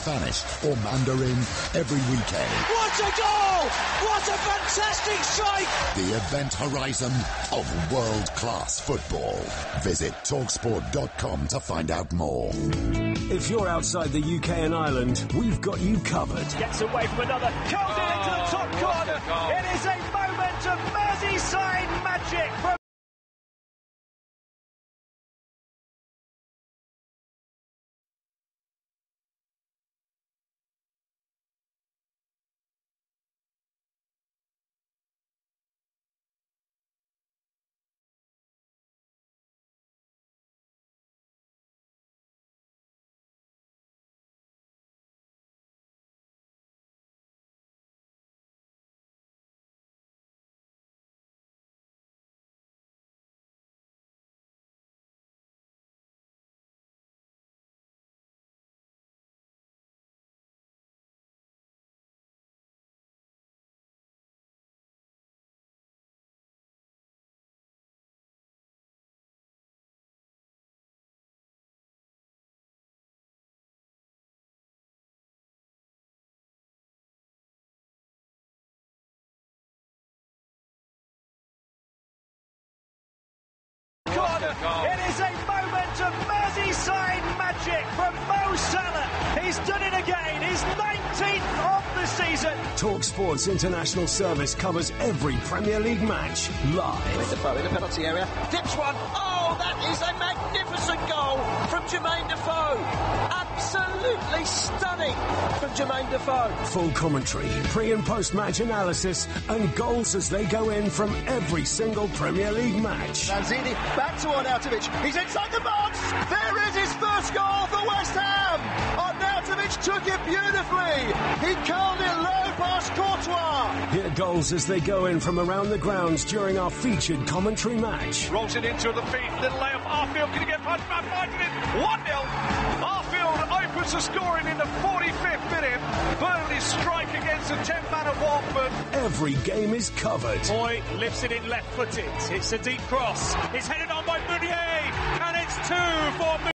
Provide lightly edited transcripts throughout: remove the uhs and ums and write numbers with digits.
Spanish or Mandarin every weekend. What a goal! What a fantastic strike! The event horizon of world-class football. Visit talksport.com to find out more. If you're outside the UK and Ireland, we've got you covered. Gets away from another, curls it into the top corner. It is a moment of Merseyside magic from corner. It is a moment of Merseyside magic from Mo Salah. He's done it again. His 19th of the season. TalkSport's international service covers every Premier League match live. With the bow in the penalty area. Dips one. Oh, that is a magnificent goal from Jermaine Defoe. Absolutely stunning from Jermaine Defoe. Full commentary, pre- and post-match analysis, and goals as they go in from every single Premier League match. Lanzini back to Arnautovic. He's inside the box. There is his first goal for West Ham. Arnautovic took it beautifully. He curled it low past Courtois. Hear goals as they go in from around the grounds during our featured commentary match. Rolls it into the feet. Little layup. Arfield can get punched back. Finding it. 1-0. Arfield opens the scoring in the 45th minute. Burnley's strike against the 10th man of Watford. Every game is covered. Boy lifts it in left-footed. It's a deep cross. It's headed on by Meunier. And it's 2 for Meunier.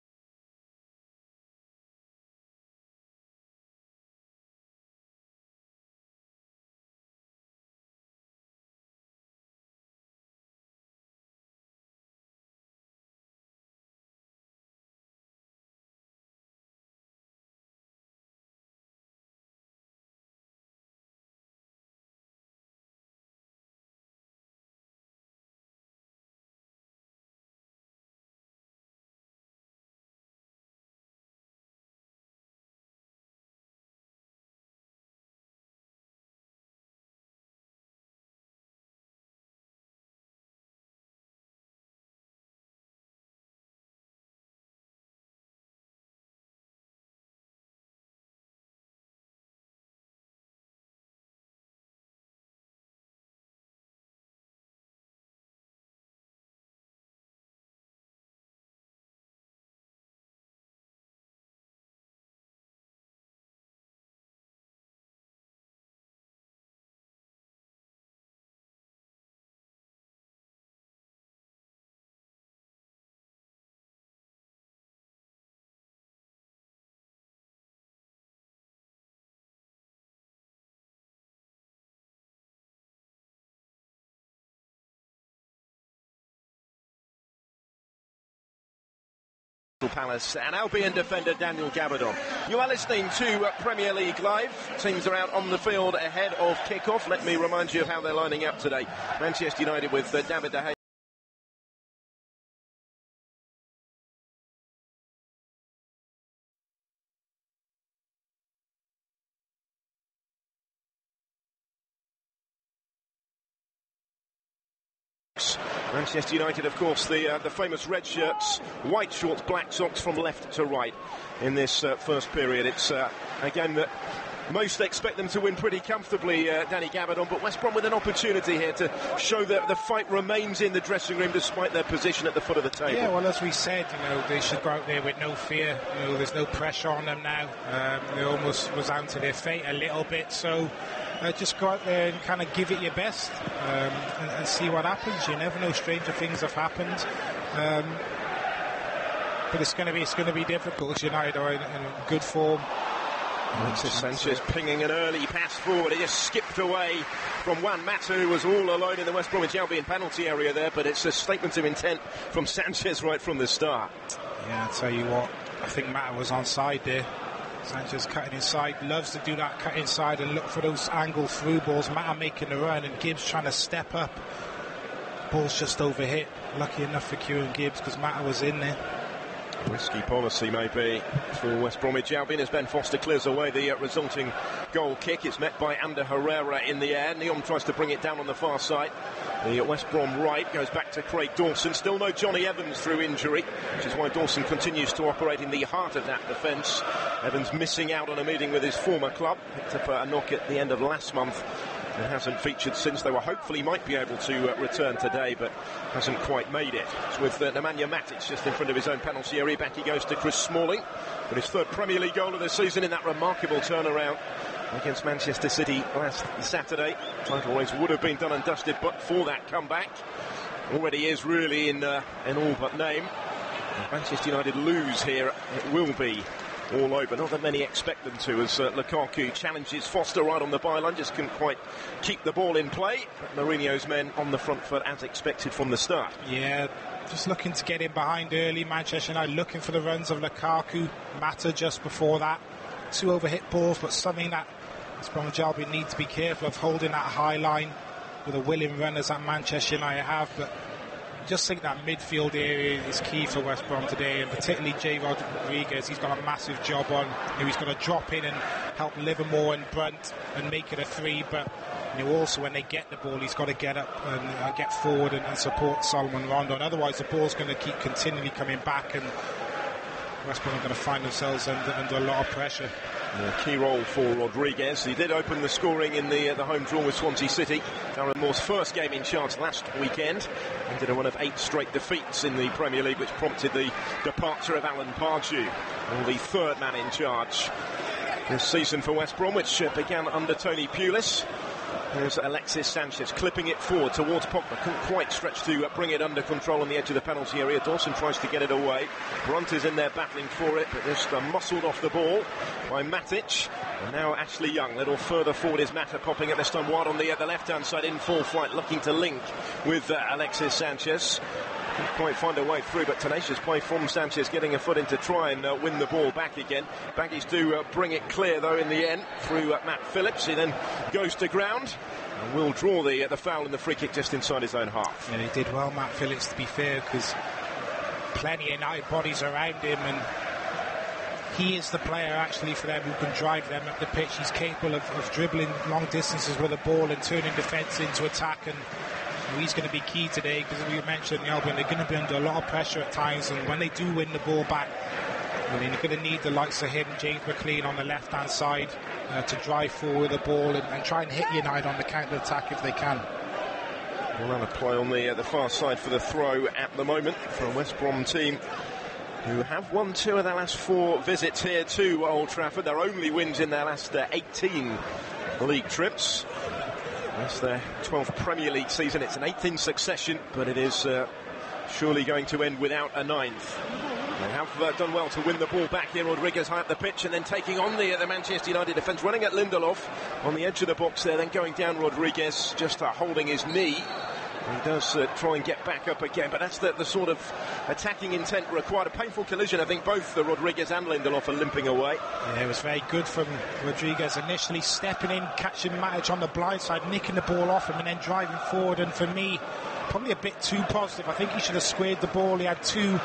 Palace and Albion defender Daniel Gabardon. You are listening to Premier League Live. Teams are out on the field ahead of kick-off. Let me remind you of how they're lining up today. Manchester United with David De Gea. Manchester United, of course, the famous red shirts, white shorts, black socks from left to right in this first period. It's a game that most expect them to win pretty comfortably, Danny Gabardon, but West Brom with an opportunity here to show that the fight remains in the dressing room despite their position at the foot of the table. Yeah, well, as we said, they should go out there with no fear. There's no pressure on them now. They almost was down to their fate a little bit, so just go out there and kind of give it your best and see what happens. You never know, stranger things have happened. But it's going to be difficult. United are in good form. Alexis Sanchez pinging an early pass forward. He just skipped away from Juan Mata, who was all alone in the West Bromwich Albion penalty area there, but it's a statement of intent from Sanchez right from the start. Yeah, I'll tell you what, I think Mata was onside there. Sanchez cutting inside, loves to do that, cut inside and look for those angle through balls. Mata making the run and Gibbs trying to step up. Ball's just overhit. Lucky enough for Kieran Gibbs because Mata was in there. Risky policy maybe for West Bromwich Albion as Ben Foster clears away the resulting goal kick. It's met by Ander Herrera in the air. Neom tries to bring it down on the far side. The West Brom right goes back to Craig Dawson. Still no Johnny Evans through injury, which is why Dawson continues to operate in the heart of that defence. Evans missing out on a meeting with his former club. Picked up a knock at the end of last month and hasn't featured since. They were hopeful he might be able to return today, but hasn't quite made it. It's with Nemanja Matic just in front of his own penalty area. Back he goes to Chris Smalling for his third Premier League goal of the season in that remarkable turnaround against Manchester City last Saturday. Title race would have been done and dusted but for that comeback. Already is really in all but name. If Manchester United lose here, it will be all over. Not that many expect them to, as Lukaku challenges Foster right on the byline, just couldn't quite keep the ball in play. But Mourinho's men on the front foot as expected from the start. Yeah, just looking to get in behind early. Manchester United looking for the runs of Lukaku. Mata just before that. 2 overhit balls, but something that West Bromwich Albion need to be careful of, holding that high line with a willing runners that Manchester United have. But I just think that midfield area is key for West Brom today, and particularly Jay Rodriguez. He's got a massive job on. He's got to drop in and help Livermore and Brunt and make it a 3, but also when they get the ball, he's got to get up and get forward and support Solomon Rondon. Otherwise the ball's going to keep continually coming back, and West Brom are going to find themselves under a lot of pressure. A key role for Rodriguez. He did open the scoring in the home draw with Swansea City. Darren Moore's first game in charge last weekend. Ended a run of 8 straight defeats in the Premier League, which prompted the departure of Alan Pardew, the third man in charge this season for West Brom, which began under Tony Pulis. There's Alexis Sanchez clipping it forward towards Pogba. Couldn't quite stretch to bring it under control on the edge of the penalty area. Dawson tries to get it away. Brunt is in there battling for it, but just muscled off the ball by Matic. And now Ashley Young, a little further forward is Mata, popping it this time wide on the left-hand side in full flight, looking to link with Alexis Sanchez. Couldn't quite find a way through, but tenacious play from Sanchez, getting a foot in to try and win the ball back again. Baggies do bring it clear though in the end through Matt Phillips. He then goes to ground and will draw the foul in the free kick just inside his own half. Yeah, he did well, Matt Phillips, to be fair, because plenty of United bodies around him, and he is the player actually for them who can drive them up the pitch. He's capable of dribbling long distances with a ball and turning defence into attack, and he's going to be key today, because as we mentioned, Albion, they're going to be under a lot of pressure at times, and when they do win the ball back, they're going to need the likes of him, James McLean on the left-hand side, to drive forward the ball and try and hit United on the counter-attack if they can. We'll have a play on the far side for the throw at the moment for a West Brom team who have won 2 of their last 4 visits here to Old Trafford. Their only wins in their last 18 league trips. That's their 12th Premier League season. It's an 8th in succession, but it is surely going to end without a 9th. They have done well to win the ball back here. Rodriguez high up the pitch and then taking on the Manchester United defence, running at Lindelof on the edge of the box there, then going down Rodriguez, just holding his knee. He does try and get back up again, but that's the sort of attacking intent required. A painful collision. I think both Rodriguez and Lindelof are limping away. Yeah, it was very good from Rodriguez, initially stepping in, catching Matic on the blind side, nicking the ball off him and then driving forward. And for me, probably a bit too positive. I think he should have squared the ball. He had 2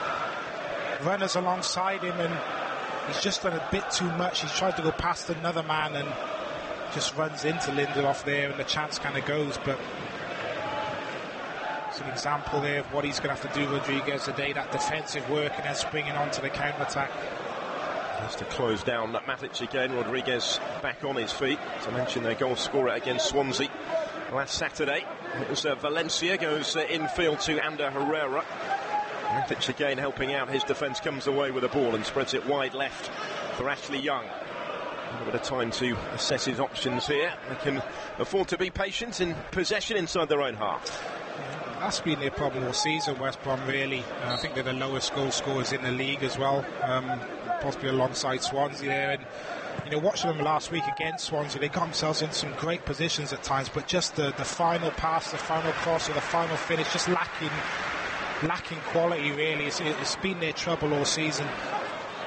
runners alongside him and he's just done a bit too much. He's tried to go past another man and just runs into Lindelof there, and the chance kind of goes. But it's an example there of what he's going to have to do, Rodriguez, today, that defensive work and then springing onto the counter-attack. Has to close down Matic again. Rodriguez back on his feet. As I mentioned, their goal scorer against Swansea last Saturday. It was Valencia, goes infield to Ander Herrera. Matic again helping out his defence, comes away with the ball and spreads it wide left for Ashley Young. A little bit of time to assess his options here. They can afford to be patient in possession inside their own half. That's been their problem all season, West Brom, really. I think they're the lowest goal scorers in the league as well. possibly alongside Swansea there. And you know, watching them last week against Swansea, they got themselves in some great positions at times, but just the final pass, the final cross, or the final finish, just lacking quality. Really, it's been their trouble all season.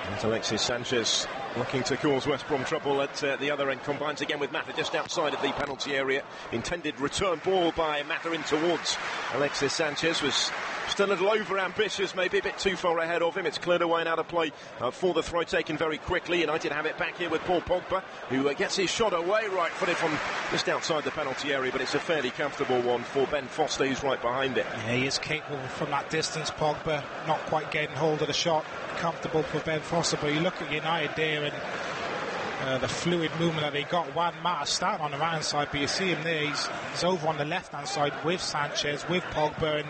And Alexis Sanchez looking to cause West Brom trouble at the other end. Combines again with Mata just outside of the penalty area. Intended return ball by Mata in towards Alexis Sanchez. Was just a little over-ambitious, maybe a bit too far ahead of him. It's cleared away and out of play for the throw taken very quickly. United have it back here with Paul Pogba, who gets his shot away, right-footed from just outside the penalty area, but it's a fairly comfortable one for Ben Foster, who's right behind it. Yeah, he is capable from that distance, Pogba, not quite getting hold of the shot. Comfortable for Ben Foster, but you look at United there and the fluid movement that they got. Juan Mata starting on the right hand side, but you see him there, he's over on the left hand side with Sanchez, with Pogba, and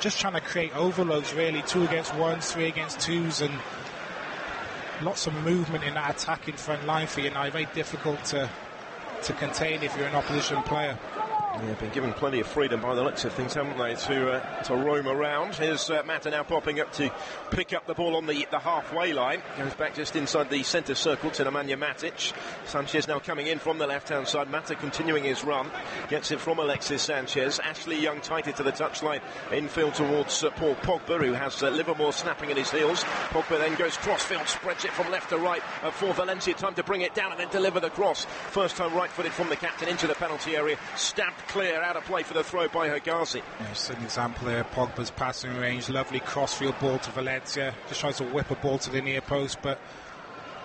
just trying to create overloads really, 2 against 1s, 3 against 2s, and lots of movement in that attacking front line for United. Very difficult to contain if you're an opposition player. Yeah, been given plenty of freedom by the looks of things, haven't they, to roam around. Here's Mata now popping up to pick up the ball on the halfway line. Goes back just inside the centre circle to Nemanja Matic. Sanchez now coming in from the left-hand side. Mata continuing his run. Gets it from Alexis Sanchez. Ashley Young tighter to the touchline. Infield towards Paul Pogba, who has Livermore snapping at his heels. Pogba then goes crossfield, spreads it from left to right for Valencia. Time to bring it down and then deliver the cross. First time right-footed from the captain into the penalty area. Stabbed clear, out of play for the throw by Hegazi. It's an example there. Pogba's passing range, lovely crossfield ball to Valencia. Just tries to whip a ball to the near post, but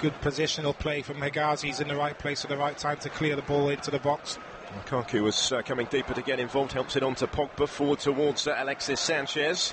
good positional play from Hegazi. He's in the right place at the right time to clear the ball into the box. Lukaku was coming deeper to get involved, helps it on to Pogba, forward towards Alexis Sanchez,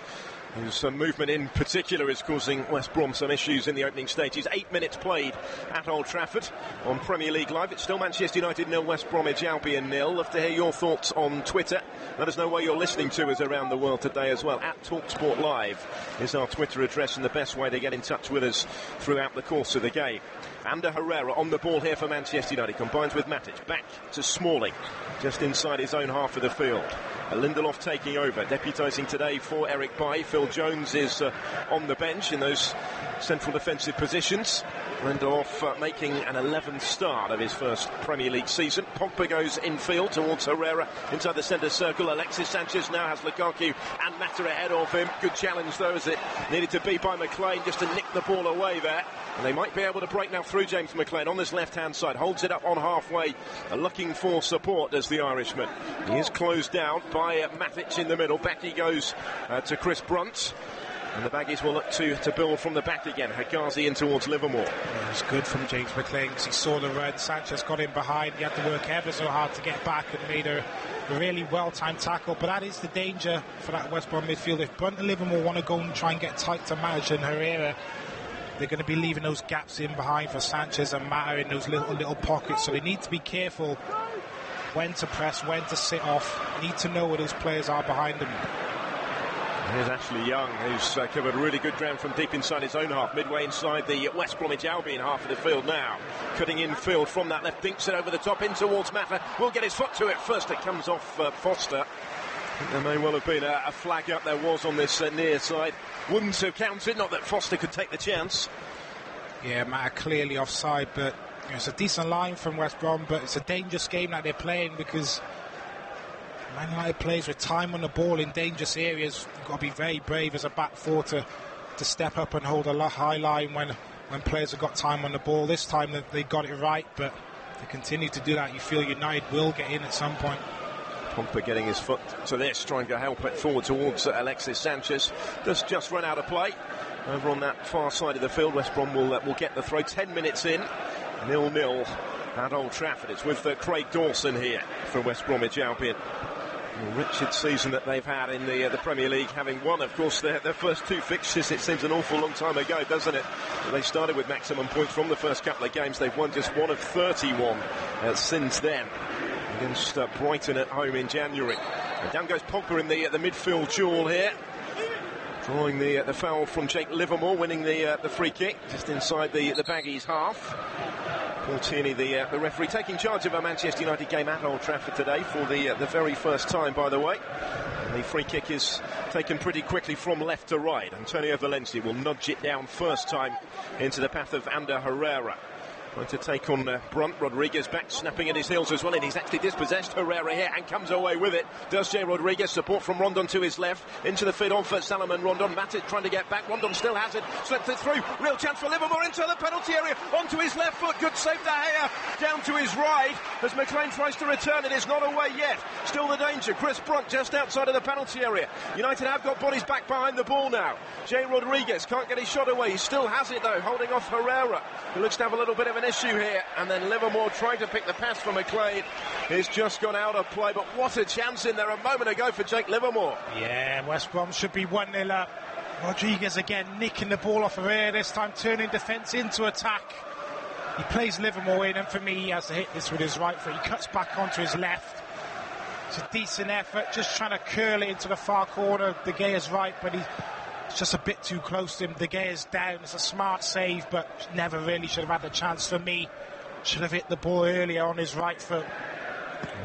whose movement in particular is causing West Brom some issues in the opening stages. 8 minutes played at Old Trafford on Premier League Live. It's still Manchester United 0, West Bromwich Albion 0. Love to hear your thoughts on Twitter. Let us know where you're listening to us around the world today as well. At TalkSport Live is our Twitter address and the best way to get in touch with us throughout the course of the game. Ander Herrera on the ball here for Manchester United. Combines with Matic. Back to Smalling, just inside his own half of the field. Lindelof taking over, deputising today for Eric Bailly. Phil Jones is on the bench in those central defensive positions. Lindelof making an 11th start of his first Premier League season. Pogba goes infield towards Herrera inside the centre circle. Alexis Sanchez now has Lukaku and Mata ahead of him. Good challenge though, as it needed to be by McLean just to nick the ball away there. And they might be able to break now through James McLean on this left-hand side. Holds it up on halfway, looking for support as the Irishman. He is closed down by Matic in the middle. Back he goes to Chris Brunt. And the Baggies will look to build from the back again. Hegazi in towards Livermore. Yeah, it was good from James McLean because he saw the run. Sanchez got in behind. He had to work ever so hard to get back and made a really well-timed tackle. But that is the danger for that West Brom midfield. If Brunt and Livermore want to go and try and get tight to Matic and Herrera, they're going to be leaving those gaps in behind for Sanchez and Mata in those little pockets. So they need to be careful when to press, when to sit off. Need to know where those players are behind them. Here's Ashley Young, who's covered really good ground from deep inside his own half, midway inside the West Bromwich Albion half of the field now. Cutting infield from that left, dinks it over the top, in towards Mata. Will get his foot to it first. It comes off Foster. I think there may well have been a flag up. There was on this near side. Wouldn't have counted, not that Foster could take the chance. Yeah, Mata clearly offside, but it's a decent line from West Brom, but it's a dangerous game that they're playing because Man United plays with time on the ball in dangerous areas. You've got to be very brave as a back four to step up and hold a high line when players have got time on the ball. This time they got it right, but they continue to do that. You feel United will get in at some point. Pogba getting his foot to this, trying to help it forward towards Alexis Sanchez. Does just run out of play. Over on that far side of the field, West Brom will get the throw. 10 minutes in, 0-0 at Old Trafford. It's with Craig Dawson here for West Bromwich Albion. A wretched season that they've had in the Premier League, having won, of course, their first 2 fixtures. It seems an awful long time ago, doesn't it? But they started with maximum points from the first couple of games. They've won just 1 of 31 since then, against Brighton at home in January. And down goes Pogba in the midfield duel here, drawing the foul from Jake Livermore, winning the free kick just inside the Baggies half. Paul Tierney, the referee, taking charge of a Manchester United game at Old Trafford today for the very first time, by the way. The free kick is taken pretty quickly from left to right. Antonio Valencia will nudge it down first time into the path of Ander Herrera. Trying to take on Brunt. Rodriguez back, snapping at his heels as well, and he's actually dispossessed Herrera here and comes away with it. Does Jay Rodriguez. Support from Rondon to his left, into the feed on for Salomon Rondon. Matic trying to get back. Rondon still has it, slipped it through. Real chance for Livermore into the penalty area, onto his left foot. Good save, De Gea down to his right as McLean tries to return. It is not away yet. Still the danger. Chris Brunt just outside of the penalty area. United have got bodies back behind the ball now. Jay Rodriguez can't get his shot away. He still has it though, holding off Herrera, who looks to have a little bit of an issue here. And then Livermore trying to pick the pass for McLean. He's just gone out of play, but what a chance in there a moment ago for Jake Livermore. Yeah, West Brom should be 1-0 up. Rodriguez again nicking the ball off Herrera, this time turning defence into attack. He plays Livermore in, and for me he has to hit this with his right foot. He cuts back onto his left. It's a decent effort, just trying to curl it into the far corner. De Gea's right, but it's just a bit too close to him. De Gea's down. It's a smart save, but never really should have had the chance. For me, should have hit the ball earlier on his right foot.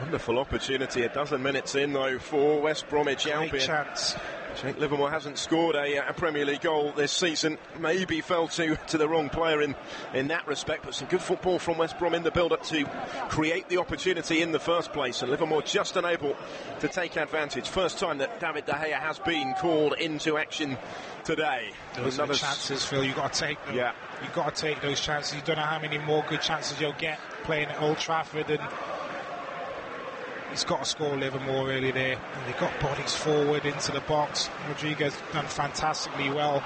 Wonderful opportunity, a dozen minutes in though for West Bromwich Albion. Great chance. Jake Livermore hasn't scored a Premier League goal this season. Maybe fell to the wrong player in that respect, but some good football from West Brom in the build-up to create the opportunity in the first place, and Livermore just unable to take advantage. First time that David De Gea has been called into action today. Those are the chances, Phil, you've got to take them. Yeah. You've got to take those chances. You don't know how many more good chances you'll get playing at Old Trafford, and he's got to score Livermore really there. And they got bodies forward into the box. Rodriguez done fantastically well.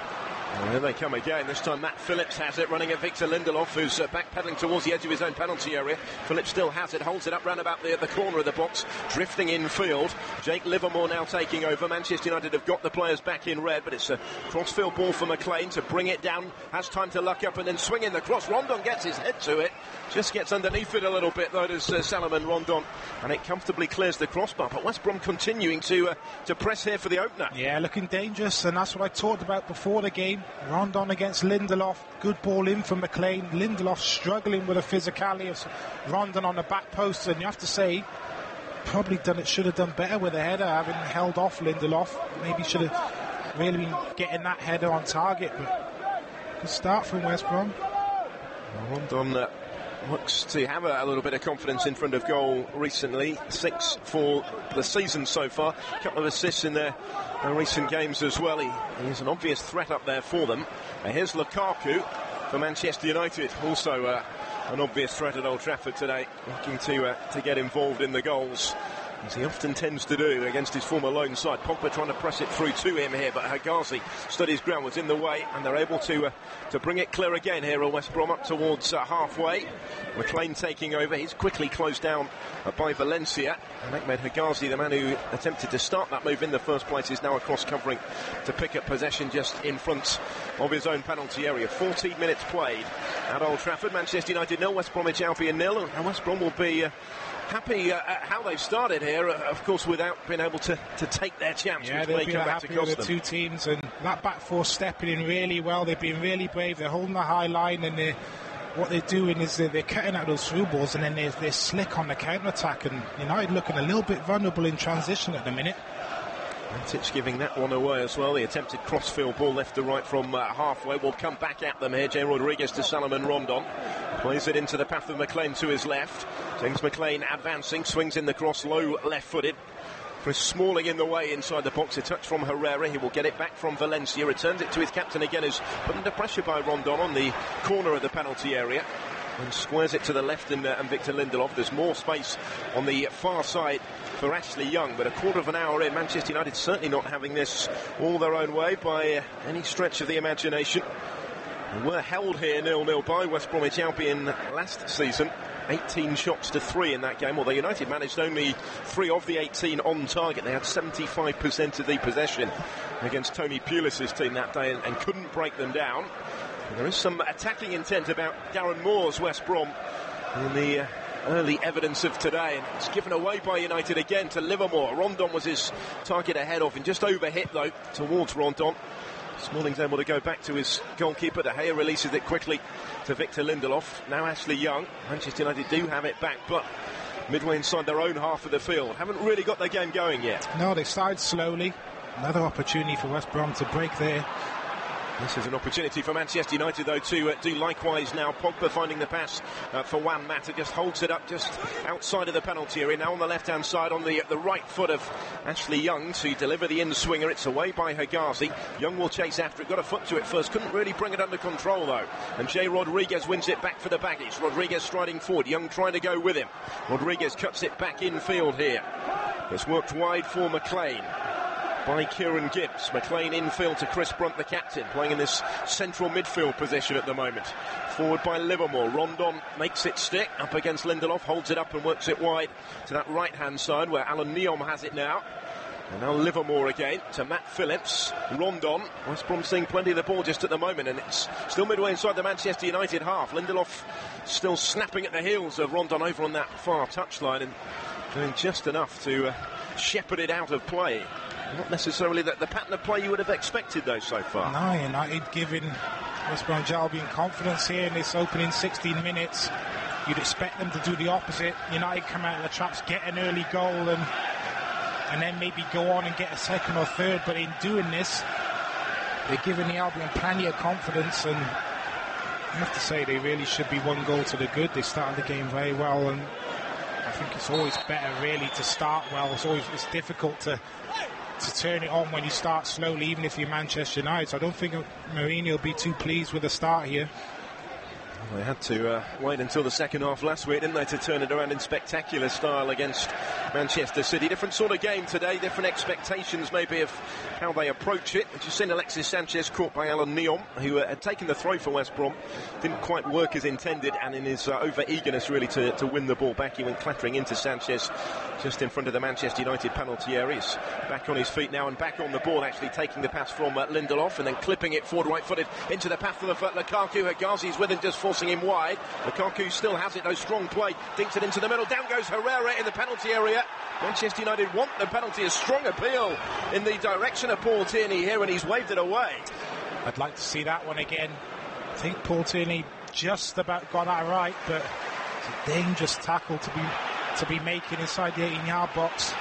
And here they come again. This time Matt Phillips has it, running at Victor Lindelof, who's backpedaling towards the edge of his own penalty area. Phillips still has it, holds it up round about the corner of the box, drifting infield. Jake Livermore now taking over. Manchester United have got the players back in red, but it's a crossfield ball for McLean to bring it down. Has time to luck up and then swing in the cross. Rondon gets his head to it. Just gets underneath it a little bit, though, does Salomon Rondon, and it comfortably clears the crossbar. But West Brom continuing to press here for the opener. Yeah, looking dangerous, and that's what I talked about before the game. Rondon against Lindelof, good ball in from McLean. Lindelof struggling with the physicality of Rondon on the back post, and you have to say, probably should have done better with the header, having held off Lindelof. Maybe should have really been getting that header on target, but good start from West Brom. Rondon looks to have a little bit of confidence in front of goal recently. 6 for the season so far. A couple of assists in their recent games as well. He's an obvious threat up there for them. Here's Lukaku for Manchester United. Also an obvious threat at Old Trafford today, looking to get involved in the goals, as he often tends to do against his former lone side. Pogba trying to press it through to him here, but Hegazi stood his ground, was in the way, and they're able to bring it clear again here at West Brom up towards halfway. McLean taking over. He's quickly closed down by Valencia, and Ahmed Hegazi, the man who attempted to start that move in the first place, is now across covering to pick up possession just in front of his own penalty area. 14 minutes played at Old Trafford. Manchester United 0, West Bromwich Albion 0, and West Brom will be happy at how they've started here, of course, without being able to take their chance. Yeah, they'll be happy with the two teams, and that back four stepping in really well. They've been really brave. They're holding the high line, and what they're doing is they're cutting out those through balls, and then they're slick on the counter-attack, and United looking a little bit vulnerable in transition at the minute. Matic giving that one away as well. The attempted crossfield ball left to right from halfway will come back at them here. Jay Rodriguez to Salomon Rondon. Plays it into the path of McLean to his left. James McLean advancing, swings in the cross, low left-footed. Chris Smalling in the way inside the box. A touch from Herrera. He will get it back from Valencia. Returns it to his captain again, who's put under pressure by Rondon on the corner of the penalty area. And squares it to the left and Victor Lindelof. There's more space on the far side for Ashley Young, but a quarter of an hour in, Manchester United certainly not having this all their own way by any stretch of the imagination. They were held here 0-0 by West Bromwich Albion last season. 18 shots to 3 in that game, although United managed only 3 of the 18 on target. They had 75% of the possession against Tony Pulis' team that day and couldn't break them down. And there is some attacking intent about Darren Moore's West Brom in the early evidence of today, and it's given away by United again to Livermore. Rondon was his target ahead of him, just overhit though towards Rondon. Smalling's able to go back to his goalkeeper. De Gea releases it quickly to Victor Lindelof. Now Ashley Young. Manchester United do have it back, but midway inside their own half of the field. Haven't really got their game going yet. No, they started slowly. Another opportunity for West Brom to break there. This is an opportunity for Manchester United, though, to do likewise now. Pogba finding the pass for Juan Mata, just holds it up just outside of the penalty area. Now on the left-hand side, on the right foot of Ashley Young to deliver the in-swinger. It's away by Hegazi. Young will chase after it, got a foot to it first, couldn't really bring it under control, though. And Jay Rodriguez wins it back for the Baggies. Rodriguez striding forward, Young trying to go with him. Rodriguez cuts it back infield here. It's worked wide for McLean by Kieran Gibbs. McLean infield to Chris Brunt, the captain, playing in this central midfield position at the moment. Forward by Livermore. Rondon makes it stick up against Lindelof, holds it up and works it wide to that right hand side where Alan Neom has it now. And now Livermore again to Matt Phillips. Rondon. West Brom seeing plenty of the ball just at the moment, and it's still midway inside the Manchester United half. Lindelof still snapping at the heels of Rondon over on that far touchline and doing just enough to shepherd it out of play. Not necessarily the pattern of play you would have expected, though, so far. No, United giving West Bromwich Albion confidence here in this opening 16 minutes. You'd expect them to do the opposite. United come out of the traps, get an early goal and then maybe go on and get a second or third. But in doing this, they're giving the Albion plenty of confidence, and I have to say they really should be one goal to the good. They started the game very well, and I think it's always better really to start well. It's difficult to turn it on when you start slowly, even if you're Manchester United. So I don't think Mourinho will be too pleased with the start here. Well, they had to wait until the second half last week, didn't they, to turn it around in spectacular style against Manchester City. Different sort of game today, different expectations maybe of how they approach it. We've just seen Alexis Sanchez caught by Alan Neom, who had taken the throw for West Brom. Didn't quite work as intended, and in his over-eagerness really to win the ball back, he went clattering into Sanchez just in front of the Manchester United penalty area. He's back on his feet now and back on the ball, actually taking the pass from Lindelof and then clipping it forward right-footed into the path of Lukaku. Hegazi's with him, just forcing him wide. Lukaku still has it, though, strong play, dinks it into the middle, down goes Herrera in the penalty area. Manchester United want the penalty, a strong appeal in the direction of Paul Tierney here, and he's waved it away. I'd like to see that one again. I think Paul Tierney just about got that right, but it's a dangerous tackle to be making inside the 18-yard box.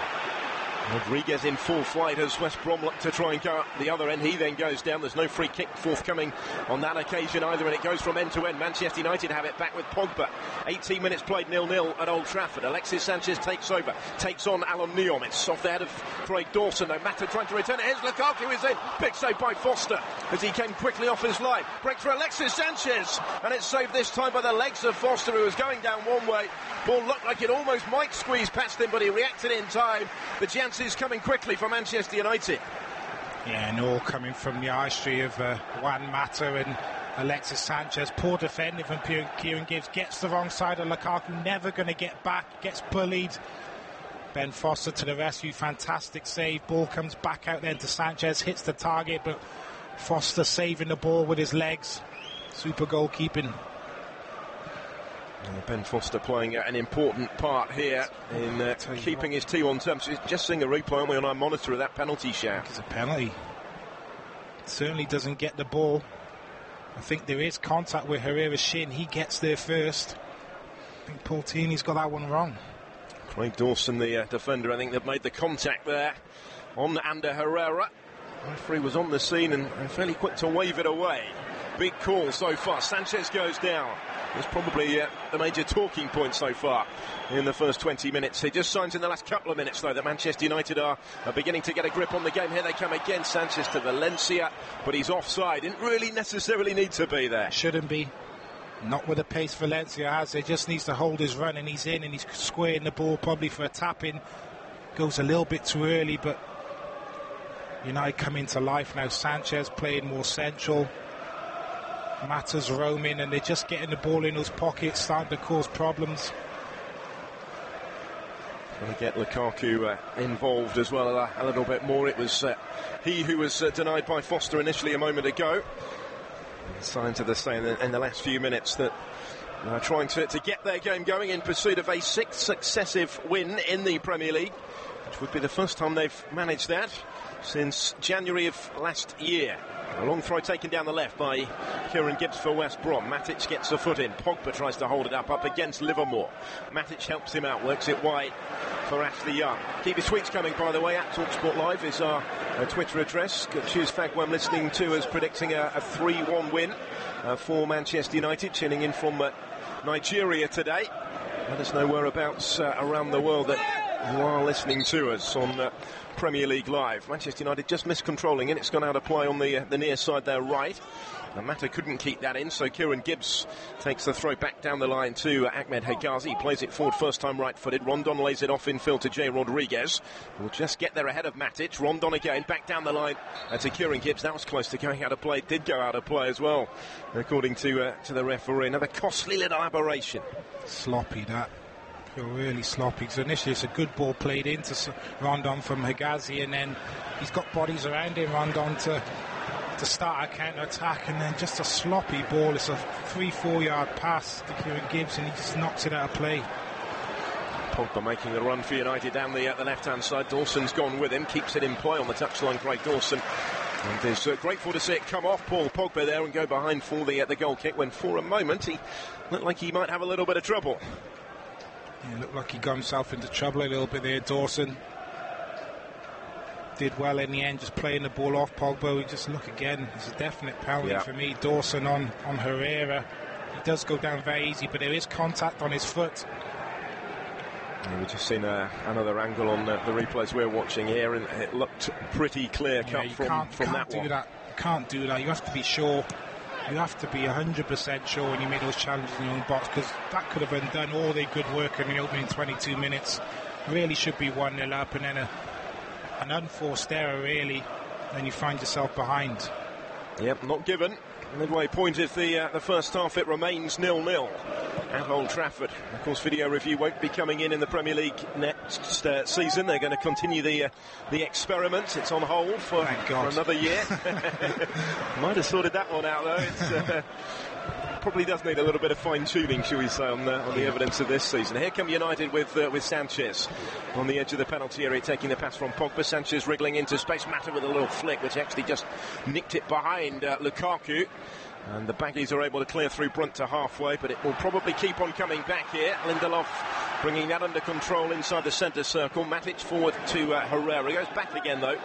Rodriguez in full flight as West Brom look to try and go up the other end. He then goes down. There's no free kick forthcoming on that occasion either, and it goes from end to end. Manchester United have it back with Pogba. 18 minutes played 0-0 at Old Trafford. Alexis Sanchez takes over, takes on Alan Neom. It's off the head of Craig Dawson, though. Mata trying to return it. Here's Lukaku is in. Big save by Foster as he came quickly off his line. Break for Alexis Sanchez, and it's saved this time by the legs of Foster, who was going down one way. Ball looked like it almost might squeeze past him, but he reacted in time. The chances coming quickly for Manchester United. Yeah, and all coming from the artistry of Juan Mata and Alexis Sanchez. Poor defending from Kieran Gibbs. Gets the wrong side of Lukaku, never going to get back, gets bullied. Ben Foster to the rescue, fantastic save. Ball comes back out then to Sanchez, hits the target, but Foster saving the ball with his legs. Super goalkeeping. Ben Foster playing an important part here in keeping his team on terms. Just seeing a replay, aren't we, on our monitor of that penalty shout? It's a penalty. Certainly doesn't get the ball. I think there is contact with Herrera's shin. He gets there first. I think Paul Tierney's got that one wrong. Craig Dawson, the defender, I think they've made the contact there on Ander Herrera. The referee was on the scene and fairly quick to wave it away. Big call so far. Sanchez goes down. It's probably the major talking point so far in the first 20 minutes. It just signs in the last couple of minutes, though, that Manchester United are beginning to get a grip on the game. Here they come again. Sanchez to Valencia, but he's offside. Didn't really necessarily need to be there. Shouldn't be. Not with the pace Valencia has. He just needs to hold his run, and he's in, and he's squaring the ball probably for a tap-in. Goes a little bit too early, but United come into life now. Sanchez playing more central. Mata's roaming, and they're just getting the ball in those pockets, starting to cause problems. Trying to get Lukaku involved as well a little bit more. It was he who was denied by Foster initially a moment ago. Signs of the same in the last few minutes that trying to get their game going in pursuit of a sixth successive win in the Premier League, which would be the first time they've managed that since January of last year. A long throw taken down the left by Kieran Gibbs for West Brom. Matic gets a foot in. Pogba tries to hold it up against Livermore. Matic helps him out, works it wide for Ashley Young. Keep your tweets coming, by the way. At TalkSport Live is our Twitter address. Choose Fagwam listening to us predicting a 3-1 win for Manchester United. Tuning in from Nigeria today. Let us know whereabouts around the world that you are listening to us on Premier League Live. Manchester United just missed controlling it. It's gone out of play on the near side there right. And Mata couldn't keep that in, so Kieran Gibbs takes the throw back down the line to Ahmed Hegazi. He plays it forward first time right-footed. Rondon lays it off infield to Jay Rodriguez. Will just get there ahead of Matic. Rondon again, back down the line to Kieran Gibbs. That was close to going out of play. It did go out of play as well, according to the referee. Another costly little aberration. Sloppy, that. Really sloppy, because initially it's a good ball played into Rondon from Hegazi, and then he's got bodies around him, Rondon, to start a counter-attack, and then just a sloppy ball. It's a 3-4 yard pass to Kieran Gibbs, and he just knocks it out of play. Pogba making the run for United down the left-hand side. Dawson's gone with him, keeps it in play on the touchline, Craig Dawson. And is grateful to see it come off Paul Pogba there and go behind for the goal kick, when for a moment he looked like he might have a little bit of trouble. Yeah, looked like he got himself into trouble a little bit there, Dawson. Did well in the end, just playing the ball off Pogba. We just look again, it's a definite penalty for me. Dawson on Herrera. He does go down very easy, but there is contact on his foot. Yeah, we've just seen another angle on the replays we're watching here, and it looked pretty clear cut from that one. You can't do that. You have to be sure. You have to be 100% sure when you make those challenges in your own box, because that could have undone all their good work in the opening 22 minutes. Really should be 1-0 up, and then an unforced error, really, then you find yourself behind. Yep, not given. Midway point of the first half, it remains 0-0 at Old Trafford. Of course, video review won't be coming in the Premier League next season. They're going to continue the experiment. It's on hold for another year. Might have sorted that one out, though. It's probably does need a little bit of fine-tuning, shall we say, on the evidence of this season. Here come United with Sanchez on the edge of the penalty area, taking the pass from Pogba. Sanchez wriggling into space. Mata with a little flick, which actually just nicked it behind Lukaku. And the Baggies are able to clear through Brunt to halfway, but it will probably keep on coming back here. Lindelof bringing that under control inside the centre circle. Matic forward to Herrera. Goes back again, though,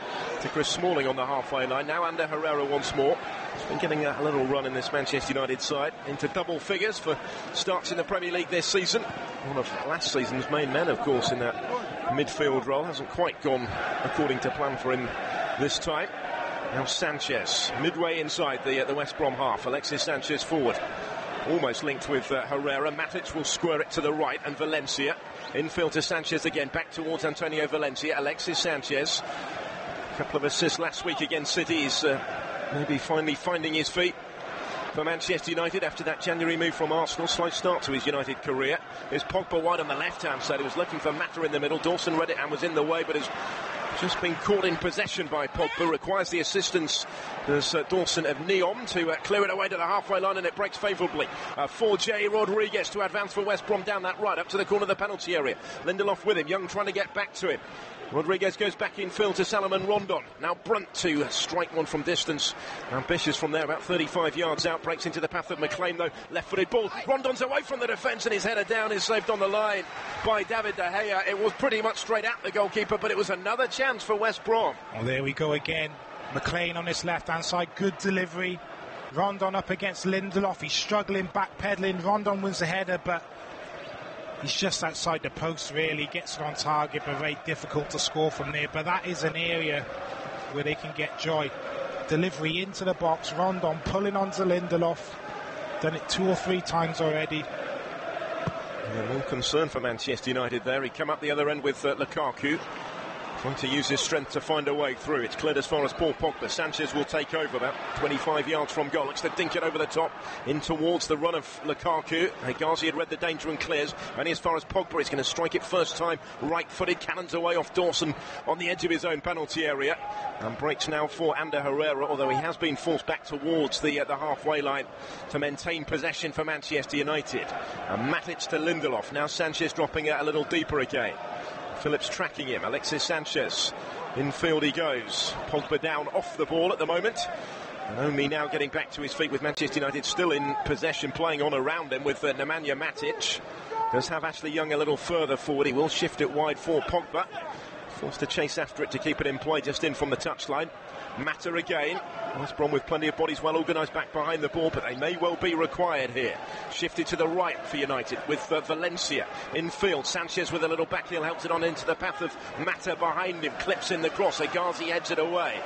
to Chris Smalling on the halfway line. Now under Herrera once more. He's been getting a little run in this Manchester United side, into double figures for starts in the Premier League this season. One of last season's main men, of course, in that midfield role. Hasn't quite gone according to plan for him this time. Now Sanchez, midway inside the West Brom half. Alexis Sanchez forward, almost linked with Herrera. Matic will square it to the right, and Valencia. Infield to Sanchez again, back towards Antonio Valencia. Alexis Sanchez, a couple of assists last week against City. He's maybe finally finding his feet for Manchester United after that January move from Arsenal. Slow start to his United career. There's Pogba wide on the left-hand side. He was looking for Mata in the middle. Dawson read it and was in the way, but has just been caught in possession by Pogba. Requires the assistance as Dawson of Neom to clear it away to the halfway line, and it breaks favourably for Jay Rodriguez to advance for West Brom down that right up to the corner of the penalty area. Lindelof with him, Young trying to get back to him. Rodriguez goes back in field to Salomon Rondon. Now Brunt to strike one from distance. Ambitious from there, about 35 yards out. Breaks into the path of McLean, though. Left-footed ball. Rondon's away from the defence, and his header down is saved on the line by David De Gea. It was pretty much straight at the goalkeeper, but it was another chance for West Brom. Well, there we go again. McLean on this left-hand side. Good delivery. Rondon up against Lindelof. He's struggling, backpedaling. Rondon wins the header, but he's just outside the post, really. Gets it on target, but very difficult to score from there. But that is an area where they can get joy. Delivery into the box. Rondon pulling onto Lindelof. Done it 2 or 3 times already. Yeah, no concern for Manchester United there. He come up the other end with Lukaku. Trying to use his strength to find a way through. It's cleared as far as Paul Pogba. Sanchez will take over about 25 yards from goal. Looks to dink it over the top in towards the run of Lukaku. Hegazi had read the danger and clears. Only as far as Pogba. He's going to strike it first time. Right-footed, cannons away off Dawson on the edge of his own penalty area. And breaks now for Ander Herrera, although he has been forced back towards the halfway line to maintain possession for Manchester United. And Matic to Lindelof. Now Sanchez dropping it a little deeper again. Phillips tracking him. Alexis Sanchez. Infield he goes. Pogba down off the ball at the moment. And only now getting back to his feet with Manchester United still in possession, playing on around him with Nemanja Matic. Does have Ashley Young a little further forward. He will shift it wide for Pogba. Forced to chase after it to keep it in play, just in from the touchline. Mata again. West Brom with plenty of bodies well organised back behind the ball, but they may well be required here. Shifted to the right for United with Valencia in field. Sanchez with a little backheel helps it on into the path of Mata behind him. Clips in the cross. Agazi heads it away.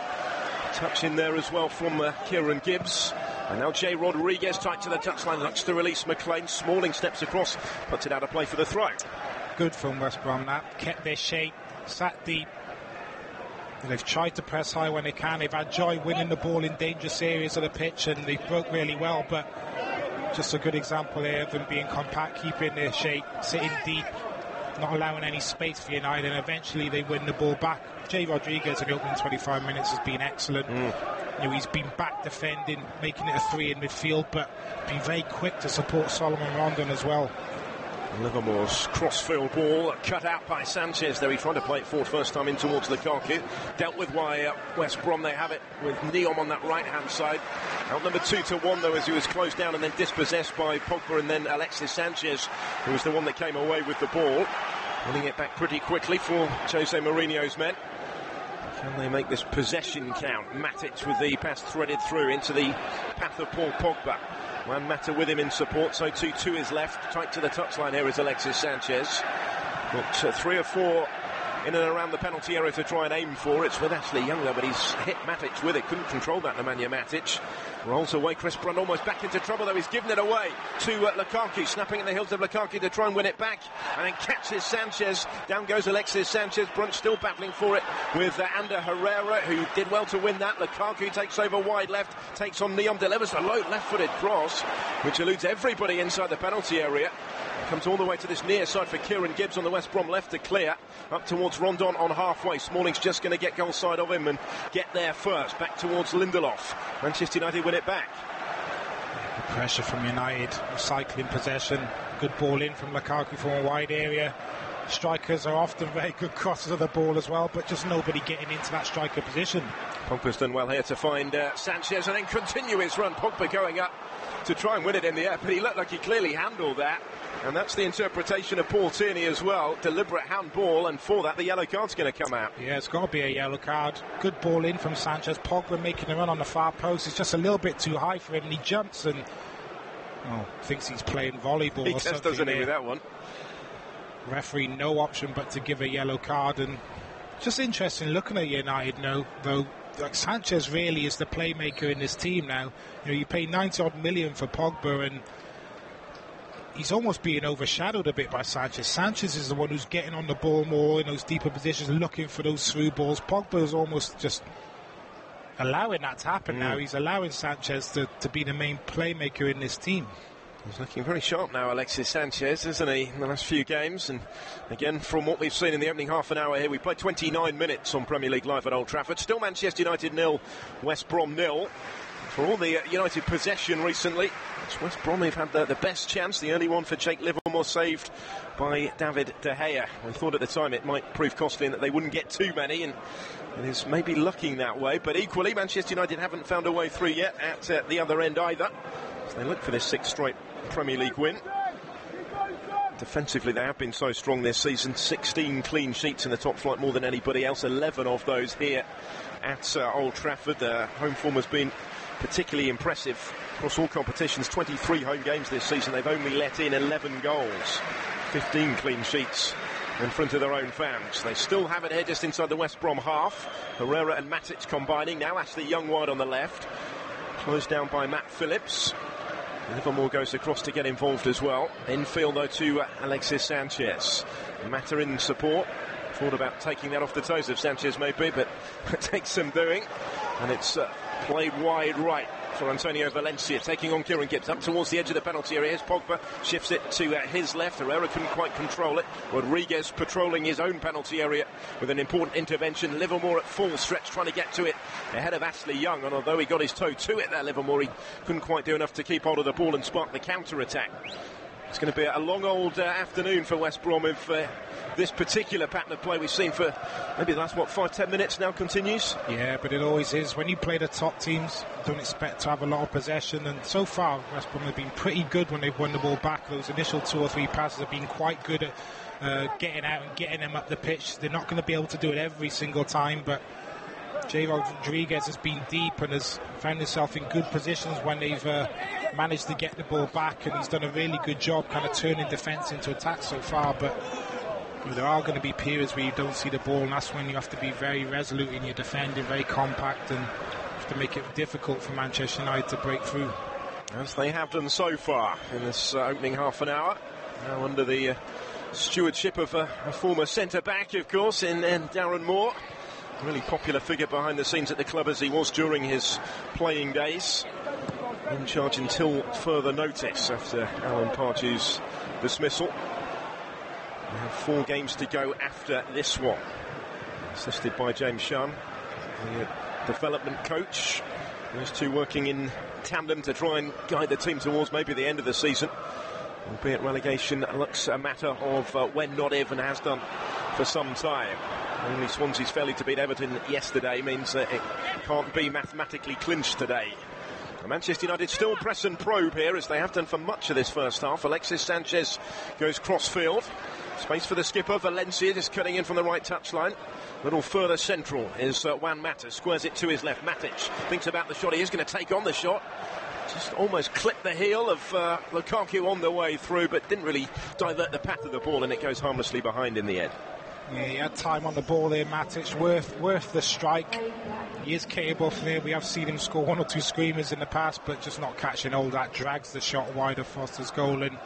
Touch in there as well from Kieran Gibbs. And now Jay Rodriguez tight to the touchline. Looks to release McLean. Smalling steps across. Puts it out of play for the throw. Good from West Brom, that. Kept their shape. Sat deep. They've tried to press high when they can. They've had joy winning the ball in dangerous areas of the pitch, and they broke really well. But just a good example here of them being compact, keeping their shape, sitting deep, not allowing any space for United, and eventually they win the ball back. Jay Rodriguez in the opening 25 minutes has been excellent. You know, he's been back defending, making it a 3 in midfield, but been very quick to support Solomon Rondon as well. Livermore's crossfield ball cut out by Sanchez there. He tried to play it forward first time in towards Lukaku. Dealt with by West Brom. They have it with Neom on that right hand side. Outnumbered 2-1 though as he was closed down and then dispossessed by Pogba and then Alexis Sanchez, who was the one that came away with the ball. Winning it back pretty quickly for Jose Mourinho's men. Can they make this possession count? Matic with the pass threaded through into the path of Paul Pogba. Juan Mata with him in support, so 2-2 is left. Tight to the touchline here is Alexis Sanchez. Got 3 or 4 in and around the penalty area to try and aim for. It's with Ashley Young though, but he's hit Matic with it. Couldn't control that, Nemanja Matic. Rolls away, Chris Brunt almost back into trouble though. He's given it away to Lukaku, snapping at the heels of Lukaku to try and win it back, and then catches Sanchez. Down goes Alexis Sanchez. Brunt still battling for it with Ander Herrera, who did well to win that. Lukaku takes over wide left, takes on Neom, delivers a low left-footed cross, which eludes everybody inside the penalty area. Comes all the way to this near side for Kieran Gibbs on the West Brom left to clear. Up towards Rondon on halfway. Smalling's just going to get goal side of him and get there first. Back towards Lindelof. Manchester United win it back. The pressure from United, recycling possession. Good ball in from Lukaku from a wide area. Strikers are often very good crosses of the ball as well, but just nobody getting into that striker position. Pogba's done well here to find Sanchez and then continue his run. Pogba going up to try and win it in the air, but he looked like he clearly handled that. And that's the interpretation of Paul Tierney as well. Deliberate handball, and for that the yellow card's going to come out. Yeah, it's got to be a yellow card. Good ball in from Sanchez. Pogba making a run on the far post. It's just a little bit too high for him, and he jumps and thinks he's playing volleyball he or something. Doesn't he, with that one? Referee no option but to give a yellow card. And just interesting looking at United now, though. Like Sanchez really is the playmaker in this team now. You know, you pay 90-odd million for Pogba, and he's almost being overshadowed a bit by Sanchez. Sanchez is the one who's getting on the ball more in those deeper positions, looking for those through balls. Pogba is almost just allowing that to happen now. He's allowing Sanchez to be the main playmaker in this team. He's looking very sharp now, Alexis Sanchez, isn't he, in the last few games? And again, from what we've seen in the opening half an hour here, we played 29 minutes on Premier League Live at Old Trafford. Still Manchester United 0, West Brom 0. For all the United possession recently, it's West Brom who've had the best chance. The early one for Jake Livermore, saved by David De Gea. We thought at the time it might prove costly and that they wouldn't get too many, and it is maybe looking that way. But equally, Manchester United haven't found a way through yet at the other end either. So they look for this 6th straight Premier League win. Defensively they have been so strong this season. 16 clean sheets in the top flight, more than anybody else. 11 of those here at Old Trafford. Home form has been particularly impressive across all competitions. 23 home games this season. They've only let in 11 goals. 15 clean sheets in front of their own fans. They still have it here just inside the West Brom half. Herrera and Matic combining. Now Ashley Young wide on the left. Closed down by Matt Phillips. Livermore goes across to get involved as well. Infield though to Alexis Sanchez. Mata in support. Thought about taking that off the toes of Sanchez maybe, but it takes some doing. And it's played wide right for Antonio Valencia, taking on Kieran Gibbs up towards the edge of the penalty area. Here's Pogba, shifts it to his left. Herrera couldn't quite control it. Rodriguez patrolling his own penalty area with an important intervention. Livermore at full stretch trying to get to it ahead of Ashley Young, and although he got his toe to it there, Livermore, he couldn't quite do enough to keep hold of the ball and spark the counter-attack. It's going to be a long old afternoon for West Brom if this particular pattern of play we've seen for maybe the last, 5-10 minutes now continues. Yeah, but it always is. When you play the top teams, don't expect to have a lot of possession, and so far West Brom have been pretty good when they've won the ball back. Those initial 2 or 3 passes have been quite good at getting out and getting them up the pitch. They're not going to be able to do it every single time, but Jay Rodriguez has been deep and has found himself in good positions when they've managed to get the ball back, and he's done a really good job kind of turning defence into attack so far. But there are going to be periods where you don't see the ball, and that's when you have to be very resolute in your defending, very compact, and have to make it difficult for Manchester United to break through. As they have done so far in this opening half an hour, now under the stewardship of a former centre-back, of course, in Darren Moore. Really popular figure behind the scenes at the club as he was during his playing days. In charge until further notice after Alan Pardew's dismissal. We have 4 games to go after this one. Assisted by James Shum, the development coach. Those 2 working in tandem to try and guide the team towards maybe the end of the season. Albeit relegation looks a matter of when, not if, and has done for some time. Only Swansea's failure to beat Everton yesterday means that it can't be mathematically clinched today. Manchester United still press and probe here, as they have done for much of this first half. Alexis Sanchez goes cross-field. Space for the skipper. Valencia just cutting in from the right touchline. A little further central is Juan Mata. Squares it to his left. Matic thinks about the shot. He is going to take on the shot. Just almost clipped the heel of Lukaku on the way through, but didn't really divert the path of the ball, and it goes harmlessly behind in the end. Yeah, he had time on the ball there, Matic. Worth the strike. He is capable from there. We have seen him score 1 or 2 screamers in the past, but just not catching hold. That drags the shot wide of Foster's goal, and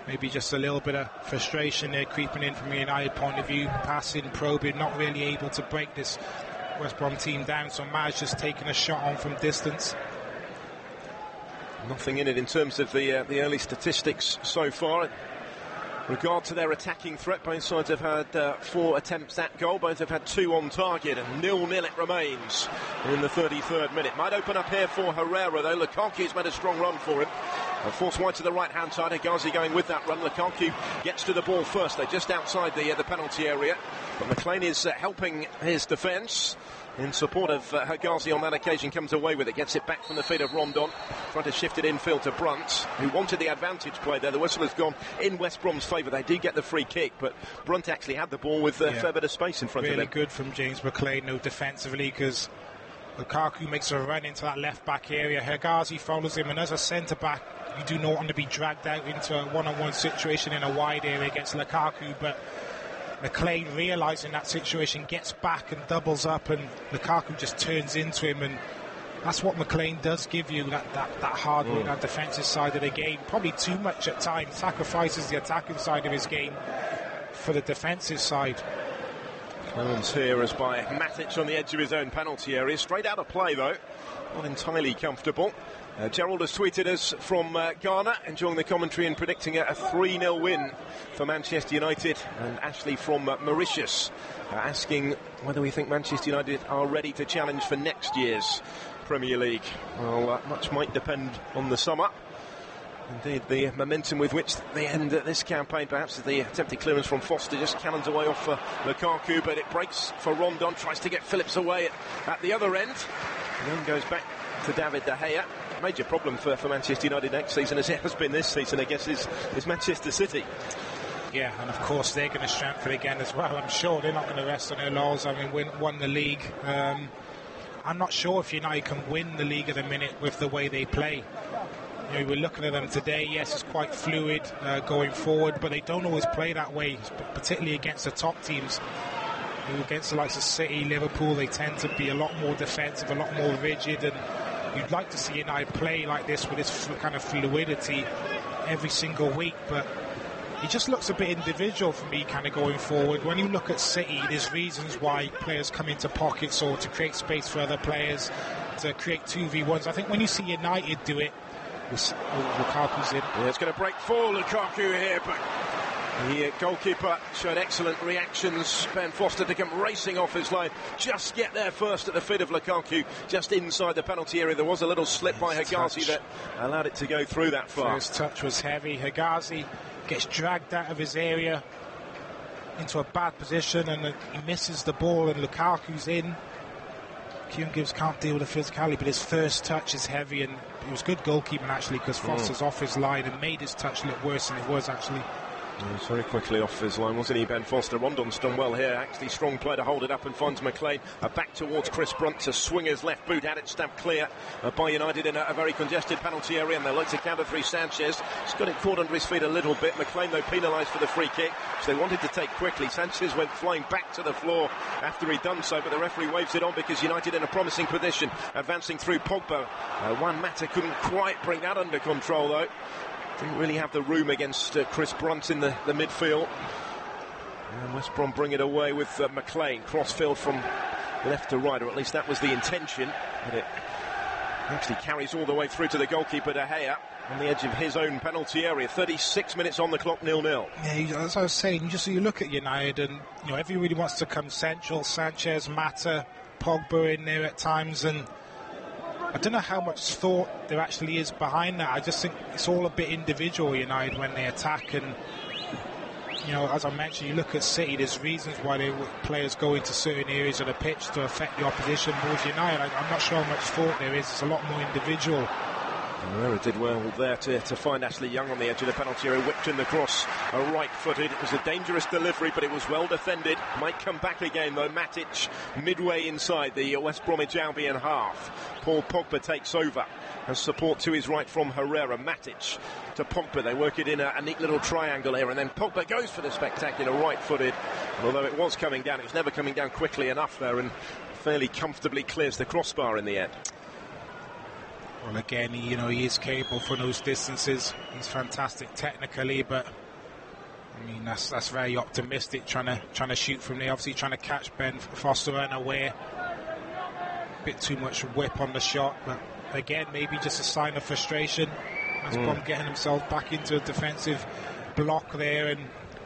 maybe just a little bit of frustration there creeping in from a United point of view. Passing, probing, not really able to break this West Brom team down, so Maj just taking a shot on from distance. Nothing in it in terms of the early statistics so far. Regard to their attacking threat, both sides have had 4 attempts at goal, both have had 2 on target, and 0-0 it remains in the 33rd minute. Might open up here for Herrera though. Lukaku's made a strong run for him. Forced wide to the right hand side. Hegazi going with that run. Lukaku gets to the ball first. They're just outside the penalty area, but McLean is helping his defence in support of Hegazi on that occasion. Comes away with it, gets it back from the feet of Rondon, trying to shift it infield to Brunt, who wanted the advantage play there. The whistle has gone in West Brom's favour. They did get the free kick, but Brunt actually had the ball with a fair bit of space in front of him. Really good from James McLean, defensively, because Lukaku makes a run into that left back area. Hegazi follows him, and as a centre back, you do not want to be dragged out into a one-on-one situation in a wide area against Lukaku, but McLean, realising that situation, gets back and doubles up, and Lukaku just turns into him, and that's what McLean does give you, that hard work, that defensive side of the game. Probably too much at times, sacrifices the attacking side of his game for the defensive side. Clearance here as by Matic on the edge of his own penalty area. Straight out of play though, not entirely comfortable. Gerald has tweeted us from Ghana, enjoying the commentary and predicting a 3-0 win for Manchester United. And Ashley from Mauritius asking whether we think Manchester United are ready to challenge for next year's Premier League. Well, much might depend on the summer. Indeed, the momentum with which they end this campaign, perhaps, as the attempted clearance from Foster just cannons away off Lukaku, but it breaks for Rondon, tries to get Phillips away at the other end, and then goes back to David De Gea. Major problem for Manchester United next season, as it has been this season, I guess, is Manchester City. Yeah, and of course they're going to strengthen again as well. I'm sure they're not going to rest on their laurels, having won the league. I'm not sure if United can win the league at the minute with the way they play. You know, we're looking at them today. Yes, it's quite fluid going forward, but they don't always play that way, particularly against the top teams. Against the likes of City, Liverpool, they tend to be a lot more defensive, a lot more rigid, and you'd like to see United play like this with this kind of fluidity every single week, but it just looks a bit individual for me kind of going forward. When you look at City, there's reasons why players come into pockets or to create space for other players, to create 2v1s. I think when you see United do it, Lukaku's in. Yeah, it's going to break for Lukaku here, but The goalkeeper showed excellent reactions. Ben Foster to come racing off his line, just get there first at the feet of Lukaku, just inside the penalty area. There was a little slip by Higazi that allowed it to go through that far. First touch was heavy. Higazi gets dragged out of his area into a bad position, and he misses the ball, and Lukaku's in. Kieran Gibbs can't deal with the physicality, but his first touch is heavy, and it was good goalkeeping actually, because Foster's off his line and made his touch look worse than it was actually. He was very quickly off his line, wasn't he, Ben Foster? Rondon's done well here. Actually, strong play to hold it up and finds McLean. Back towards Chris Brunt to swing his left boot at it, stabbed clear by United in a very congested penalty area, and they look to counter through Sanchez. He's got it caught under his feet a little bit. McLean, though, penalised for the free kick, which they wanted to take quickly. Sanchez went flying back to the floor after he'd done so, but the referee waves it on because United in a promising position, advancing through Pogba. Juan Mata couldn't quite bring that under control, though. Didn't really have the room against Chris Brunt in the midfield. And West Brom bring it away with McLean. Crossfield from left to right, or at least that was the intention. But it actually carries all the way through to the goalkeeper, De Gea, on the edge of his own penalty area. 36 minutes on the clock, 0-0. Yeah, as I was saying, you look at United, and everybody wants to come central. Sanchez, Mata, Pogba in there at times, and I don't know how much thought there actually is behind that. I just think it's all a bit individual, United, when they attack. And, as I mentioned, you look at City, there's reasons why players go into certain areas of the pitch to affect the opposition. But with United, I'm not sure how much thought there is. It's a lot more individual. Herrera did well there to find Ashley Young on the edge of the penalty area, whipped in the cross, right-footed. It was a dangerous delivery, but it was well defended. Might come back again, though. Matic midway inside the West Bromwich Albion half. Paul Pogba takes over as support to his right from Herrera. Matic to Pogba. They work it in a neat little triangle here, and then Pogba goes for the spectacular right-footed. And although it was coming down, it was never coming down quickly enough there, and fairly comfortably clears the crossbar in the end. Well, again, he is capable for those distances. He's fantastic technically, but I mean that's very optimistic. Trying to shoot from there. Obviously, trying to catch Ben Foster unaware. Bit too much whip on the shot, but again, maybe just a sign of frustration. As Brom getting himself back into a defensive block there, and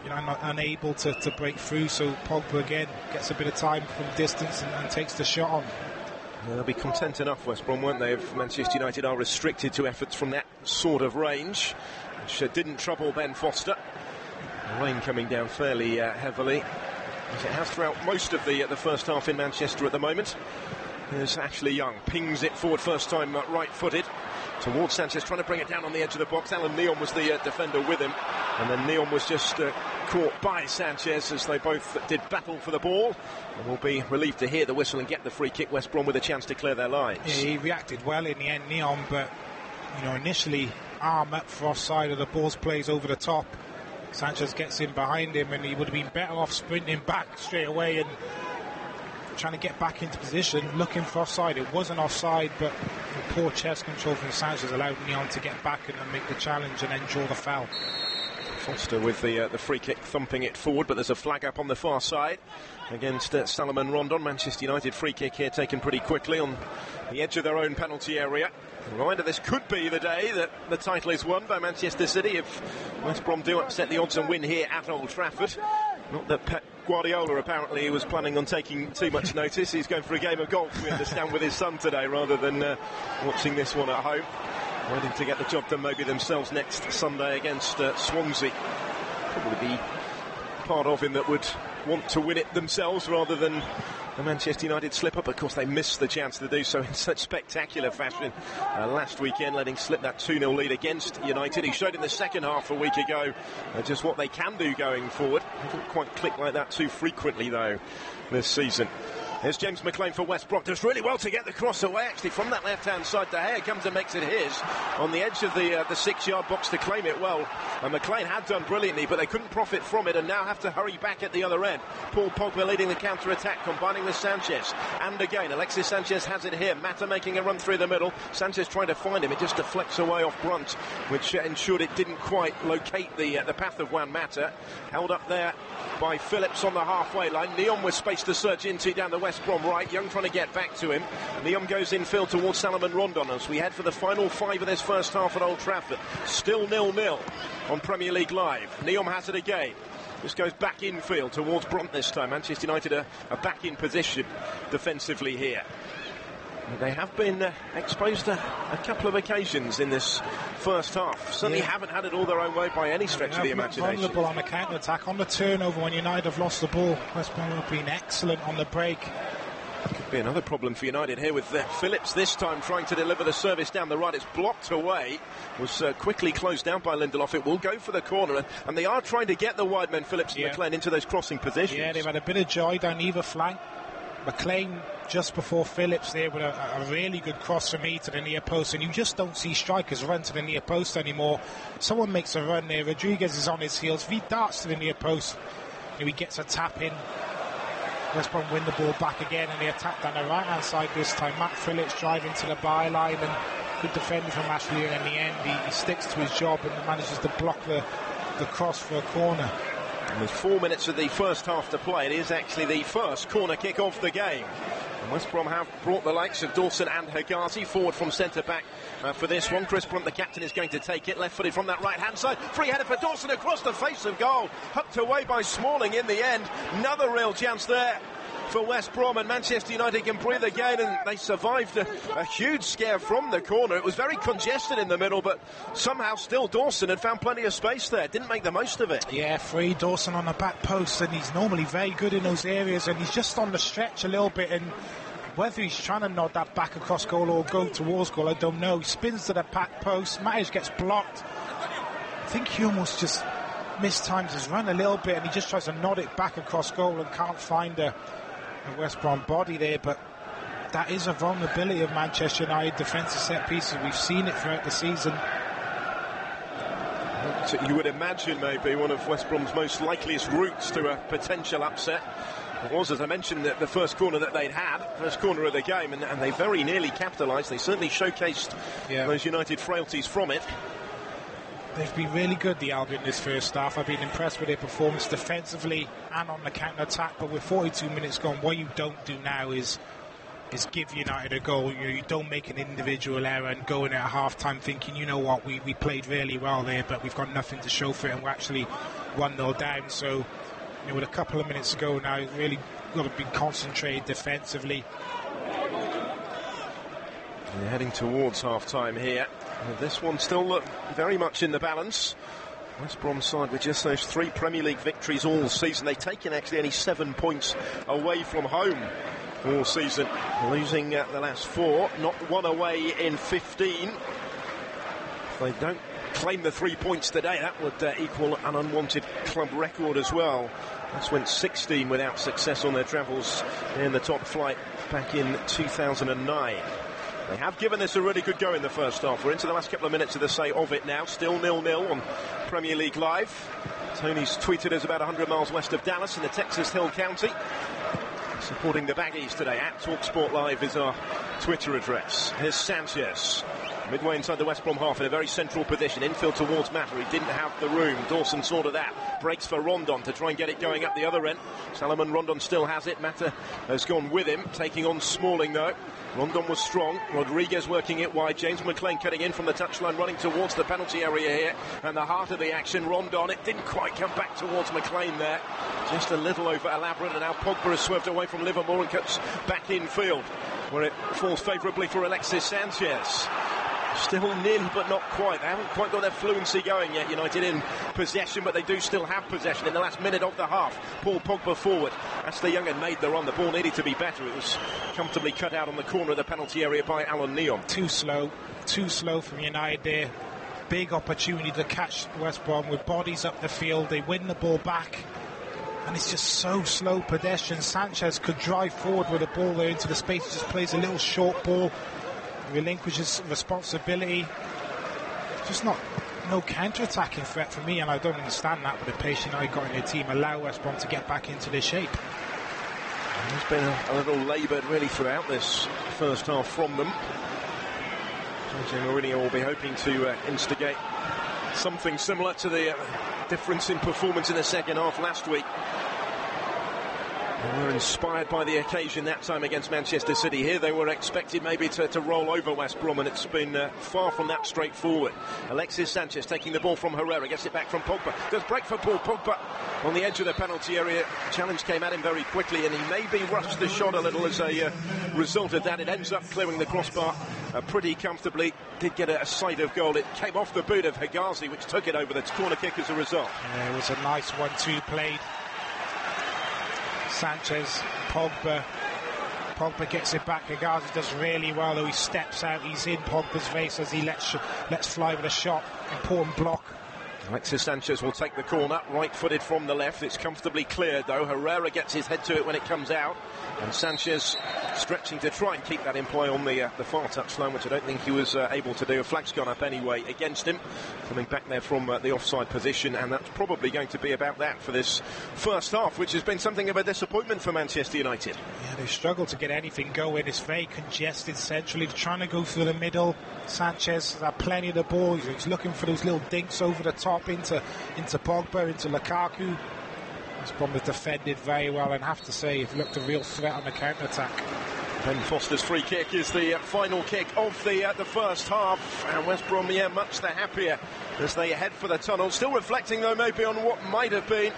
not unable to break through. So Pogba again gets a bit of time from distance and takes the shot on. They'll be content enough, West Brom, won't they, if Manchester United are restricted to efforts from that sort of range, which didn't trouble Ben Foster. The rain coming down fairly heavily, as it has throughout most of the first half in Manchester at the moment. There's Ashley Young, pings it forward first time right-footed towards Sanchez, trying to bring it down on the edge of the box. Alan Neon was the defender with him, and then Neon was just caught by Sanchez as they both did battle for the ball, and will be relieved to hear the whistle and get the free kick. West Brom with a chance to clear their lines. Yeah, he reacted well in the end, Neon, but initially arm up for offside, of the ball's plays over the top. Sanchez gets in behind him, and he would have been better off sprinting back straight away and trying to get back into position, looking for offside. It wasn't offside, but poor chest control from Sanchez allowed Neon to get back and make the challenge and then draw the foul. Foster with the free kick, thumping it forward, but there's a flag up on the far side against Salomon Rondon. Manchester United free kick here taken pretty quickly on the edge of their own penalty area. A reminder, this could be the day that the title is won by Manchester City if West Brom do upset the odds and win here at Old Trafford. Not that Pep Guardiola apparently was planning on taking too much notice. He's going for a game of golf, we understand, with his son today rather than watching this one at home. Waiting to get the job done maybe themselves next Sunday against Swansea. Probably be part of him that would want to win it themselves rather than the Manchester United slip-up. Of course, they missed the chance to do so in such spectacular fashion last weekend, letting slip that 2-0 lead against United. He showed in the second half a week ago just what they can do going forward. They didn't quite click like that too frequently, though, this season. Here's James McLean for West Brom. Does really well to get the cross away, actually, from that left-hand side. De Gea comes and makes it his on the edge of the 6-yard box to claim it well. And McLean had done brilliantly, but they couldn't profit from it and now have to hurry back at the other end. Paul Pogba leading the counter-attack, combining with Sanchez. And again, Alexis Sanchez has it here. Mata making a run through the middle. Sanchez trying to find him. It just deflects away off Brunt, which ensured it didn't quite locate the path of Juan Mata. Held up there by Phillips on the halfway line. Neom with space to surge into down the West Brom right. Young trying to get back to him. Neom goes infield towards Salomon Rondon as we head for the final 5 of this first half at Old Trafford. Still 0-0 on Premier League Live. Neom has it again. This goes back infield towards Brom this time. Manchester United are back in position defensively here. They have been exposed to a couple of occasions in this first half. Certainly haven't had it all their own way by any stretch of the imagination. Vulnerable on the counter-attack, on the turnover when United have lost the ball. West Brom have been excellent on the break. Could be another problem for United here with Phillips this time trying to deliver the service down the right. It's blocked away. Was quickly closed down by Lindelof. It will go for the corner, and they are trying to get the wide men, Phillips and McLean, into those crossing positions. Yeah, they've had a bit of joy down either flank. McLean just before Phillips there with a really good cross from me to the near post, and you just don't see strikers run to the near post anymore. Someone makes a run there, Rodriguez is on his heels, if he darts to the near post, he gets a tap in. West Brom win the ball back again, and they attack down the right hand side this time. Matt Phillips driving to the byline, and good defending from Ashley, and in the end he sticks to his job and manages to block the cross for a corner. And there's 4 minutes of the first half to play. It is actually the first corner kick of the game. And West Brom have brought the likes of Dawson and Hegarty forward from centre-back for this one. Chris Brunt, the captain, is going to take it. Left-footed from that right-hand side. Free header for Dawson across the face of goal. Hucked away by Smalling in the end. Another real chance there for West Brom, and Manchester United can breathe again, and they survived a huge scare from the corner. It was very congested in the middle, but somehow still Dawson had found plenty of space there. Didn't make the most of it. Yeah, free Dawson on the back post, and he's normally very good in those areas, and he's just on the stretch a little bit, and whether he's trying to nod that back across goal or go towards goal, I don't know. He spins to the back post, Matic gets blocked. I think he almost just mistimes his run a little bit, and he just tries to nod it back across goal and can't find a West Brom body there. But that is a vulnerability of Manchester United defensive set pieces. We've seen it throughout the season. So you would imagine maybe one of West Brom's most likeliest routes to a potential upset. It was, as I mentioned, the first corner that they'd had, first corner of the game, and they very nearly capitalised. They certainly showcased those United frailties from it. They've been really good, the Albion, this first half. I've been impressed with their performance defensively and on the counter-attack, but with 42 minutes gone, what you don't do now is give United a goal. You don't make an individual error and go in at half-time thinking, you know what, we played really well there, but we've got nothing to show for it, and we're actually 1-0 down. So, with a couple of minutes to go now, you've really got to be concentrated defensively. They're heading towards half-time here. This one still very much in the balance. West Brom side with just those 3 Premier League victories all season. They've taken actually only 7 points away from home all season, losing the last 4, not 1 away in 15. If they don't claim the 3 points today, that would equal an unwanted club record as well. That's went 16 without success on their travels in the top flight back in 2009. They have given this a really good go in the first half. We're into the last couple of minutes of the say of it now. Still 0-0 on Premier League Live. Tony's tweeted us about 100 miles west of Dallas in the Texas Hill County. Supporting the Baggies today. At TalkSport Live is our Twitter address. Here's Sanchez. Midway inside the West Brom half in a very central position. Infield towards Mata. He didn't have the room. Dawson saw to that. Breaks for Rondon to try and get it going up the other end. Salomon Rondon still has it. Mata has gone with him. Taking on Smalling though. Rondon was strong. Rodriguez working it wide. James McLean cutting in from the touchline, running towards the penalty area here. And the heart of the action, Rondon. It didn't quite come back towards McLean there. Just a little over elaborate. And now Pogba has swerved away from Livermore and cuts back in field, where it falls favourably for Alexis Sanchez. Still nearly, but not quite. They haven't quite got their fluency going yet, United in possession, but they do still have possession in the last minute of the half. Paul Pogba forward. Ashley Young had made the run. The ball needed to be better. It was comfortably cut out on the corner of the penalty area by Alan Neom. Too slow from United there. Big opportunity to catch West Brom with bodies up the field. They win the ball back, and it's just so slow pedestrian. Sanchez could drive forward with the ball there into the space. He just plays a little short ball, relinquishes responsibility. Just no counter-attacking threat for me, and I don't understand that with the pace United got in their team. Allow West Brom to get back into their shape. There's been a little laboured really throughout this first half from them. Jose Mourinho will be hoping to instigate something similar to the difference in performance in the second half last week They were inspired by the occasion that time against Manchester City. Here they were expected maybe to roll over West Brom, and it's been far from that straightforward. Alexis Sanchez taking the ball from Herrera, gets it back from Pogba. Does break for Paul Pogba on the edge of the penalty area. Challenge came at him very quickly, and he maybe rushed the shot a little as a result of that. It ends up clearing the crossbar pretty comfortably. Did get a sight of goal. It came off the boot of Hegazi, which took it over the corner kick as a result. Yeah, it was a nice 1-2 played. Sanchez, Pogba gets it back. Hegazi does really well, though. He steps out, he's in Pogba's face as he lets fly with a shot. Important block. Alexis Sanchez will take the corner, right-footed from the left. It's comfortably cleared, though. Herrera gets his head to it when it comes out, and Sanchez stretching to try and keep that in play on the far touchline, which I don't think he was able to do. A flag's gone up anyway against him, coming back there from the offside position, and that's probably going to be about that for this first half, which has been something of a disappointment for Manchester United. Yeah, they struggled to get anything going. It's very congested centrally. They're trying to go through the middle. Sanchez has had plenty of the ball. He's looking for those little dinks over the top into Pogba, into Lukaku. West Brom has defended very well, and have to say, it looked a real threat on the counter-attack. Ben Foster's free kick is the final kick of the first half, and West Brom, much the happier as they head for the tunnel. Still reflecting, though, maybe on what might have been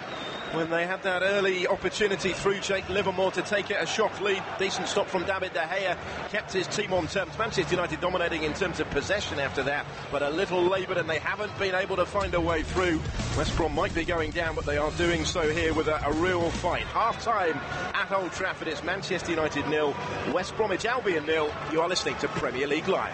when they had that early opportunity through Jake Livermore to take it a shock lead. Decent stop from David De Gea, kept his team on terms. Manchester United dominating in terms of possession after that, but a little laboured, and they haven't been able to find a way through. West Brom might be going down, but they are doing so here with a real fight. Half-time at Old Trafford, it's Manchester United 0, West Bromwich Albion 0. You are listening to Premier League Live.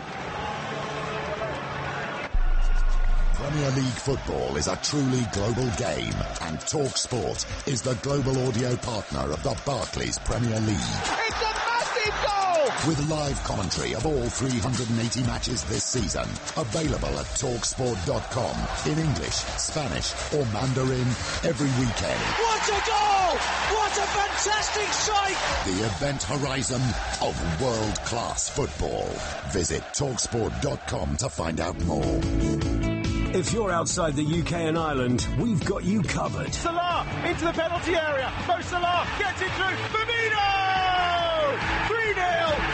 Premier League football is a truly global game, and TalkSport is the global audio partner of the Barclays Premier League. It's a massive goal! With live commentary of all 380 matches this season, available at TalkSport.com in English, Spanish or Mandarin every weekend. What a goal! What a fantastic strike! The event horizon of world-class football. Visit TalkSport.com to find out more. If you're outside the UK and Ireland, we've got you covered. Salah into the penalty area. Mo Salah gets it through. Firmino! 3-0.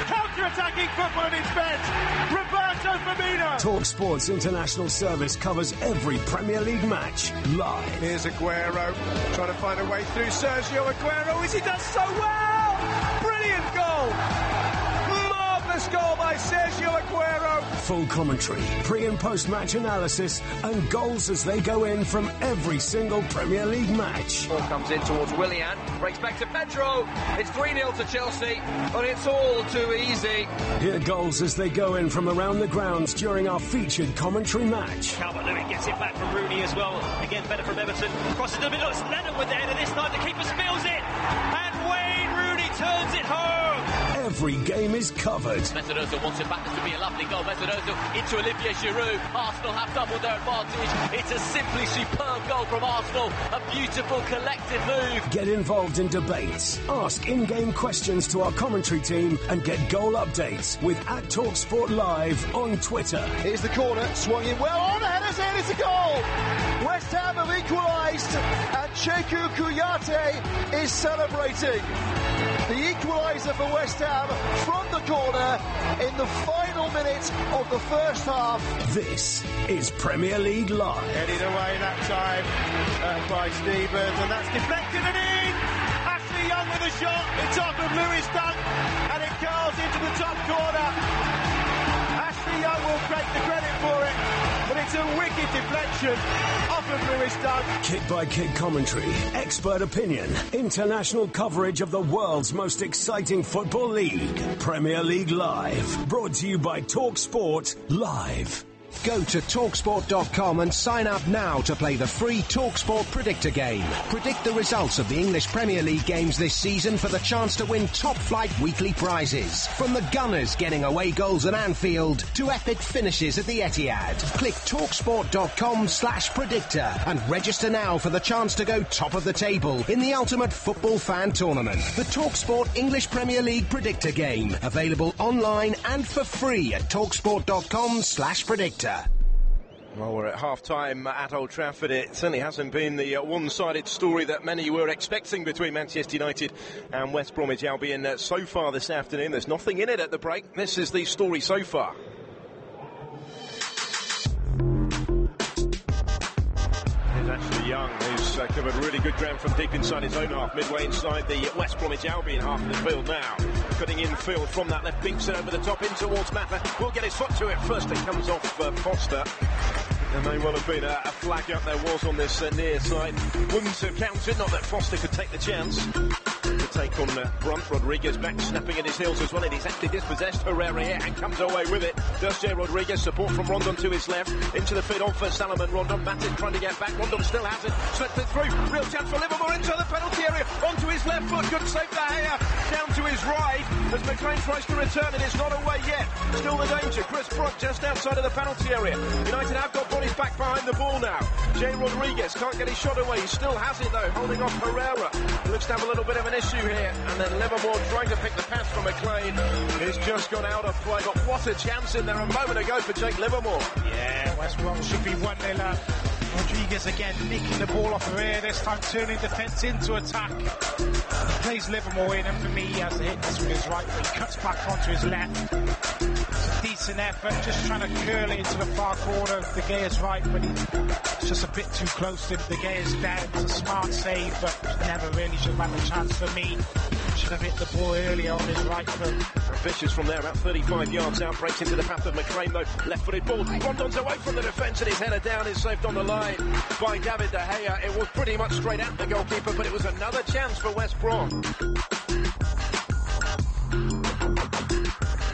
Counter-attacking football at its best. Roberto Firmino. TalkSport's international service covers every Premier League match live. Here's Aguero trying to find a way through. Sergio Aguero, as he does so well. Brilliant goal. Marvellous goal by Sergio Aguero. Full commentary, pre- and post-match analysis, and goals as they go in from every single Premier League match. Ball comes in towards Willian, breaks back to Pedro. It's 3-0 to Chelsea, but it's all too easy. Hear goals as they go in from around the grounds during our featured commentary match. Calvert-Lewin gets it back from Rooney as well. Again, better from Everton. Crosses the middle. It's Lennon with the header this time. The keeper spills it, and Wayne Rooney turns it home. Every game is covered. Mesut Ozil wants it back. This would be a lovely goal. Mesut Ozil into Olivier Giroud. Arsenal have doubled their advantage. It's a simply superb goal from Arsenal. A beautiful collective move. Get involved in debates. Ask in-game questions to our commentary team and get goal updates with @TalkSport Live on Twitter. Here's the corner, swung in well on, header's in, it's a goal! West Ham have equalised, and Cheku Kouyaté is celebrating. The equaliser for West Ham from the corner in the final minute of the first half. This is Premier League Live. Headed away that time by Stevens, and that's deflected and in! Ashley Young with a shot, the top of Lewis Dunk, and it curls into the top corner. Ashley Young will take the credit for it, but it's a wicked deflection off of Lewis Dunk. Kick-by-kick commentary, expert opinion, international coverage of the world's most exciting football league. Premier League Live, brought to you by TalkSport Live. Go to TalkSport.com and sign up now to play the free TalkSport Predictor game. Predict the results of the English Premier League games this season for the chance to win top-flight weekly prizes. From the Gunners getting away goals at Anfield to epic finishes at the Etihad. Click TalkSport.com/predictor and register now for the chance to go top of the table in the ultimate football fan tournament. The TalkSport English Premier League Predictor game. Available online and for free at TalkSport.com/predictor. Well, we're at half-time at Old Trafford. It certainly hasn't been the one-sided story that many were expecting between Manchester United and West Bromwich Albion so far this afternoon. There's nothing in it at the break. This is the story so far. Here's Ashley Young, who's covered really good ground from deep inside his own half, midway inside the West Bromwich Albion half of the field now. Cutting in field from that left, Binks it over the top in towards Mata. Will get his foot to it first. It comes off Foster. There may well have been a flag up, there was on this near side. Wouldn't have counted, not that Foster could take the chance to take on Brunt. Rodriguez back snapping at his heels as well, and he's actually dispossessed Herrera here and comes away with it. Does Jay Rodriguez, support from Rondon to his left, into the field on for Salomon Rondon. Matic trying to get back, Rondon still has it, slipped it through, real chance for Livermore into the penalty area, onto his left foot, good save for Haya, down to his right, as McLean tries to return and it's not away yet. Still the danger, Chris Brunt just outside of the penalty area. United have got bodies back behind the ball now. Jay Rodriguez can't get his shot away, he still has it though, holding off Herrera. Looks to have a little bit of an issue here, and then Livermore trying to pick the pass from McLean. He's just gone out of play, but what a chance in there a moment ago for Jake Livermore. Yeah, West Brom should be 1-0 up. Rodriguez again nicking the ball off Herrera, this time turning defence into attack. He plays Livermore in, and for me he has the hit from his right, but he cuts back onto his left. It's a decent effort, just trying to curl it into the far corner. De Gea's right, but it's just a bit too close to De Gea's down. It's a smart save, but never really should have had a chance for me. Should have hit the ball earlier on his right foot. Vicious from there, about 35 yards out, breaks into the path of McLean though. Left-footed ball, Rondon's away from the defence and his header down is saved on the line by David De Gea. It was pretty much straight at the goalkeeper, but it was another chance for West Brom.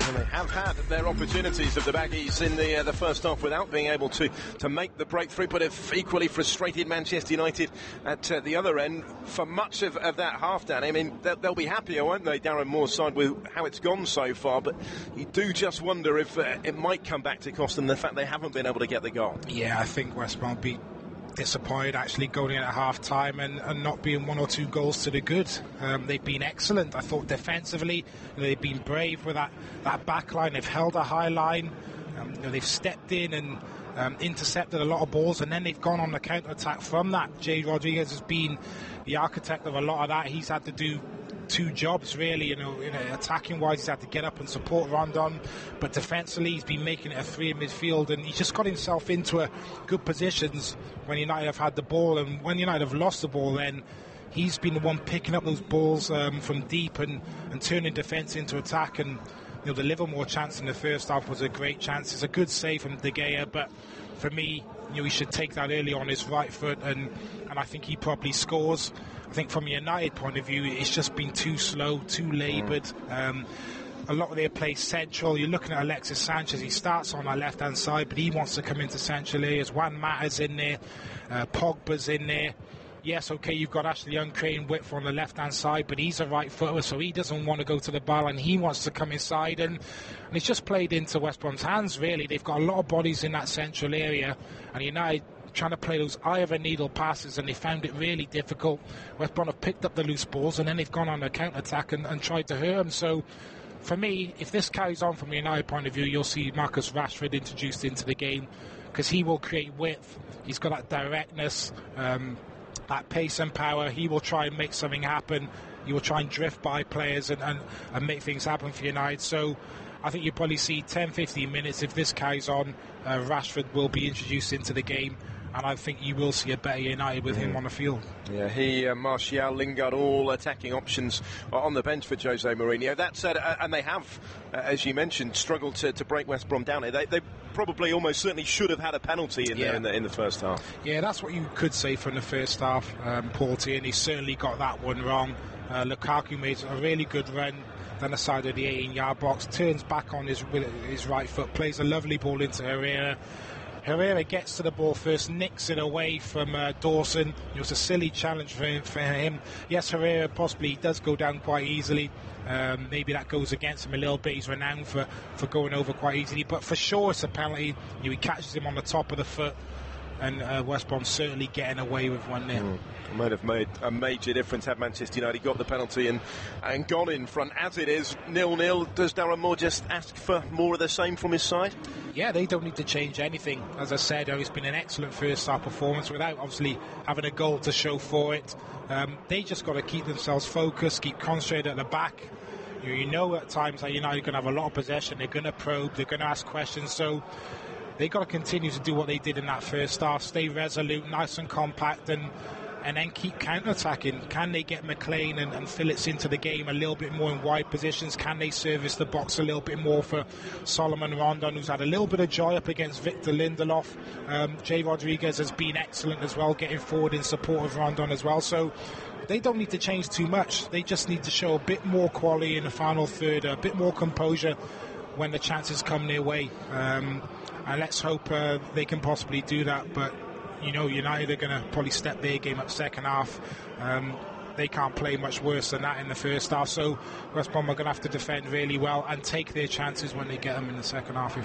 And they have had their opportunities of the Baggies in the first half without being able to make the breakthrough, but have equally frustrated Manchester United at the other end for much of that half, Danny. I mean, they'll be happier, won't they, Darren Moore's side, with how it's gone so far, but you do just wonder if it might come back to cost them the fact they haven't been able to get the goal. Yeah, I think West Brom be disappointed actually going in at half time and not being 1 or 2 goals to the good. They've been excellent. I thought defensively they've been brave with that back line. They've held a high line. They've stepped in and intercepted a lot of balls, and then they've gone on the counter-attack from that. Jay Rodriguez has been the architect of a lot of that. He's had to do 2 jobs really, attacking wise he's had to get up and support Rondon, but defensively he's been making it a 3 in midfield, and he's just got himself into good positions when United have had the ball, and when United have lost the ball, then he's been the one picking up those balls from deep and turning defence into attack. And the Livermore chance in the first half was a great chance. It's a good save from De Gea, but for me, he should take that early on his right foot, and I think he probably scores. I think from a United point of view, it's just been too slow, too laboured. A lot of their play central. You're looking at Alexis Sanchez. He starts on our left-hand side, but he wants to come into central areas. Juan Mata's in there. Pogba's in there. Yes, okay, you've got Ashley Young creating width on the left-hand side, but he's a right footer, so he doesn't want to go to the bar, and he wants to come inside, and it's just played into West Brom's hands, really. They've got a lot of bodies in that central area, and United trying to play those eye-of-a-needle passes, and they found it really difficult. West Brom have picked up the loose balls, and then they've gone on a counter-attack and tried to hurt them. So, for me, if this carries on from a United point of view, you'll see Marcus Rashford introduced into the game, because he will create width. He's got that directness, that pace and power. He will try and make something happen. He will try and drift by players and make things happen for United. So I think you'll probably see 10-15 minutes. If this carries on, Rashford will be introduced into the game, and I think you will see a better United with him on the field. Yeah, he, Martial, Lingard, all attacking options on the bench for Jose Mourinho. That said, and they have, as you mentioned, struggled to break West Brom down. They probably almost certainly should have had a penalty in there in the first half. Yeah, that's what you could say from the first half. Paul Tierney certainly got that one wrong. Lukaku made a really good run down the side of the 18-yard box, turns back on his right foot, plays a lovely ball into Herrera. Herrera gets to the ball first, nicks it away from Dawson. It was a silly challenge for him. Yes, Herrera possibly does go down quite easily. Maybe that goes against him a little bit. He's renowned for going over quite easily. But for sure it's a penalty. He catches him on the top of the foot. And West Brom certainly getting away with 1-0. It might have made a major difference had Manchester United got the penalty and gone in front. As it is, 0-0, does Darren Moore just ask for more of the same from his side? Yeah, they don't need to change anything. As I said, it's been an excellent first half performance without obviously having a goal to show for it. They just got to keep themselves focused, keep concentrated at the back. You know at times that United are going to have a lot of possession, they're going to probe, they're going to ask questions, so they've got to continue to do what they did in that first half, stay resolute, nice and compact, and then keep counter-attacking. Can they get McLean and Phillips into the game a little bit more in wide positions? Can they service the box a little bit more for Solomon Rondon, who's had a little bit of joy up against Victor Lindelof? Jay Rodriguez has been excellent as well, getting forward in support of Rondon as well. So they don't need to change too much. They just need to show a bit more quality in the final third, a bit more composure when the chances come their way. And let's hope they can possibly do that. But United are going to probably step their game up second half. They can't play much worse than that in the first half, so West Brom are going to have to defend really well and take their chances when they get them in the second half.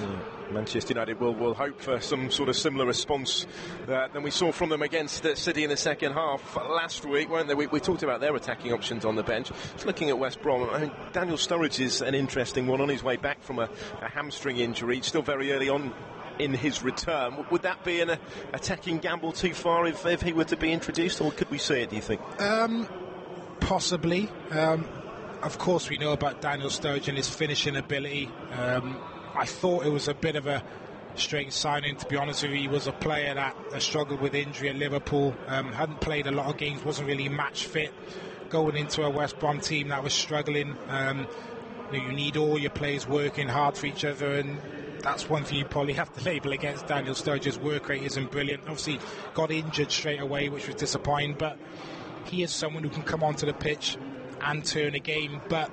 Manchester United will hope for some sort of similar response than we saw from them against City in the second half last week, weren't they? We talked about their attacking options on the bench. Just looking at West Brom, I mean, Daniel Sturridge is an interesting one on his way back from a hamstring injury, still very early on in his return. Would that be an attacking gamble too far if he were to be introduced, or could we see it, do you think? Possibly. Of course we know about Daniel Sturridge and his finishing ability. I thought it was a bit of a strange signing, to be honest with you. He was a player that struggled with injury at Liverpool, hadn't played a lot of games, wasn't really match fit, going into a West Brom team that was struggling. You need all your players working hard for each other, and that's one thing you probably have to label against Daniel Sturridge's work rate isn't brilliant. Obviously got injured straight away, which was disappointing, but he is someone who can come onto the pitch and turn a game. But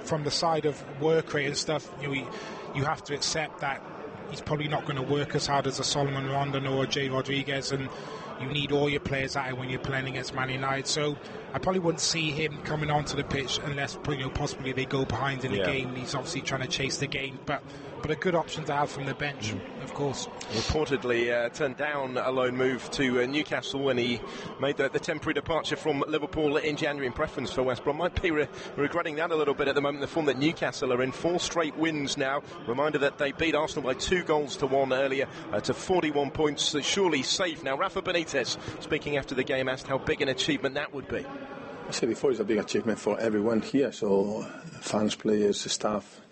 from the side of work rate and stuff, you have to accept that he's probably not going to work as hard as a Solomon Rondon or a Jay Rodriguez, and you need all your players at it when you're playing against Man United. So I probably wouldn't see him coming onto the pitch unless possibly they go behind in the game. He's obviously trying to chase the game, but a good option to have from the bench, of course. Reportedly turned down a loan move to Newcastle when he made the temporary departure from Liverpool in January in preference for West Brom. Might be regretting that a little bit at the moment, the form that Newcastle are in. 4 straight wins now. Reminder that they beat Arsenal by 2-1 earlier to 41 points. Surely safe now. Rafa Benitez, speaking after the game, asked how big an achievement that would be. I said before, it's a big achievement for everyone here. So fans, players, staff,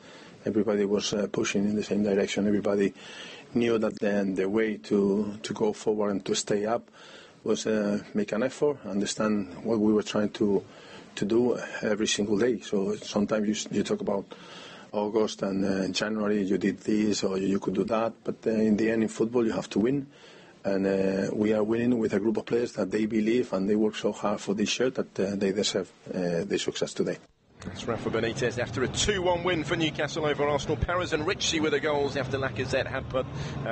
everybody was pushing in the same direction. Everybody knew that then the way to go forward and to stay up was make an effort, understand what we were trying to do every single day. So sometimes you talk about August and January, you did this or you could do that, but in the end in football you have to win. And we are winning with a group of players that they believe and they work so hard for this shirt that they deserve the success today. That's Rafa Benitez after a 2-1 win for Newcastle over Arsenal. Perez and Ritchie with the goals after Lacazette had put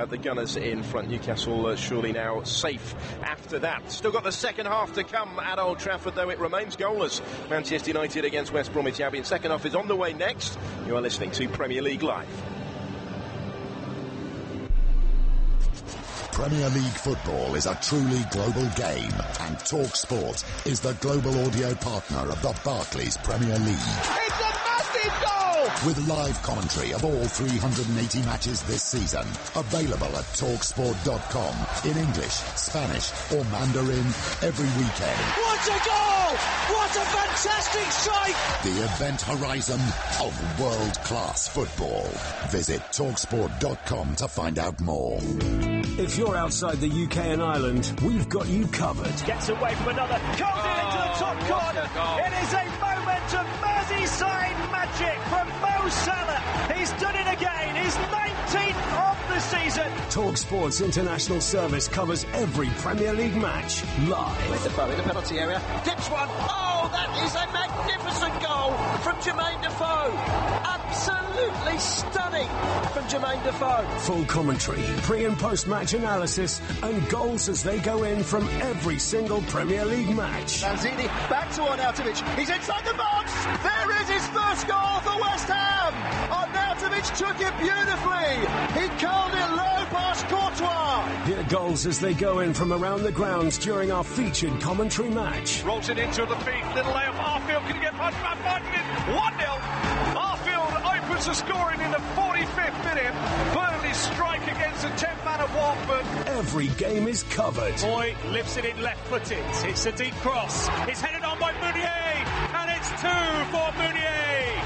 the Gunners in front. Newcastle surely now safe after that. Still got the second half to come at Old Trafford, though it remains goalless. Manchester United against West Bromwich Albion. Second half is on the way next. You are listening to Premier League Live. Premier League football is a truly global game, and TalkSport is the global audio partner of the Barclays Premier League. It's a massive goal! With live commentary of all 380 matches this season, available at TalkSport.com in English, Spanish or Mandarin every weekend. What a goal! What a fantastic strike! The event horizon of world-class football. Visit TalkSport.com to find out more. If you're outside the UK and Ireland, we've got you covered. Gets away from another, comes in into the top corner. It is a moment of Merseyside magic from Mo Salah. He's done it again. His 19th of the season. TalkSport's international service covers every Premier League match live. With the bow in the penalty area. Dips one. Oh, that is a magnificent goal from Jermaine Defoe. Absolutely stunning from Jermaine Defoe. Full commentary, pre- and post-match analysis, and goals as they go in from every single Premier League match. Lanzini back to Arnautovic. He's inside the box. There is his first goal for West Ham. Arnautovic took it beautifully. He curled it low past Courtois. Hear goals as they go in from around the grounds during our featured commentary match. Rolls it into the feet. Little layup. Arfield can get past Matt Martin. 1-0. Arfield opens opens the scoring in the 45th minute. Burnley's strike against the 10th man of Watford. Every game is covered. Boy lifts it in left-footed. It's a deep cross. It's headed on by Meunier, and it's 2 for Meunier.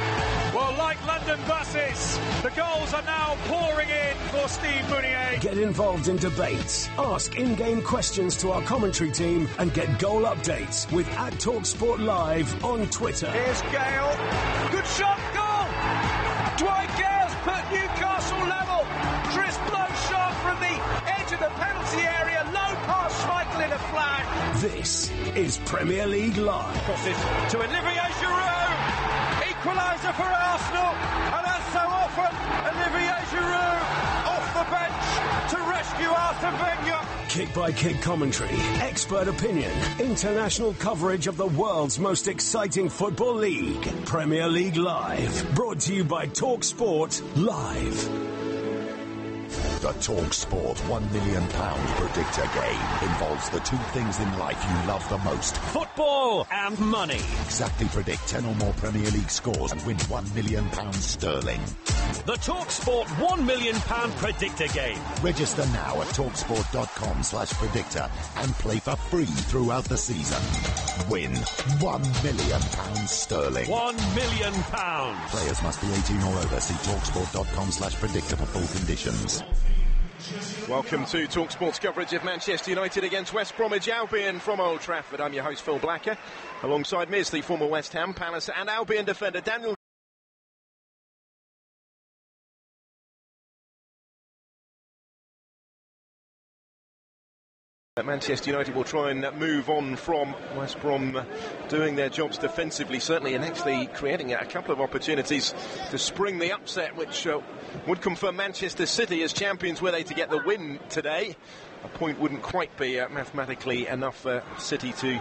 Well, like London buses, the goals are now pouring in for Steve Meunier. Get involved in debates, ask in-game questions to our commentary team, and get goal updates with @TalkSport Live on Twitter. Here's Gale. Good shot, goal! Dwight Gale's put Newcastle level. Crisp low shot from the edge of the penalty area. Low pass, Schmeichel in a flag. This is Premier League Live. Crosses to Olivier Giroud. Equaliser for Arsenal, and as so often, Olivier Giroud off the bench to rescue Arsene Wenger. Kick-by-kick commentary, expert opinion, international coverage of the world's most exciting football league. Premier League Live, brought to you by TalkSport Live. The TalkSport £1 million predictor game involves the two things in life you love the most. Football and money. Exactly predict 10 or more Premier League scores and win £1 million sterling. The TalkSport £1 million predictor game. Register now at talksport.com/predictor and play for free throughout the season. Win £1 million sterling. £1 million. Players must be 18 or over. See talksport.com/predictor for full conditions. Welcome to TalkSport's coverage of Manchester United against West Bromwich Albion from Old Trafford. I'm your host, Phil Blacker. Alongside me is the former West Ham, Palace and Albion defender, Daniel. Manchester United will try and move on from West Brom doing their jobs defensively, certainly, and actually creating a couple of opportunities to spring the upset, which would confirm Manchester City as champions were they to get the win today. A point wouldn't quite be mathematically enough for City to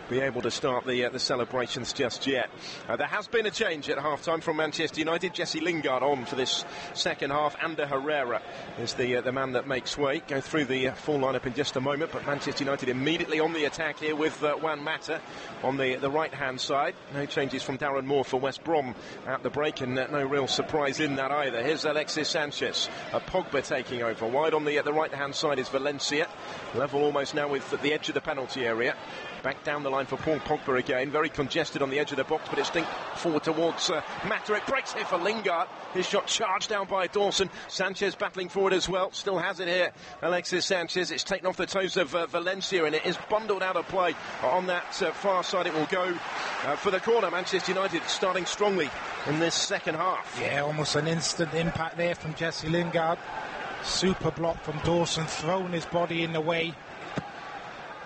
be able to start the celebrations just yet. There has been a change at half-time from Manchester United. Jesse Lingard on for this second half. Ander Herrera is the man that makes way. Go through the full lineup in just a moment, but Manchester United immediately on the attack here with Juan Mata on the right-hand side. No changes from Darren Moore for West Brom at the break, and no real surprise in that either. Here's Alexis Sanchez. Pogba taking over. Wide on the right-hand side is Valencia. Level almost now with the edge of the penalty area. Back down the line for Paul Pogba again. Very congested on the edge of the box, but it's linked forward towards Mata. It breaks here for Lingard. His shot charged down by Dawson. Sanchez battling forward as well. Still has it here. Alexis Sanchez. It's taken off the toes of Valencia, and it is bundled out of play. On that far side, it will go for the corner. Manchester United starting strongly in this second half. Yeah, almost an instant impact there from Jesse Lingard. Super block from Dawson, throwing his body in the way.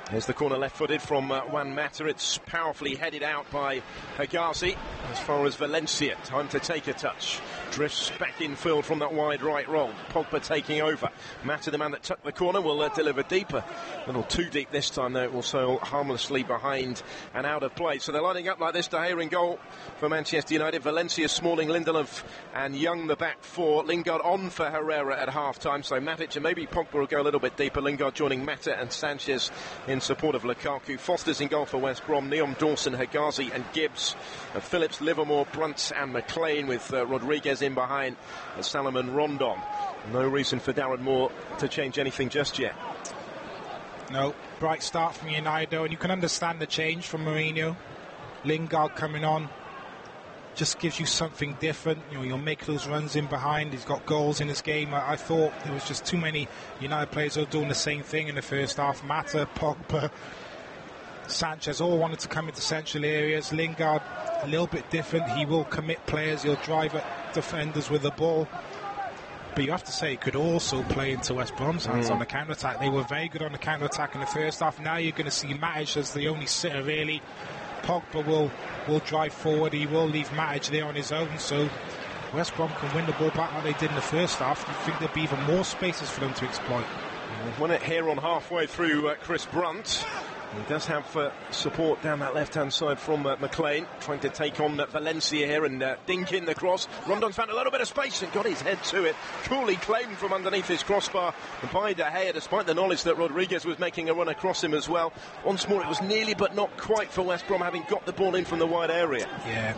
Here's the corner left-footed from Juan Mata. It's powerfully headed out by Hegazi as far as Valencia. Time to take a touch. Drifts back in field from that wide right roll. Pogba taking over. Mata, the man that tucked the corner, will deliver deeper. A little too deep this time, though. It will sail harmlessly behind and out of play. So they're lining up like this. De Gea in goal for Manchester United. Valencia, Smalling, Lindelof and Young the back four. Lingard on for Herrera at half-time. So Matic and maybe Pogba will go a little bit deeper. Lingard joining Mata and Sanchez in support of Lukaku. Foster's in goal for West Brom. Neom, Dawson, Hegazi and Gibbs. Phillips, Livermore, Brunt and McLean with Rodriguez in behind. Salomon Rondon. No reason for Darren Moore to change anything just yet. No, bright start from United, and you can understand the change from Mourinho. Lingard coming on just gives you something different. You know, you'll make those runs in behind. He's got goals in his game. I thought there was just too many United players who were doing the same thing in the first half. Mata, Pogba, Sanchez all wanted to come into central areas. Lingard a little bit different. He will commit players. He'll drive at defenders with the ball. But you have to say, he could also play into West Brom's hands on the counter-attack. They were very good on the counter-attack in the first half. Now you're going to see Matic as the only sitter, really. Pogba will drive forward. He will leave Matic there on his own. So West Brom can win the ball back like they did in the first half. I think there'll be even more spaces for them to exploit. They've won it here on halfway through Chris Brunt. He does have support down that left-hand side from McLean, trying to take on Valencia here and dink in the cross. Rondon's found a little bit of space and got his head to it. Coolly claimed from underneath his crossbar by De Gea, despite the knowledge that Rodriguez was making a run across him as well. Once more, it was nearly but not quite for West Brom, having got the ball in from the wide area. Yeah.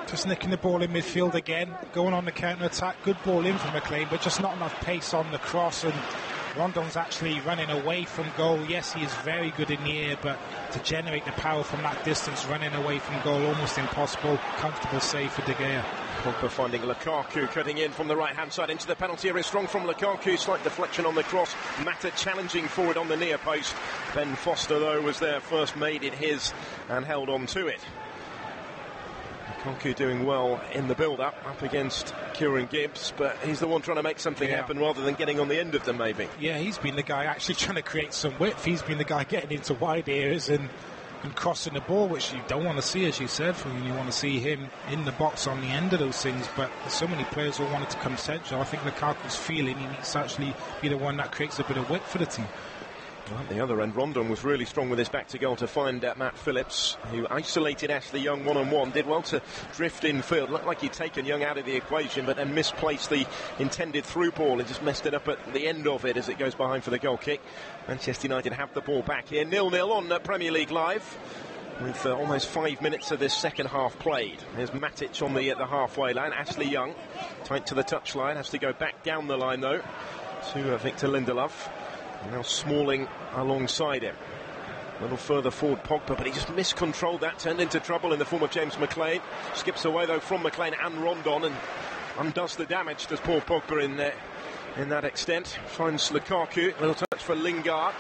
Just nicking the ball in midfield again, going on the counter-attack. Good ball in from McLean, but just not enough pace on the cross, and Rondon's actually running away from goal. Yes, he is very good in the air, but to generate the power from that distance, running away from goal, almost impossible. Comfortable save for De Gea. Pogba finding Lukaku, cutting in from the right-hand side into the penalty area. Strong from Lukaku, slight deflection on the cross. Mata challenging forward on the near post. Ben Foster, though, was there first, made it his and held on to it. Lukaku doing well in the build-up, up against Kieran Gibbs, but he's the one trying to make something happen rather than getting on the end of them, maybe. Yeah, he's been the guy actually trying to create some width. He's been the guy getting into wide areas and crossing the ball, which you don't want to see, as you said. You want to see him in the box on the end of those things, but there's so many players who wanted to come central. I think Lukaku's feeling he needs to actually be the one that creates a bit of width for the team. Well, at the other end, Rondon was really strong with his back to goal to find Matt Phillips, who isolated Ashley Young one-on-one, did well to drift in field. Looked like he'd taken Young out of the equation, but then misplaced the intended through ball and just messed it up at the end of it as it goes behind for the goal kick. Manchester United have the ball back here, 0-0 on Premier League Live, with almost 5 minutes of this second half played. There's Matic on the halfway line. Ashley Young tight to the touchline, has to go back down the line though to Victor Lindelof. Now Smalling alongside him. A little further forward Pogba, but he just miscontrolled that, turned into trouble in the form of James McLean. Skips away though from McLean and Rondon and undoes the damage, does Paul Pogba in that extent. Finds Lukaku, little touch for Lingard.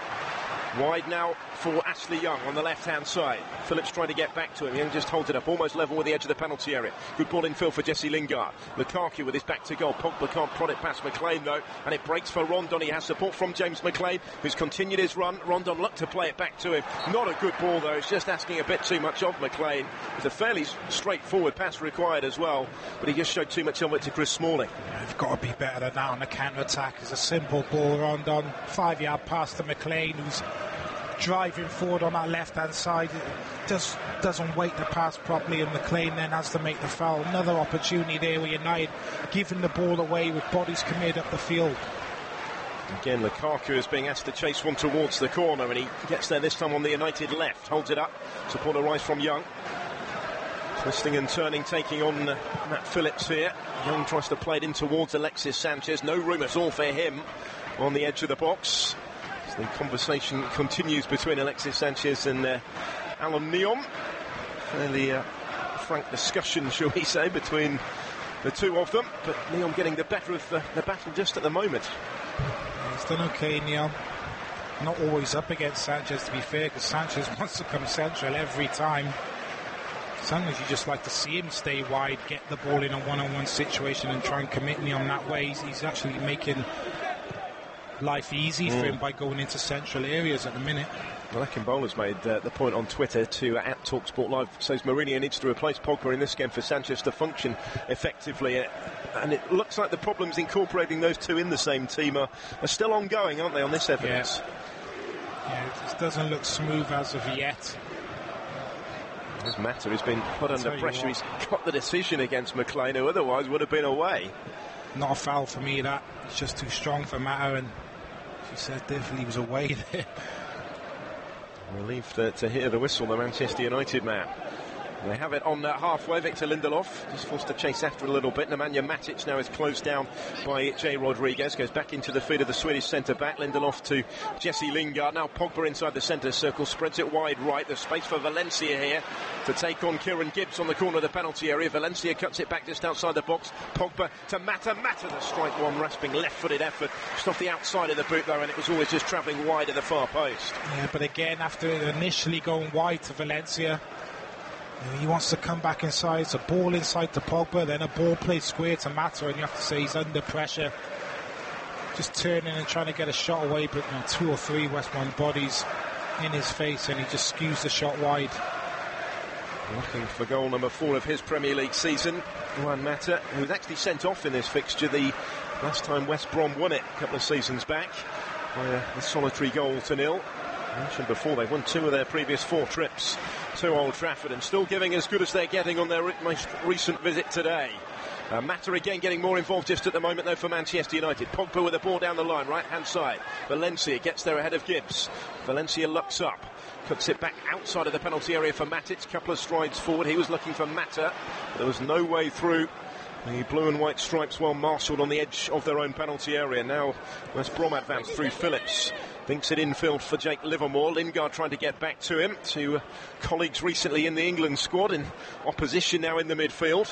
Wide now for Ashley Young on the left-hand side. Phillips trying to get back to him. Young just holds it up, almost level with the edge of the penalty area. Good ball in field for Jesse Lingard. Lukaku with his back to goal. Pogba can't prod it past McLean though, and it breaks for Rondon. He has support from James McLean, who's continued his run. Rondon looked to play it back to him. Not a good ball though. It's just asking a bit too much of McLean. It's a fairly straightforward pass required as well, but he just showed too much of it to Chris Smalling. Yeah, they've got to be better than that on the counter-attack. It's a simple ball. Rondon, 5-yard pass to McLean, who's driving forward on that left-hand side. It doesn't wait the pass properly, and McLean then has to make the foul. Another opportunity there with United giving the ball away with bodies committed up the field. Again, Lukaku is being asked to chase one towards the corner, and he gets there this time on the United left. Holds it up. Support arrives from Young. Twisting and turning, taking on Matt Phillips here. Young tries to play it in towards Alexis Sanchez. No room at all for him on the edge of the box. The conversation continues between Alexis Sanchez and Alan Neom. Fairly frank discussion, shall we say, between the two of them. But Neom getting the better of the battle just at the moment. He's done okay, Neom. Not always up against Sanchez, to be fair, because Sanchez wants to come central every time. Sometimes you just like to see him stay wide, get the ball in a one-on-one situation and try and commit Neom that way. He's actually making life easy for him by going into central areas at the minute. Well, Akimbola's made the point on Twitter to at TalkSport Live, says Mourinho needs to replace Pogba in this game for Sanchez to function effectively, and it looks like the problems incorporating those two in the same team are still ongoing, aren't they, on this evidence? Yeah, it just doesn't look smooth as of yet. There's Mata, he's been put under pressure. He's got the decision against McLean, who otherwise would have been away. Not a foul for me, that. He's just too strong for Mata, and she said definitely was away there. Relieved to hear the whistle, the Manchester United man. They have it on halfway. Victor Lindelof just forced to chase after a little bit. Nemanja Matic now is closed down by Jay Rodriguez. Goes back into the feet of the Swedish centre-back. Lindelof to Jesse Lingard. Now Pogba inside the centre circle. Spreads it wide right. There's space for Valencia here to take on Kieran Gibbs on the corner of the penalty area. Valencia cuts it back just outside the box. Pogba to Mata. Mata the strike one. Rasping left-footed effort. Just off the outside of the boot though, and it was always just travelling wide at the far post. Yeah, but again, after initially going wide to Valencia, he wants to come back inside. It's a ball inside to Pogba, then a ball played square to Mata, and you have to say he's under pressure. Just turning and trying to get a shot away, but 2 or 3 West Brom bodies in his face, and he just skews the shot wide. Looking for goal number 4 of his Premier League season, Juan Mata, who was actually sent off in this fixture the last time West Brom won it a couple of seasons back by a solitary goal to 0. I mentioned before, they've won 2 of their previous 4 trips to Old Trafford and still giving as good as they're getting on their most recent visit today. Mata again getting more involved just at the moment though for Manchester United. Pogba with the ball down the line, right hand side. Valencia gets there ahead of Gibbs. Valencia looks up. Cuts it back outside of the penalty area for Matic. Couple of strides forward. He was looking for Mata. There was no way through the blue and white stripes, well marshalled on the edge of their own penalty area. Now West Brom advance through Phillips. Thinks it infield for Jake Livermore. Lingard trying to get back to him. To colleagues recently in the England squad. In opposition now in the midfield.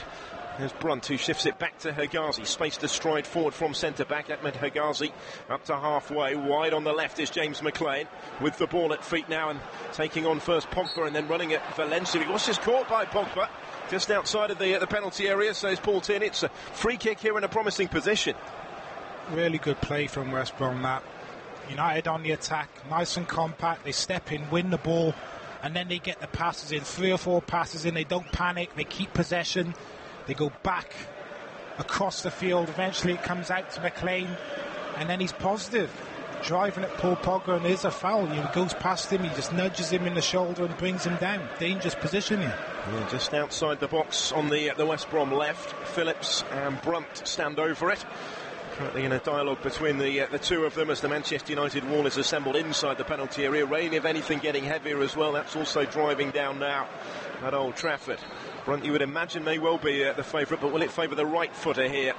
There's Brunt, who shifts it back to Hegazi. Space to stride forward from centre-back. Ahmed Hegazi up to halfway. Wide on the left is James McLean with the ball at feet now and taking on first Pogba and then running at Valencia. He was just caught by Pogba just outside of the penalty area, says Paul Tierney. It's a free kick here in a promising position. Really good play from West Brom, that. United on the attack, nice and compact. They step in, win the ball, and then they get the passes in. 3 or 4 passes in. They don't panic. They keep possession. They go back across the field. Eventually it comes out to McLean, and then he's positive, driving at Paul Pogba, and there's a foul. He goes past him, he just nudges him in the shoulder and brings him down. Dangerous position here. Yeah, just outside the box on the West Brom left. Phillips and Brunt stand over it. Currently in a dialogue between the two of them as the Manchester United wall is assembled inside the penalty area. Rain, if anything, getting heavier as well. That's also driving down now at Old Trafford. Brunt, you would imagine, may well be the favourite, but will it favour the right footer here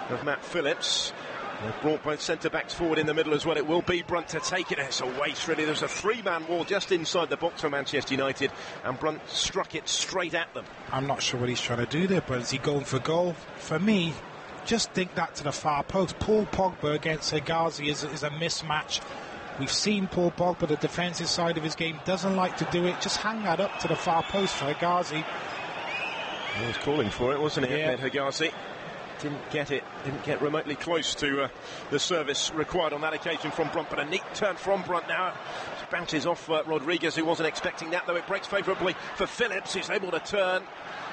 of Matt Phillips? They've brought both centre-backs forward in the middle as well. It will be Brunt to take it. It's a waste, really. There's a 3-man wall just inside the box for Manchester United, and Brunt struck it straight at them. I'm not sure what he's trying to do there, but is he going for goal? For me, just think that to the far post. Paul Pogba against Hegazi is a mismatch. We've seen Paul Pogba, the defensive side of his game, doesn't like to do it. Just hang that up to the far post for Hegazi. He was calling for it, wasn't it, Yeah. Ahmed Hegazi? Didn't get it, didn't get remotely close to the service required on that occasion from Brunt, but a neat turn from Brunt now. Bounces off Rodriguez, who wasn't expecting that, though it breaks favourably for Phillips. He's able to turn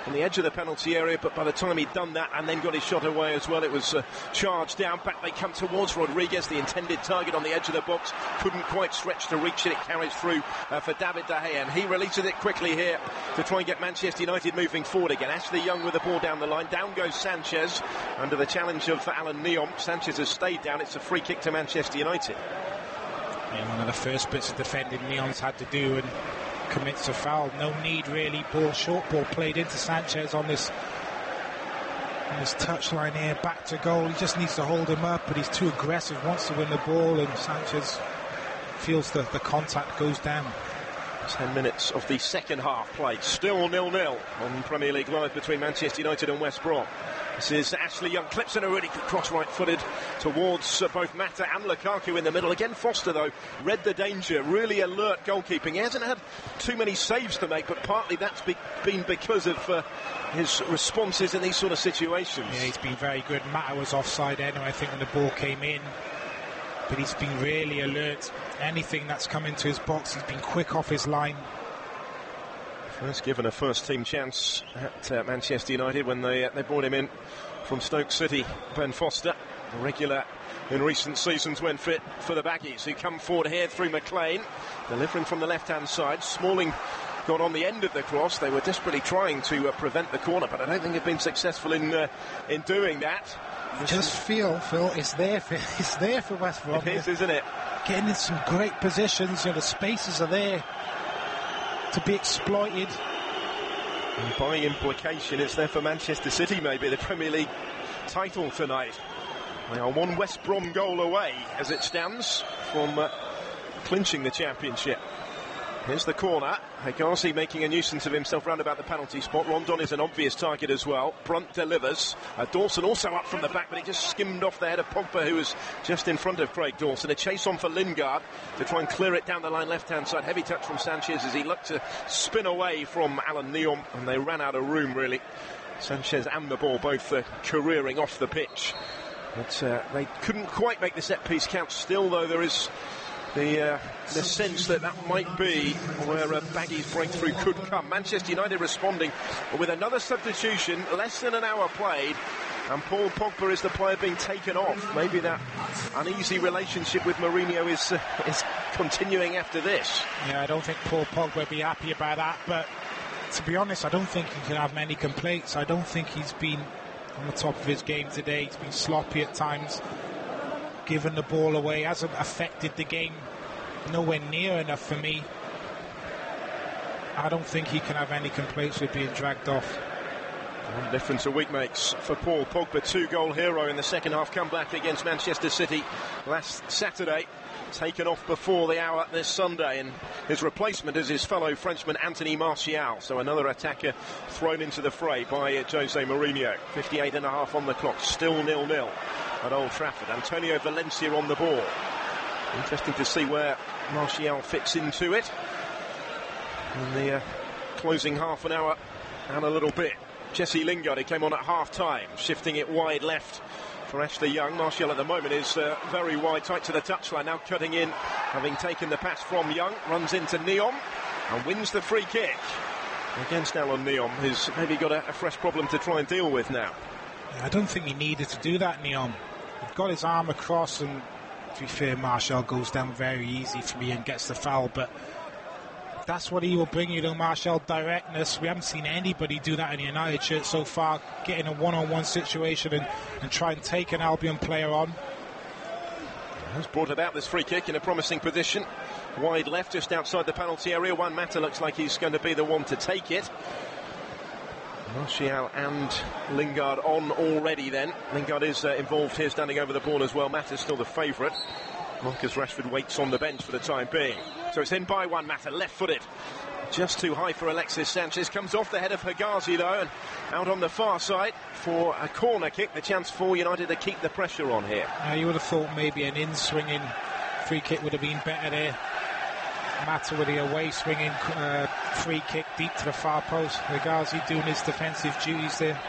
on the edge of the penalty area, but by the time he'd done that and then got his shot away as well, it was charged down. Back they come towards Rodriguez, the intended target on the edge of the box. Couldn't quite stretch to reach it. It carries through for David De Gea, and he releases it quickly here to try and get Manchester United moving forward again. Ashley Young with the ball down the line. Down goes Sanchez under the challenge of Alan Neom. Sanchez has stayed down. It's a free kick to Manchester United. Yeah, one of the first bits of defending Neon's had to do, and commits a foul. No need really. Short ball played into Sanchez on this touchline here. Back to goal. He just needs to hold him up, but he's too aggressive. Wants to win the ball, and Sanchez feels the contact goes down. 10 minutes of the second half played. Still 0-0 on Premier League Live between Manchester United and West Brom. This is Ashley Young, clips in a really good cross right-footed towards both Mata and Lukaku in the middle. Again, Foster, though, read the danger. Really alert goalkeeping. He hasn't had too many saves to make, but partly that's been because of his responses in these sort of situations. Yeah, he's been very good. Mata was offside anyway, I think, when the ball came in. But he's been really alert. Anything that's come into his box, he's been quick off his line. First given a first-team chance at Manchester United when they brought him in from Stoke City. Ben Foster, a regular in recent seasons when fit for the Baggies, who come forward here through McLean, delivering from the left-hand side. Smalling got on the end of the cross. They were desperately trying to prevent the corner, but I don't think they've been successful in doing that. You just feel, Phil, it's there for West Brom. It is, isn't it? Getting in some great positions. The spaces are there to be exploited. And by implication, it's there for Manchester City, maybe the Premier League title tonight. They are one West Brom goal away, as it stands, from clinching the championship. Here's the corner. Hegazi making a nuisance of himself round about the penalty spot. Rondon is an obvious target as well. Brunt delivers. Dawson also up from the back, but he just skimmed off the head of Pogba, who was just in front of Craig Dawson. A chase on for Lingard to try and clear it down the line left-hand side. Heavy touch from Sanchez as he looked to spin away from Alan Neom, and they ran out of room, really. Sanchez and the ball both careering off the pitch. But they couldn't quite make the set-piece count. Still, though, there is the sense that might be where a Baggies breakthrough could come. Manchester United responding with another substitution, less than an hour played, and Paul Pogba is the player being taken off. Maybe that uneasy relationship with Mourinho is continuing after this. Yeah, I don't think Paul Pogba will be happy about that, but to be honest, I don't think he can have many complaints. I don't think he's been on the top of his game today. He's been sloppy at times, given the ball away, hasn't affected the game nowhere near enough for me. I don't think he can have any complaints with being dragged off. One difference a week makes for Paul Pogba, 2-goal hero in the second half comeback against Manchester City last Saturday. Taken off before the hour this Sunday, and his replacement is his fellow Frenchman Anthony Martial. So another attacker thrown into the fray by Jose Mourinho. 58.5 on the clock, still 0-0 at Old Trafford. Antonio Valencia on the ball. Interesting to see where Martial fits into it in the closing half an hour and a little bit. Jesse Lingard, who came on at half-time, shifting it wide left for Ashley Young. Martial at the moment is very wide, tight to the touchline, now cutting in, having taken the pass from Young, runs into Neom and wins the free kick against Alan Neom, who's maybe got a fresh problem to try and deal with now. I don't think he needed to do that, Neom. He got his arm across, and to be fair, Martial goes down very easy for me and gets the foul, but that's what he will bring you, though, Martial, directness. We haven't seen anybody do that in a United shirt so far, get in a one-on-one situation and try and take an Albion player on. Has brought about this free kick in a promising position. Wide left, just outside the penalty area. Juan Mata looks like he's going to be the one to take it. Martial and Lingard on already then. Lingard is involved here, standing over the ball as well. Mata's still the favourite. Marcus Rashford waits on the bench for the time being. So it's in by Juan Mata, left-footed. Just too high for Alexis Sanchez. Comes off the head of Hegazi, though, and out on the far side for a corner kick. The chance for United to keep the pressure on here. You would have thought maybe an in-swinging free kick would have been better there. Mata with the away swinging free kick deep to the far post. Hegazi doing his defensive duties there.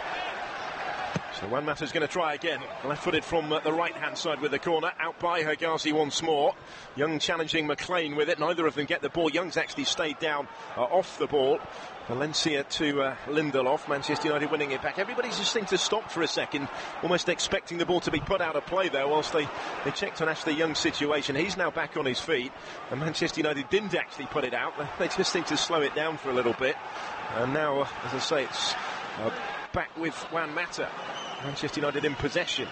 So Juan Mata's going to try again. Left-footed from the right-hand side with the corner. Out by Hegazi once more. Young challenging McLean with it. Neither of them get the ball. Young's actually stayed down off the ball. Valencia to Lindelof. Manchester United winning it back. Everybody's just seemed to stop for a second, almost expecting the ball to be put out of play there, whilst they checked on Ashley Young's situation. He's now back on his feet, and Manchester United didn't actually put it out. They just seemed to slow it down for a little bit. And now, as I say, it's back with Juan Mata. Manchester United in possession.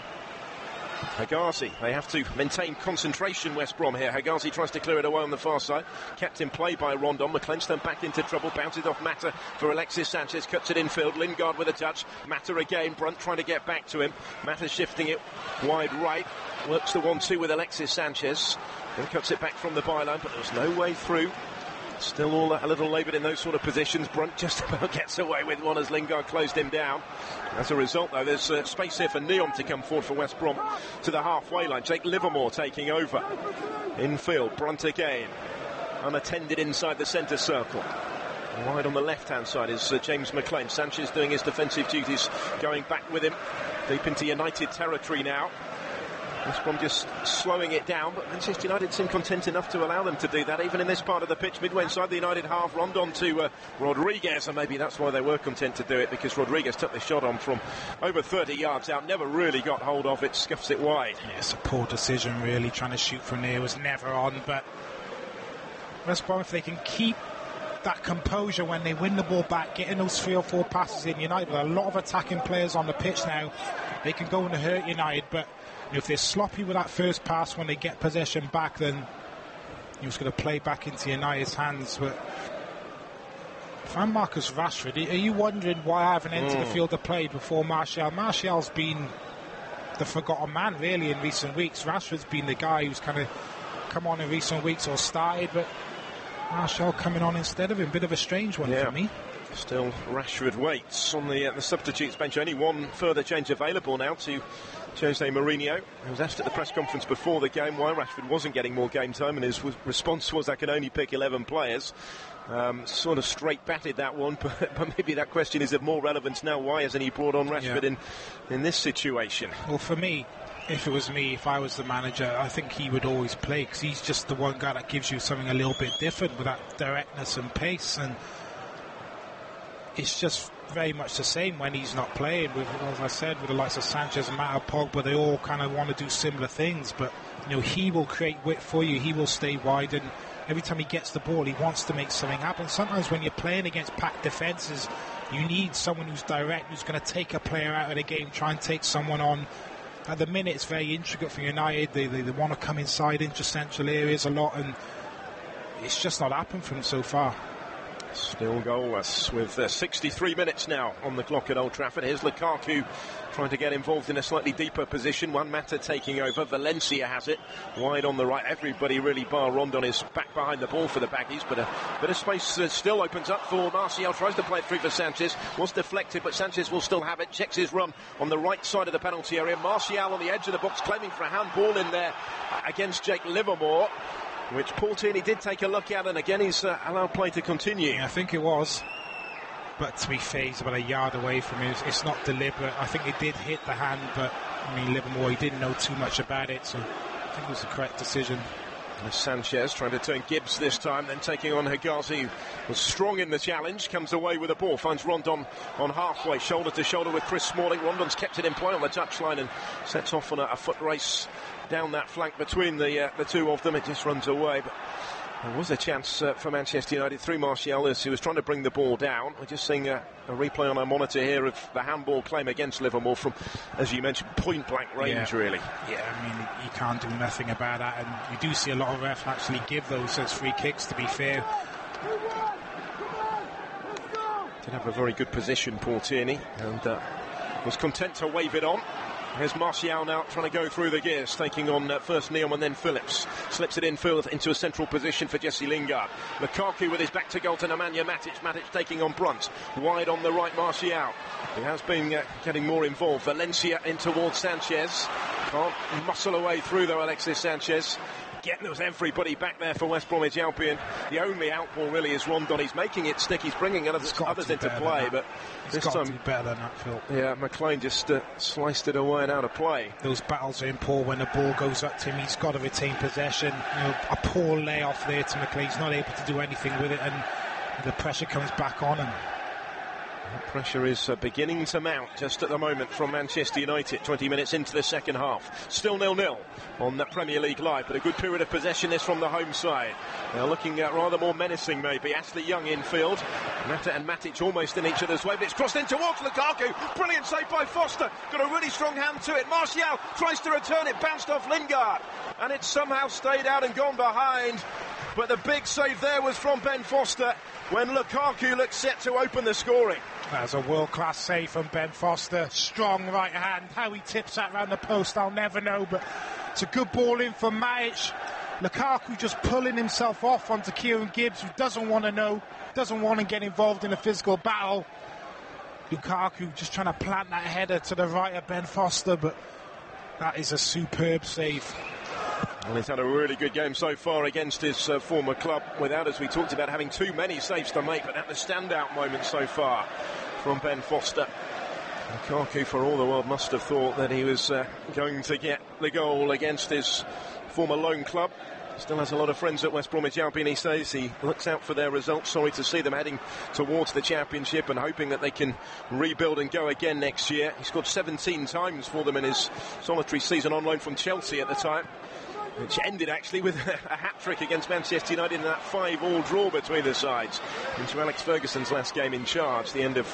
Hegazi, they have to maintain concentration, West Brom here. Hegazi tries to clear it away on the far side. Kept in play by Rondon. McClenstone back into trouble. Bounces off Mata for Alexis Sanchez. Cuts it infield. Lingard with a touch. Mata again. Brunt trying to get back to him. Mata shifting it wide right. Works the 1-2 with Alexis Sanchez. Then cuts it back from the byline, but there's no way through. Still all a little laboured in those sort of positions. Brunt just about gets away with one as Lingard closed him down. As a result, though, there's space here for Neom to come forward for West Brom to the halfway line. Jake Livermore taking over. Infield, Brunt again. Unattended inside the centre circle. Wide on the left-hand side is James McLean. Sanchez doing his defensive duties, going back with him. Deep into United territory now. West Brom just slowing it down, but Manchester United seem content enough to allow them to do that, even in this part of the pitch, midway inside the United half. Rondon to Rodriguez, and maybe that's why they were content to do it, because Rodriguez took the shot on from over 30 yards out, never really got hold of it, scuffs it wide. Yeah, it's a poor decision, really. Trying to shoot from there was never on, but West Brom, if they can keep that composure when they win the ball back, getting those 3 or 4 passes in, United with a lot of attacking players on the pitch now, they can go and hurt United. But if they're sloppy with that first pass when they get possession back, then you're just going to play back into United's hands. But if I'm Marcus Rashford, are you wondering why I haven't entered the field of play before Martial? Martial's been the forgotten man, really, in recent weeks. Rashford's been the guy who's kind of come on in recent weeks or started, but Martial coming on instead of him. Bit of a strange one for me. Still Rashford waits on the substitutes bench. Only one further change available now to Jose Mourinho, who was asked at the press conference before the game why Rashford wasn't getting more game time, and his response was, I can only pick 11 players. Sort of straight batted that one, but maybe that question is of more relevance now. Why hasn't he brought on Rashford in this situation? Well, for me, if it was me, if I was the manager, I think he would always play, because he's just the one guy that gives you something a little bit different with that directness and pace, and it's just very much the same when he's not playing. With, as I said, with the likes of Sanchez and Mata, Pogba, they all kind of want to do similar things, but he will create width for you, he will stay wide, and every time he gets the ball, he wants to make something happen. Sometimes when you're playing against packed defences, you need someone who's direct, who's going to take a player out of the game, try and take someone on. At the minute, it's very intricate for United. They want to come inside into central areas a lot, and it's just not happened for them so far. Still goalless with 63 minutes now on the clock at Old Trafford. Here's Lukaku trying to get involved in a slightly deeper position. One Mata taking over. Valencia has it wide on the right. Everybody really bar Rondon is back behind the ball for the Baggies, but a bit of space still opens up for Martial. Tries to play it through for Sanchez. Was deflected, but Sanchez will still have it. Checks his run on the right side of the penalty area. Martial on the edge of the box claiming for a handball in there against Jake Livermore, which Portini did take a look at, and again he's allowed play to continue. Yeah, I think it was. But to be fair, he's about a yard away from him. It's not deliberate. I think it did hit the hand, but I mean, Livermore, he didn't know too much about it, so I think it was the correct decision. Sanchez trying to turn Gibbs this time, then taking on Hegazi, who was strong in the challenge, comes away with the ball, finds Rondon on halfway, shoulder to shoulder with Chris Smalling. Rondon's kept it in play on the touchline and sets off on a foot race down that flank between the two of them. It just runs away, but there was a chance for Manchester United through Martial as he was trying to bring the ball down. We're just seeing a replay on our monitor here of the handball claim against Livermore from, as you mentioned, point-blank range, really. Yeah, I mean, you can't do nothing about that, and you do see a lot of refs actually give those as free kicks, to be fair. Did have a very good position, Portini, and was content to wave it on. Here's Martial now trying to go through the gears, taking on first Neom and then Phillips. Slips it infield into a central position for Jesse Lingard. Lukaku with his back to goal to Nemanja Matic. Matic taking on Brunt. Wide on the right, Martial. He has been getting more involved. Valencia in towards Sanchez. Can't muscle away through though, Alexis Sanchez. There was everybody back there for West Bromwich Albion. The only outball really is Rondon. He's making it stick. He's bringing others into play, but this time be better than that, Phil. Yeah, McLean just sliced it away and out of play. Those battles are important when the ball goes up to him. He's got to retain possession. You know, a poor layoff there to McLean. He's not able to do anything with it, and the pressure comes back on him. The pressure is beginning to mount just at the moment from Manchester United. 20 minutes into the second half. Still 0-0 on the Premier League Live, but a good period of possession is from the home side. They're looking rather more menacing maybe. Ashley Young infield. Mata and Matic almost in each other's way, but it's crossed in towards Lukaku. Brilliant save by Foster. Got a really strong hand to it. Martial tries to return it. Bounced off Lingard. And it's somehow stayed out and gone behind. But the big save there was from Ben Foster when Lukaku looked set to open the scoring. That's a world-class save from Ben Foster. Strong right hand. How he tips that round the post, I'll never know, but it's a good ball in from Matic. Lukaku just pulling himself off onto Kieran Gibbs, who doesn't want to know, doesn't want to get involved in a physical battle. Lukaku just trying to plant that header to the right of Ben Foster, but that is a superb save. Well, he's had a really good game so far against his former club, without, as we talked about, having too many saves to make, but at the standout moment so far from Ben Foster. Lukaku, for all the world, must have thought that he was going to get the goal against his former loan club. Still has a lot of friends at West Bromwich Albion, he says. He looks out for their results. Sorry to see them heading towards the Championship and hoping that they can rebuild and go again next year. He scored 17 times for them in his solitary season on loan from Chelsea at the time, which ended actually with a hat-trick against Manchester United in that 5-5 draw between the sides into Alex Ferguson's last game in charge, the end of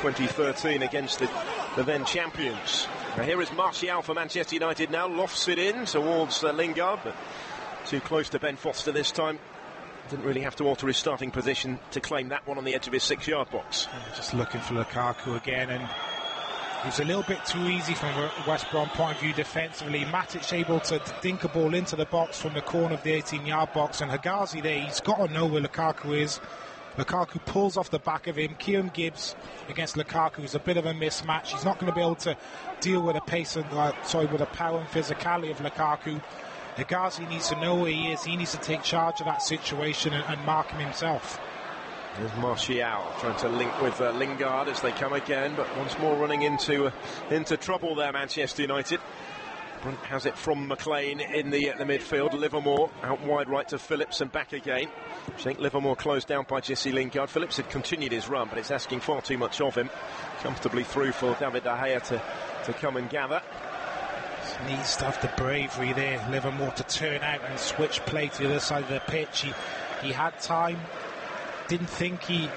2013 against the then champions. Now here is Martial for Manchester United now, lofts it in towards Lingard, but too close to Ben Foster this time. Didn't really have to alter his starting position to claim that one on the edge of his 6-yard box. Just looking for Lukaku again, and it was a little bit too easy from a West Brom point of view defensively. Matic able to dink a ball into the box from the corner of the 18-yard box, and Hegazi there, he's got to know where Lukaku is. Lukaku pulls off the back of him. Kieran Gibbs against Lukaku is a bit of a mismatch. He's not going to be able to deal with the pace and with the power and physicality of Lukaku. Hegazi needs to know where he is. He needs to take charge of that situation and mark him himself. There's Martial trying to link with Lingard as they come again, but once more running into trouble there, Manchester United. Brunt has it from McLean in the midfield. Livermore out wide right to Phillips and back again. I think Livermore closed down by Jesse Lingard. Phillips had continued his run, but it's asking far too much of him. Comfortably through for David De Gea to come and gather. Needs to have the bravery there, Livermore, to turn out and switch play to the other side of the pitch. He had time. Didn't think he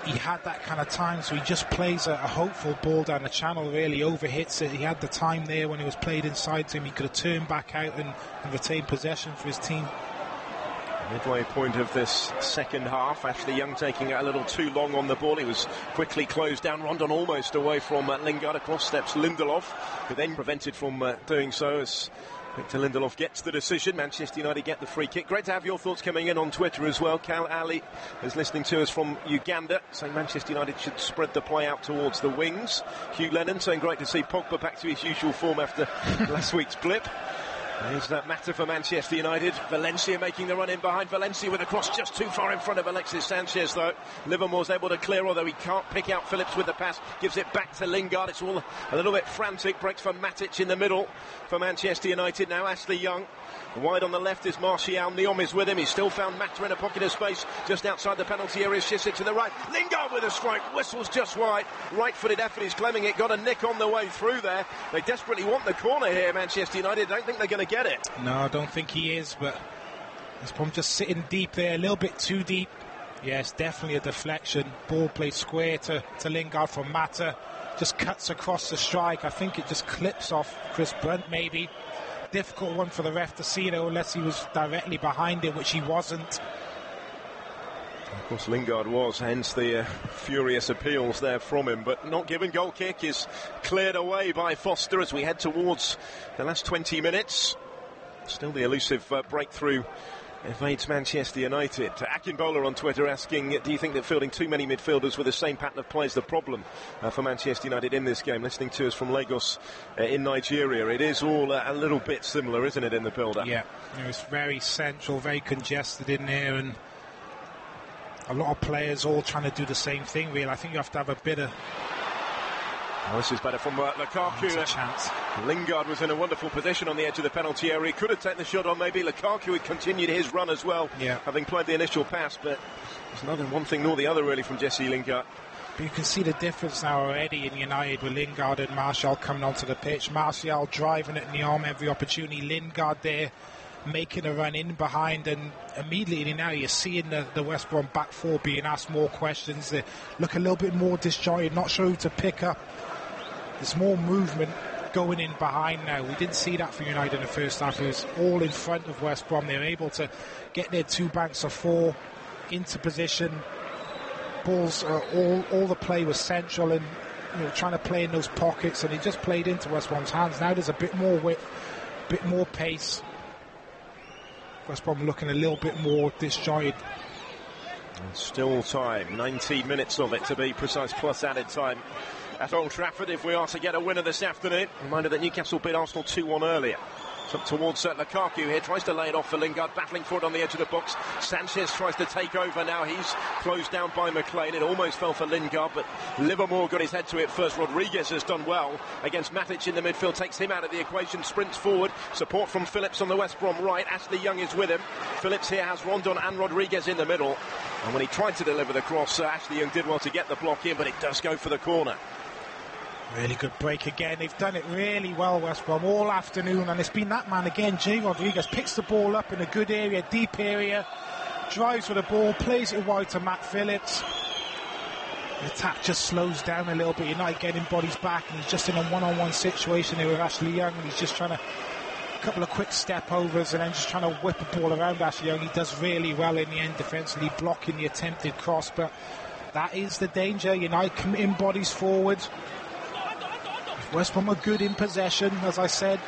had that kind of time, so he just plays a hopeful ball down the channel, really overhits it. He had the time there when it was played inside to him. He could have turned back out and retained possession for his team. Midway point of this second half. Ashley Young taking it a little too long on the ball. He was quickly closed down. Rondon almost away from Lingard. Across steps Lindelof, who then prevented from doing so as Victor Lindelof gets the decision. Manchester United get the free kick. Great to have your thoughts coming in on Twitter as well. Cal Ali is listening to us from Uganda, saying Manchester United should spread the play out towards the wings. Hugh Lennon saying great to see Pogba back to his usual form after last week's blip. There's that matter for Manchester United. Valencia making the run in behind. Valencia with a cross just too far in front of Alexis Sanchez, though. Livermore's able to clear, although he can't pick out Phillips with the pass. Gives it back to Lingard. It's all a little bit frantic. Breaks for Matic in the middle for Manchester United. Now Ashley Young. Wide on the left is Martial. Neom is with him. He's still found Mata in a pocket of space just outside the penalty area. Shifts it to the right. Lingard with a strike. Whistles just wide. Right-footed effort. He's claiming it. Got a nick on the way through there. They desperately want the corner here, Manchester United. Don't think they're going to get it. No, I don't think he is, but he's probably just sitting deep there, a little bit too deep. Yes, definitely a deflection. Ball played square to Lingard from Mata. Just cuts across the strike. I think it just clips off Chris Brunt, maybe. Difficult one for the ref to see, though, unless he was directly behind it, which he wasn't. Of course, Lingard was, hence the furious appeals there from him, but not given. Goal kick is cleared away by Foster as we head towards the last 20 minutes. Still the elusive breakthrough evades Manchester United. Akinbola on Twitter asking, do you think that fielding too many midfielders with the same pattern of play is the problem for Manchester United in this game? Listening to us from Lagos in Nigeria, it is all a little bit similar, isn't it, in the build-up? Yeah, it's very central, very congested in there, and a lot of players all trying to do the same thing, really. I think you have to have a bit of... Well, this is better from Lukaku. That's a chance. Lingard was in a wonderful position on the edge of the penalty area. He could have taken the shot on maybe. Lukaku had continued his run as well, having played the initial pass, but there's neither one thing nor the other really from Jesse Lingard. But you can see the difference now already in United with Lingard and Martial coming onto the pitch. Martial driving at Neom every opportunity. Lingard there making a run in behind, and immediately now you're seeing the West Brom back four being asked more questions. They look a little bit more disjointed, not sure who to pick up. There's more movement going in behind now. We didn't see that for United in the first half. It was all in front of West Brom. They were able to get their two banks of four into position. Balls, all the play was central and trying to play in those pockets, and he just played into West Brom's hands. Now there's a bit more width, a bit more pace. West Brom looking a little bit more disjointed. And still time, 19 minutes of it to be precise, plus added time at Old Trafford if we are to get a winner this afternoon. Reminder that Newcastle beat Arsenal 2-1 earlier. It's up towards Lukaku here, tries to lay it off for Lingard, battling for it on the edge of the box. Sanchez tries to take over now. He's closed down by McLean. It almost fell for Lingard, but Livermore got his head to it first. Rodriguez has done well against Matic in the midfield, takes him out of the equation, sprints forward. Support from Phillips on the West Brom right. Ashley Young is with him. Phillips here has Rondon and Rodriguez in the middle. And when he tried to deliver the cross, Ashley Young did well to get the block in, but it does go for the corner. Really good break again. They've done it really well, West Brom, all afternoon, and it's been that man again. Jay Rodriguez picks the ball up in a good area, deep area, drives with the ball, plays it wide to Matt Phillips. The attack just slows down a little bit. United getting bodies back, and he's just in a one-on-one situation here with Ashley Young, and he's just trying to a couple of quick step overs and then just trying to whip the ball around Ashley Young. He does really well in the end defensively, blocking the attempted cross, but that is the danger. United committing bodies forward. West Brom are good in possession, as I said.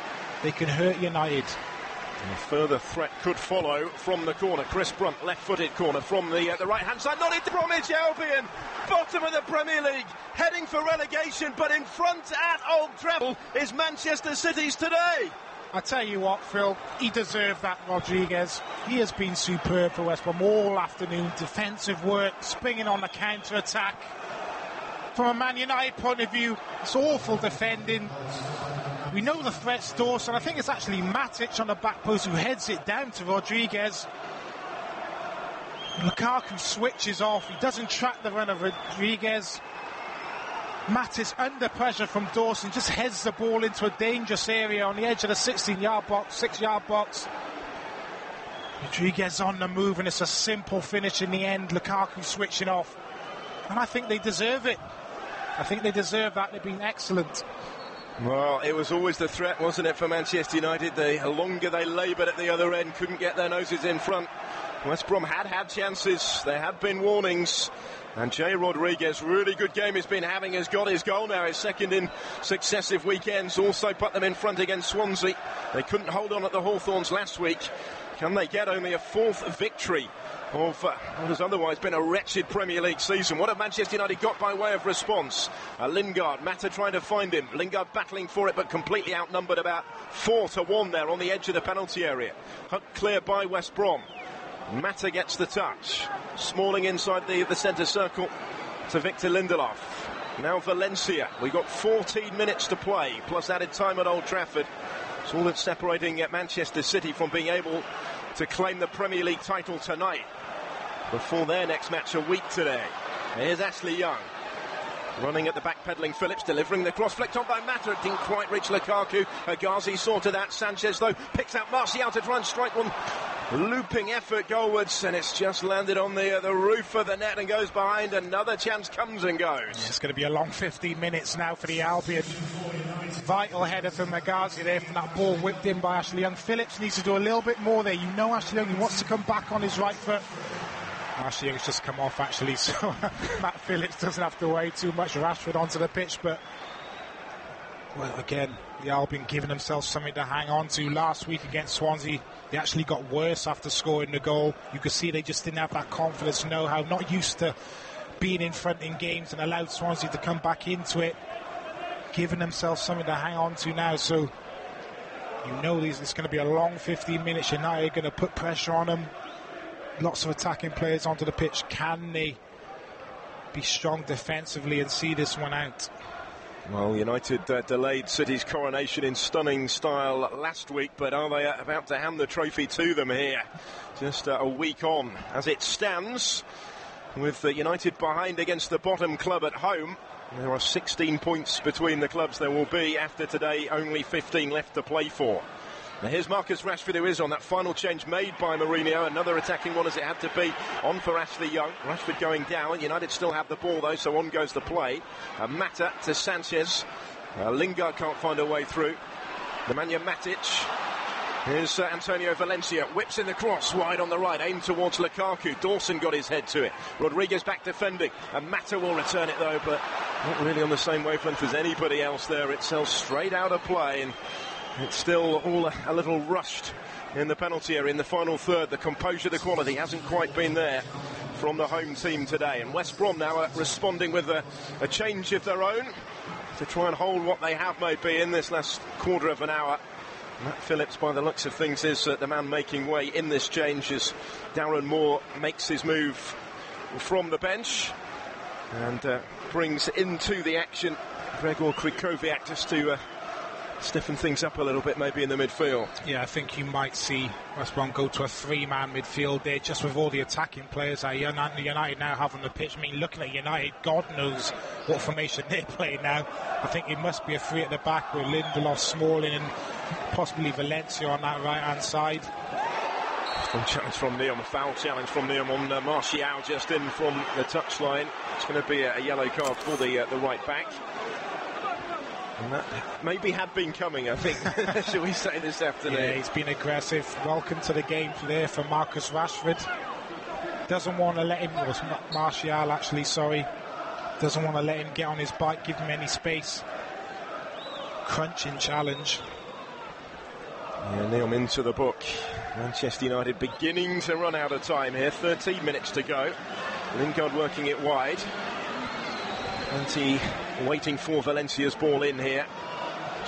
They can hurt United. And a further threat could follow from the corner. Chris Brunt, left-footed corner from the right-hand side. Not into Bromwich Albion, bottom of the Premier League, heading for relegation, but in front at Old Trafford is Manchester City's today. I tell you what, Phil, he deserved that, Rodriguez. He has been superb for West Brom all afternoon. Defensive work, springing on the counter-attack. From a Man United point of view, it's awful defending. We know the threat's Dawson. I think it's actually Matic on the back post who heads it down to Rodriguez. Lukaku switches off. He doesn't track the run of Rodriguez. Matic under pressure from Dawson just heads the ball into a dangerous area on the edge of the 16-yard box, 6-yard box. Rodriguez on the move, and it's a simple finish in the end. Lukaku switching off. And I think they deserve it. I think they deserve that. They've been excellent. Well, it was always the threat, wasn't it, for Manchester United? The longer they laboured at the other end, couldn't get their noses in front West Brom had chances, there have been warnings, and Jay Rodriguez, really good game he's been having, has got his goal now, his second in successive weekends, also put them in front against Swansea. They couldn't hold on at the Hawthorns last week. Can they get only a fourth victory of what has otherwise been a wretched Premier League season? What have Manchester United got by way of response? Lingard, Mata trying to find him. Lingard battling for it, but completely outnumbered, about 4-1 there on the edge of the penalty area. Hooked clear by West Brom. Mata gets the touch. Smalling inside the centre circle to Victor Lindelof. Now Valencia. We've got 14 minutes to play, plus added time at Old Trafford. It's all that's separating Manchester City from being able to claim the Premier League title tonight before their next match a week today. Here's Ashley Young. Running at the back, peddling Phillips, delivering the cross, flicked on by Mata. It didn't quite reach Lukaku. Hegazi saw to that. Sanchez, though, picks out Martial to try and strike one. Looping effort goalwards, and it's just landed on the roof of the net and goes behind. Another chance comes and goes. It's going to be a long 15 minutes now for the Albion. Vital header from Hegazi there from that ball whipped in by Ashley Young. Phillips needs to do a little bit more there. You know Ashley Young wants to come back on his right foot. Ashley Young's just come off actually, so Matt Phillips doesn't have to weigh too much. Rashford onto the pitch, but well, again, the Albion giving themselves something to hang on to. Last week against Swansea, they actually got worse after scoring the goal. You could see they just didn't have that confidence, know-how, not used to being in front in games, and allowed Swansea to come back into it, giving themselves something to hang on to now. So you know it's going to be a long 15 minutes. United are going to put pressure on them. Lots of attacking players onto the pitch. Can they be strong defensively and see this one out? Well, United delayed City's coronation in stunning style last week, but are they about to hand the trophy to them here? Just a week on. As it stands, with United behind against the bottom club at home, there are 16 points between the clubs. There will be, after today, only 15 left to play for. Now here's Marcus Rashford, who is on that final change made by Mourinho. Another attacking one as it had to be, on for Ashley Young. Rashford going down. United still have the ball though, so on goes the play. Mata to Sanchez. Lingard can't find a way through. Nemanja Matic. Here's Antonio Valencia, whips in the cross wide on the right, aimed towards Lukaku. Dawson got his head to it. Rodriguez back defending, and Mata will return it though, but not really on the same wavelength as anybody else there. It sells straight out of play, and it's still all a little rushed in the penalty area in the final third. The composure, the quality hasn't quite been there from the home team today. And West Brom now responding with a change of their own to try and hold what they have maybe in this last quarter of an hour. Matt Phillips, by the looks of things, is the man making way in this change as Darren Moore makes his move from the bench and brings into the action Gregor Krychowiak just to stiffen things up a little bit maybe in the midfield. Yeah, I think you might see West Brom go to a three-man midfield there, just with all the attacking players that United now have on the pitch. I mean, looking at United, God knows what formation they're playing now. I think it must be a three at the back with Lindelof, Smalling and possibly Valencia on that right-hand side. Strong challenge from Neum, a foul challenge from Neum on Martial just in from the touchline. It's going to be a yellow card for the right back. And that maybe had been coming, I think, shall we say, this afternoon. Yeah, he's been aggressive. Welcome to the game there for Marcus Rashford. Doesn't want to let him, or Martial actually, sorry. Doesn't want to let him get on his bike, give him any space. Crunching challenge. Yeah, Neum into the book. Manchester United beginning to run out of time here. 13 minutes to go. Lingard working it wide. And he waiting for Valencia's ball in here.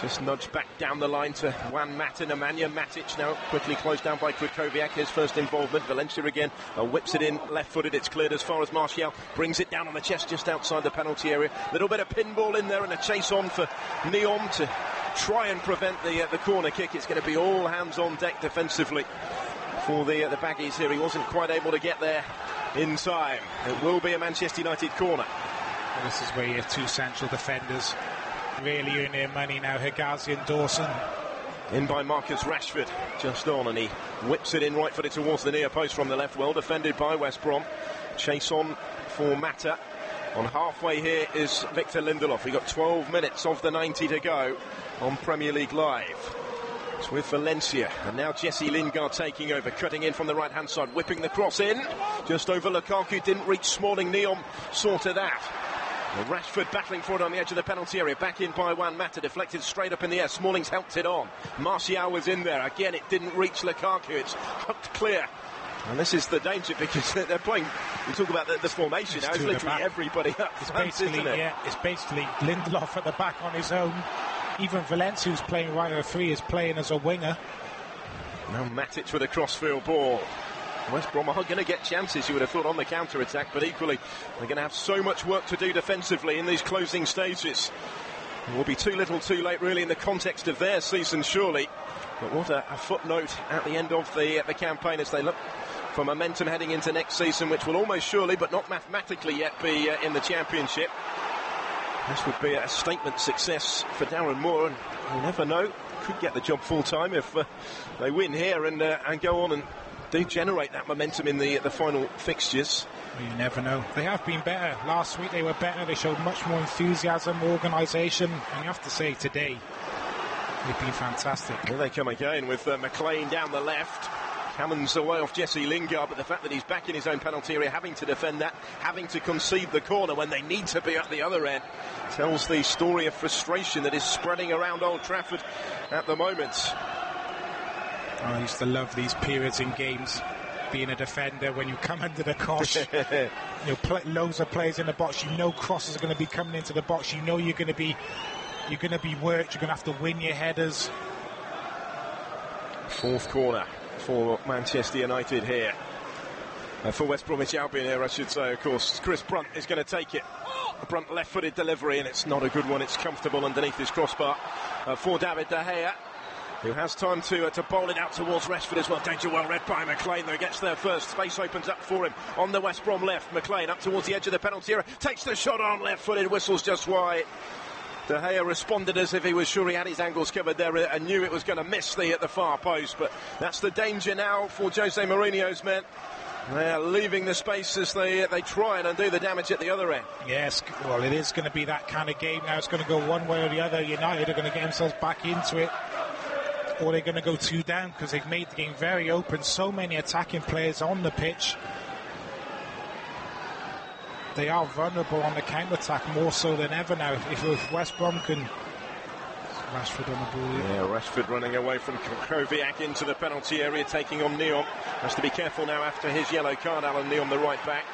Just nudged back down the line to Juan Mata. Nemanja Matic now quickly closed down by Krychowiak. His first involvement. Valencia again whips it in left-footed. It's cleared as far as Martial brings it down on the chest just outside the penalty area. Little bit of pinball in there and a chase on for Neum to try and prevent the corner kick. It's going to be all hands on deck defensively for the Baggies here. He wasn't quite able to get there in time. It will be a Manchester United corner. And this is where your two central defenders really earn their money now. Hegazi and Dawson. In by Marcus Rashford, just on, and he whips it in right-footed towards the near post from the left. Well defended by West Brom. Chase on for Mata. On halfway here is Victor Lindelof. We've got 12 minutes of the 90 to go on Premier League Live. It's with Valencia, and now Jesse Lingard taking over, cutting in from the right-hand side, whipping the cross in, just over Lukaku, didn't reach Smalling. Neom sorted that. Well, Rashford battling for it on the edge of the penalty area, back in by Juan Mata, deflected straight up in the air. Smalling's helped it on. Martial was in there, again it didn't reach Lukaku, it's hooked clear. And this is the danger, because they're playing, we talk about the formation now, it's literally everybody up front, isn't it? Yeah, it's basically Lindelof at the back on his own. Even Valencia, who's playing right at 3, is playing as a winger. Now Matic with a crossfield ball. West Brom are going to get chances, you would have thought, on the counter-attack, but equally they're going to have so much work to do defensively in these closing stages. It will be too little too late, really, in the context of their season, surely. But what a footnote at the end of the campaign as they look for momentum heading into next season, which will almost surely, but not mathematically yet, be in the Championship. This would be a statement success for Darren Moore, and you never know, could get the job full-time if they win here and go on and do generate that momentum in the final fixtures. You never know. They have been better. Last week they were better. They showed much more enthusiasm, organisation, and you have to say today they've been fantastic. Here they come again with McLean down the left. Cannons away off Jesse Lingard, but the fact that he's back in his own penalty area, having to defend that, having to concede the corner when they need to be at the other end, tells the story of frustration that is spreading around Old Trafford at the moment. I used to love these periods in games, being a defender, when you come under the cosh. Loads of players in the box, you know crosses are going to be coming into the box, you know you're going to be worked, you're going to have to win your headers. Fourth corner for Manchester United here. For West Bromwich Albion here, I should say, of course. Chris Brunt is going to take it. Brunt left-footed delivery, and it's not a good one. It's comfortable underneath his crossbar for David De Gea, who has time to bowl it out towards Rashford as well. Danger well read by McLean, though. Gets there first. Space opens up for him on the West Brom left. McLean up towards the edge of the penalty area. Takes the shot on left-footed. Whistles just wide. De Gea responded as if he was sure he had his angles covered there and knew it was going to miss at the far post. But that's the danger now for Jose Mourinho's men. They're leaving the space as they try and undo the damage at the other end. Yes, well, it is going to be that kind of game now. It's going to go one way or the other. United are going to get themselves back into it, or they're going to go 2 down, because they've made the game very open. So many attacking players on the pitch. They are vulnerable on the counter-attack more so than ever now. If West Brom can... Rashford on the ball. Yeah, Rashford running away from Kovacic into the penalty area, taking on Neom. Has to be careful now after his yellow card, Alan Neom, the right back.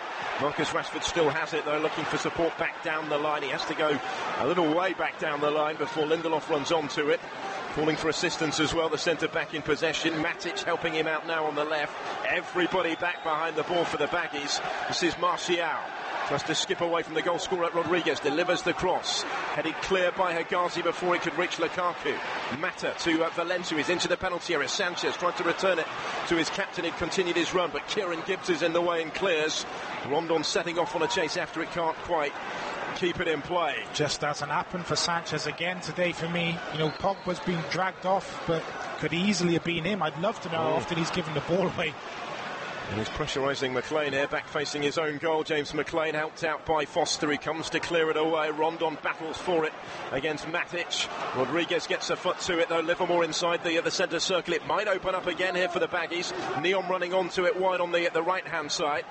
Marcus Rashford still has it, though, looking for support back down the line. He has to go a little way back down the line before Lindelof runs onto it. Calling for assistance as well, the centre-back in possession. Matic helping him out now on the left. Everybody back behind the ball for the Baggies. This is Martial. Tries to skip away from the goal scorer, Rodriguez. Delivers the cross. Headed clear by Hegazi before it could reach Lukaku. Mata to Valencia. He's into the penalty area. Sanchez trying to return it to his captain. He'd continued his run, but Kieran Gibbs is in the way and clears. Rondon setting off on a chase after it can't quite keep it in play. Just hasn't happened for Sanchez again today for me. Pogba's been dragged off, but could easily have been him. I'd love to know how often he's given the ball away. And he's pressurising McLean here, back facing his own goal. James McLean helped out by Foster. He comes to clear it away. Rondon battles for it against Matic. Rodriguez gets a foot to it, though. Livermore inside the centre circle. It might open up again here for the Baggies. Neom running onto it wide on the right-hand side.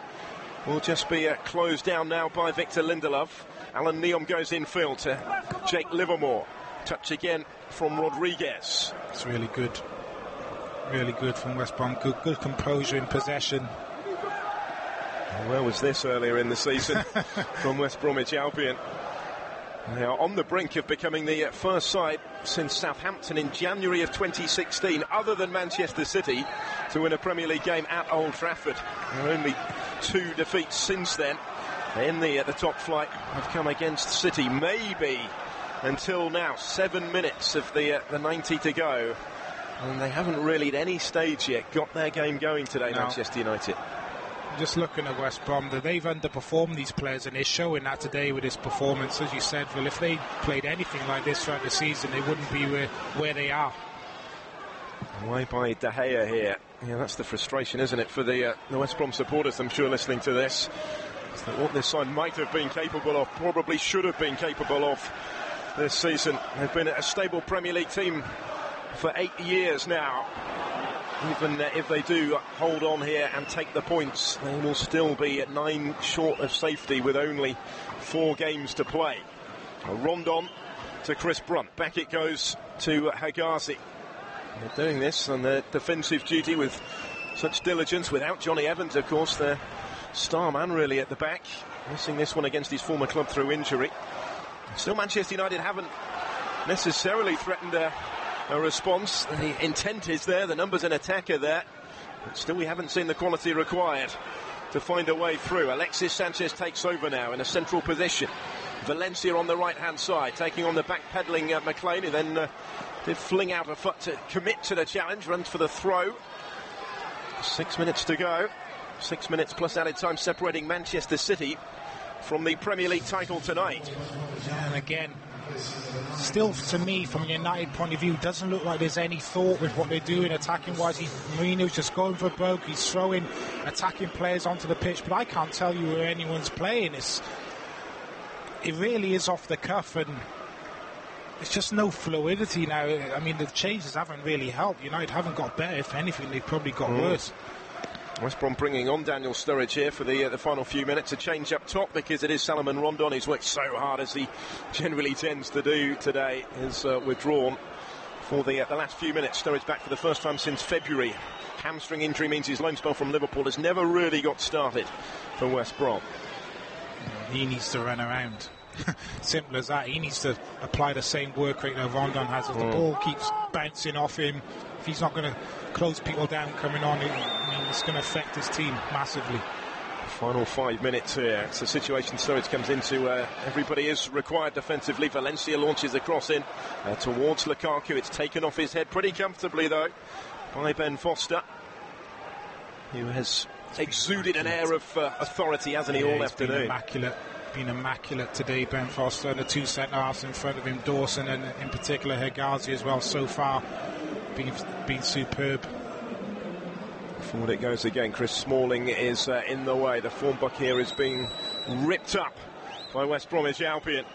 Will just be closed down now by Victor Lindelof. Alan Neom goes infield to Jake Livermore. Touch again from Rodriguez. It's really good. Really good from West Brom. Good composure in possession. Where was this earlier in the season from West Bromwich Albion? They are on the brink of becoming the first side since Southampton in January of 2016, other than Manchester City, to win a Premier League game at Old Trafford. There are only 2 defeats since then. In the top flight have come against City, maybe until now. 7 minutes of the 90 to go. And they haven't really at any stage yet got their game going today, no. Manchester United. Just looking at West Brom, they've underperformed these players, and they're showing that today with this performance. As you said, Phil, if they played anything like this throughout the season, they wouldn't be where they are. Away by De Gea here. Yeah, that's the frustration, isn't it, for the West Brom supporters, I'm sure, listening to this. It's that what this side might have been capable of, probably should have been capable of this season. They've been a stable Premier League team for 8 years now. Even if they do hold on here and take the points, they will still be at 9 short of safety with only 4 games to play. Rondon to Chris Brum. Back it goes to Hegazi. They're doing this on their defensive duty with such diligence, without Johnny Evans, of course, their star man really at the back. Missing this one against his former club through injury. Still, Manchester United haven't necessarily threatened a response. The intent is there, the numbers in attack are there, but still we haven't seen the quality required to find a way through. Alexis Sanchez takes over now in a central position. Valencia on the right hand side, taking on the back-pedalling McLean, who then did fling out a foot to commit to the challenge, runs for the throw. 6 minutes to go. 6 minutes plus added time separating Manchester City from the Premier League title tonight. And again, still to me, from a United point of view, doesn't look like there's any thought with what they're doing attacking wise. Mourinho's just going for broke, he's throwing attacking players onto the pitch, but I can't tell you where anyone's playing. It really is off the cuff, and it's just no fluidity now. I mean, the changes haven't really helped. United haven't got better. If anything, they've probably got worse. West Brom bringing on Daniel Sturridge here for the final few minutes. A change up top because it is Salomon Rondon. He's worked so hard, as he generally tends to do today. Is withdrawn for the last few minutes. Sturridge back for the first time since February. Hamstring injury means his loan spell from Liverpool has never really got started for West Brom. He needs to run around. Simple as that. He needs to apply the same work rate that Rondon has. If the ball keeps bouncing off him, if he's not going to close people down coming on, it's going to affect his team massively. Final 5 minutes here. It's a situation Sturridge comes into. Everybody is required defensively. Valencia launches a cross in towards Lukaku. It's taken off his head pretty comfortably, though, by Ben Foster, who has exuded an air of authority, hasn't he, all afternoon? Been immaculate today, Ben Foster, and the 2 centre-halves in front of him, Dawson and in particular Hegazi as well, so far been superb. Forward it goes again. Chris Smalling is in the way. The form buck here is being ripped up by West Bromwich Albion.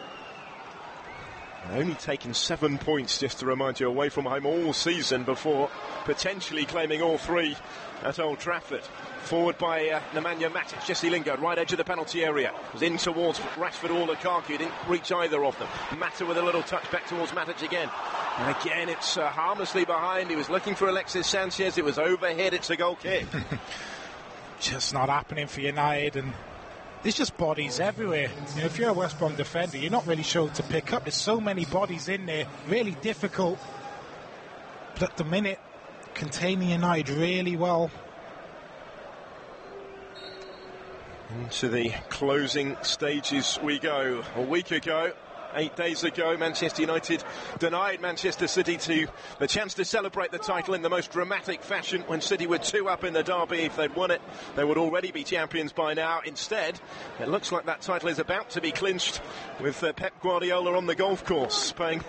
Only taken 7 points, just to remind you, away from home all season before potentially claiming all 3 at Old Trafford. Forward by Nemanja Matic. Jesse Lingard, right edge of the penalty area. Was in towards Rashford or Lukaku. Didn't reach either of them. Mata with a little touch back towards Matic again. And again, it's harmlessly behind. He was looking for Alexis Sanchez. It was overhead. It's a goal kick. Just not happening for United, and there's just bodies everywhere. If you're a West Brom defender, you're not really sure to pick up. There's so many bodies in there. Really difficult. But at the minute, containing United really well. Into the closing stages we go. A week ago, 8 days ago, Manchester United denied Manchester City the chance to celebrate the title in the most dramatic fashion when City were 2 up in the derby. If they'd won it, they would already be champions by now. Instead, it looks like that title is about to be clinched with Pep Guardiola on the golf course, paying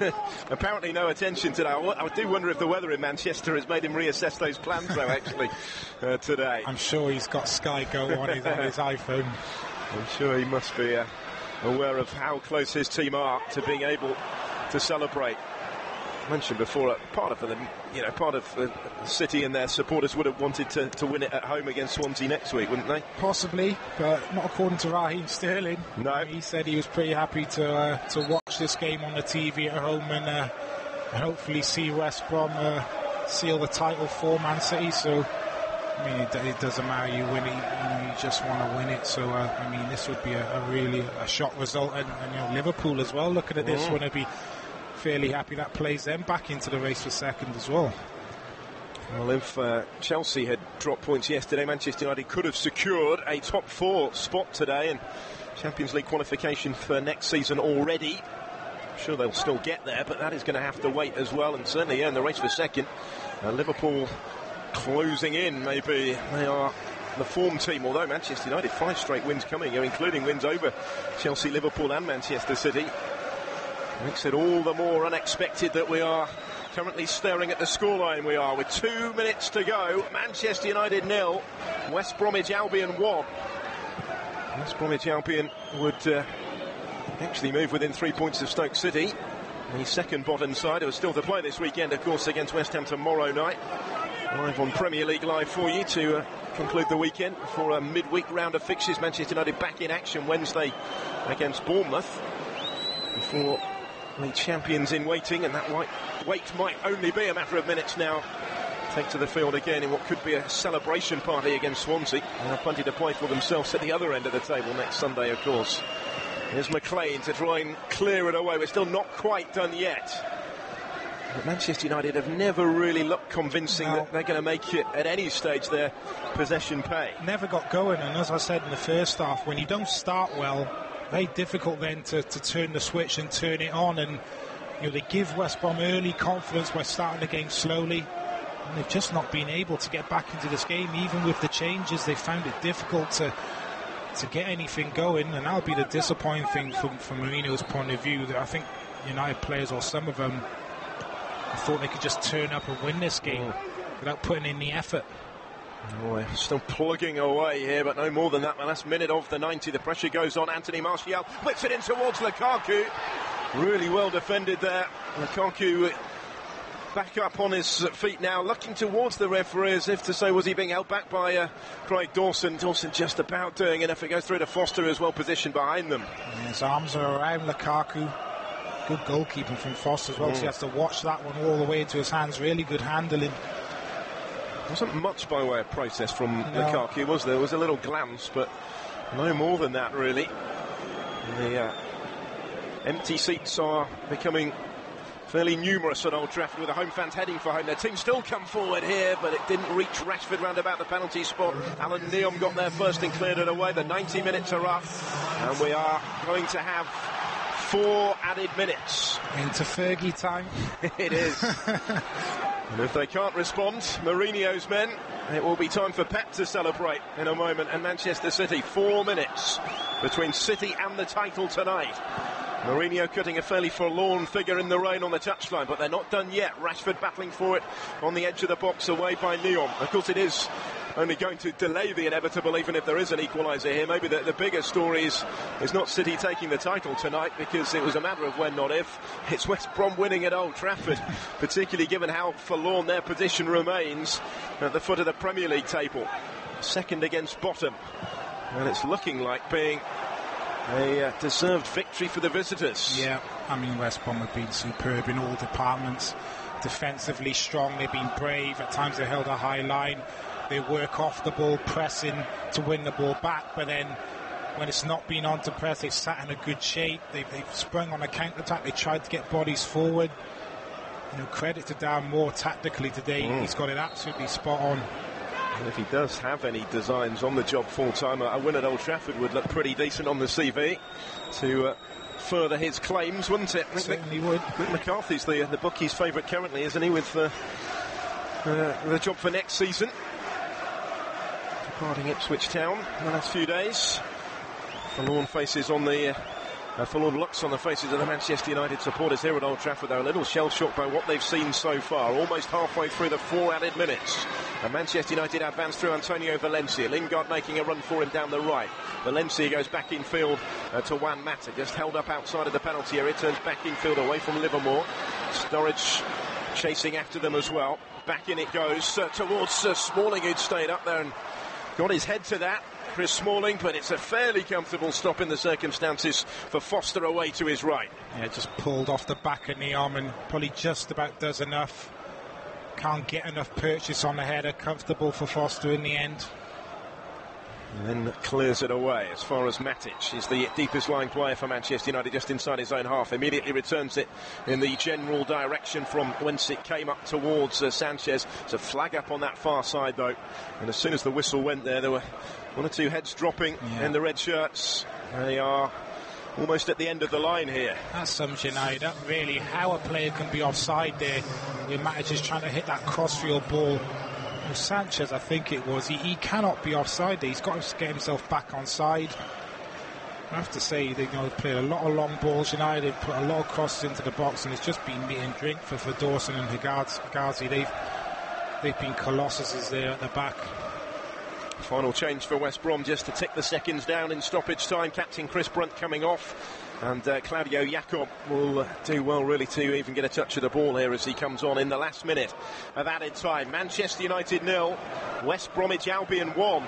apparently no attention to that. I do wonder if the weather in Manchester has made him reassess those plans, though, actually, today. I'm sure he's got Sky Go on his iPhone. I'm sure he must be aware of how close his team are to being able to celebrate. I mentioned before, part of the City and their supporters would have wanted to win it at home against Swansea next week, wouldn't they? Possibly, but not according to Raheem Sterling. No, he said he was pretty happy to watch this game on the TV at home and hopefully see West Brom seal the title for Man City. So, I mean, it doesn't matter, you win it, you just want to win it. So, I mean, this would be a really shock result. And Liverpool as well, looking at this, want to be fairly happy. That plays them back into the race for second as well. Well, if Chelsea had dropped points yesterday, Manchester United could have secured a top 4 spot today and Champions League qualification for next season already. I'm sure they'll still get there, but that is going to have to wait as well, and certainly in the race for second. Liverpool closing in, maybe they are the form team, although Manchester United 5 straight wins coming, including wins over Chelsea, Liverpool and Manchester City. Makes it all the more unexpected that we are currently staring at the scoreline. We are with 2 minutes to go. Manchester United 0, West Bromwich Albion 1. West Bromwich Albion would actually move within 3 points of Stoke City the second bottom side, who are still to play this weekend, of course, against West Ham tomorrow night. Live on Premier League Live for you to conclude the weekend for a midweek round of fixtures. Manchester United back in action Wednesday against Bournemouth before the champions in waiting, and that wait might only be a matter of minutes now. Take to the field again in what could be a celebration party against Swansea. They have plenty to play for themselves at the other end of the table next Sunday, of course. Here's McLean to try and clear it away. We're still not quite done yet. But Manchester United have never really looked convincing that they're going to make it at any stage their possession pay. Never got going, and as I said in the first half, when you don't start well, very difficult then to turn the switch and turn it on. And they give West Brom early confidence by starting the game slowly. And they've just not been able to get back into this game. Even with the changes, they found it difficult to get anything going, and that'll be the disappointing thing from Mourinho's point of view. That I think United players, or some of them, thought they could just turn up and win this game without putting in the effort. Oh, still plugging away here, but no more than that. The last minute of the 90, the pressure goes on. Anthony Martial whips it in towards Lukaku. Really well defended there. Lukaku back up on his feet now, looking towards the referee as if to say, was he being held back by Craig Dawson? Dawson just about doing enough. It goes through to Foster, who's well positioned behind them. His arms are around Lukaku. Good goalkeeping from Foster as well, so he has to watch that one all the way into his hands. Really good handling. Wasn't much by way of protest from Lukaku, was there? There was a little glance, but no more than that, really. The empty seats are becoming fairly numerous at Old Trafford, with the home fans heading for home. Their team still come forward here, but it didn't reach Rashford round about the penalty spot. Alan Neom got there first and cleared it away. The 90 minutes are up, and we are going to have 4 added minutes. Into Fergie time. It is. And if they can't respond, Mourinho's men, it will be time for Pep to celebrate in a moment. And Manchester City, 4 minutes between City and the title tonight. Mourinho cutting a fairly forlorn figure in the rain on the touchline, but they're not done yet. Rashford battling for it on the edge of the box, away by Neom. Of course, it is only going to delay the inevitable, even if there is an equaliser here. Maybe the bigger story is not City taking the title tonight, because it was a matter of when, not if. It's West Brom winning at Old Trafford, particularly given how forlorn their position remains at the foot of the Premier League table. Second against bottom, and it's looking like being a deserved victory for the visitors. Yeah, I mean, West Brom have been superb in all departments. Defensively strong, they've been brave. At times they held a high line. They work off the ball, pressing to win the ball back. But then when it's not been on to press, they've sat in a good shape. They've sprung on a counter-attack. They tried to get bodies forward. Credit to Dan Moore tactically today. He's got it absolutely spot on. And if he does have any designs on the job full-time, a win at Old Trafford would look pretty decent on the CV to further his claims, wouldn't it? Certainly would. Mick McCarthy's the bookie's favourite currently, isn't he, with the job for next season. Departing Ipswich Town in the last few days. Forlorn faces on the forlorn looks on the faces of the Manchester United supporters here at Old Trafford. They're a little shell-shocked by what they've seen so far. Almost halfway through the 4 added minutes. And Manchester United advance through Antonio Valencia. Lingard making a run for him down the right. Valencia goes back in field to Juan Mata. Just held up outside of the penalty area. Turns back in field away from Livermore. Sturridge chasing after them as well. Back in it goes towards Smalling, who'd stayed up there and got his head to that. Chris Smalling, but it's a fairly comfortable stop in the circumstances for Foster away to his right. Yeah, just pulled off the back of Neom and probably just about does enough. Can't get enough purchase on the header. Comfortable for Foster in the end. And then clears it away as far as Matic. He's the deepest lying player for Manchester United, just inside his own half. Immediately returns it in the general direction from whence it came up towards Sanchez. It's a flag up on that far side though, and as soon as the whistle went there were one or two heads dropping in the red shirts. They are almost at the end of the line here. That sums United up really, how a player can be offside there when Matic is trying to hit that crossfield ball. Sanchez, I think it was, he cannot be offside there. He's got to get himself back on side. I have to say, they've played a lot of long balls. United put a lot of crosses into the box, and it's just been meat and drink for Dawson and Higazi. They've been colossuses there at the back. Final change for West Brom just to tick the seconds down in stoppage time. Captain Chris Brunt coming off. And Claudio Jacob will do well really to even get a touch of the ball here as he comes on in the last minute of added time. Manchester United 0, West Bromwich Albion 1.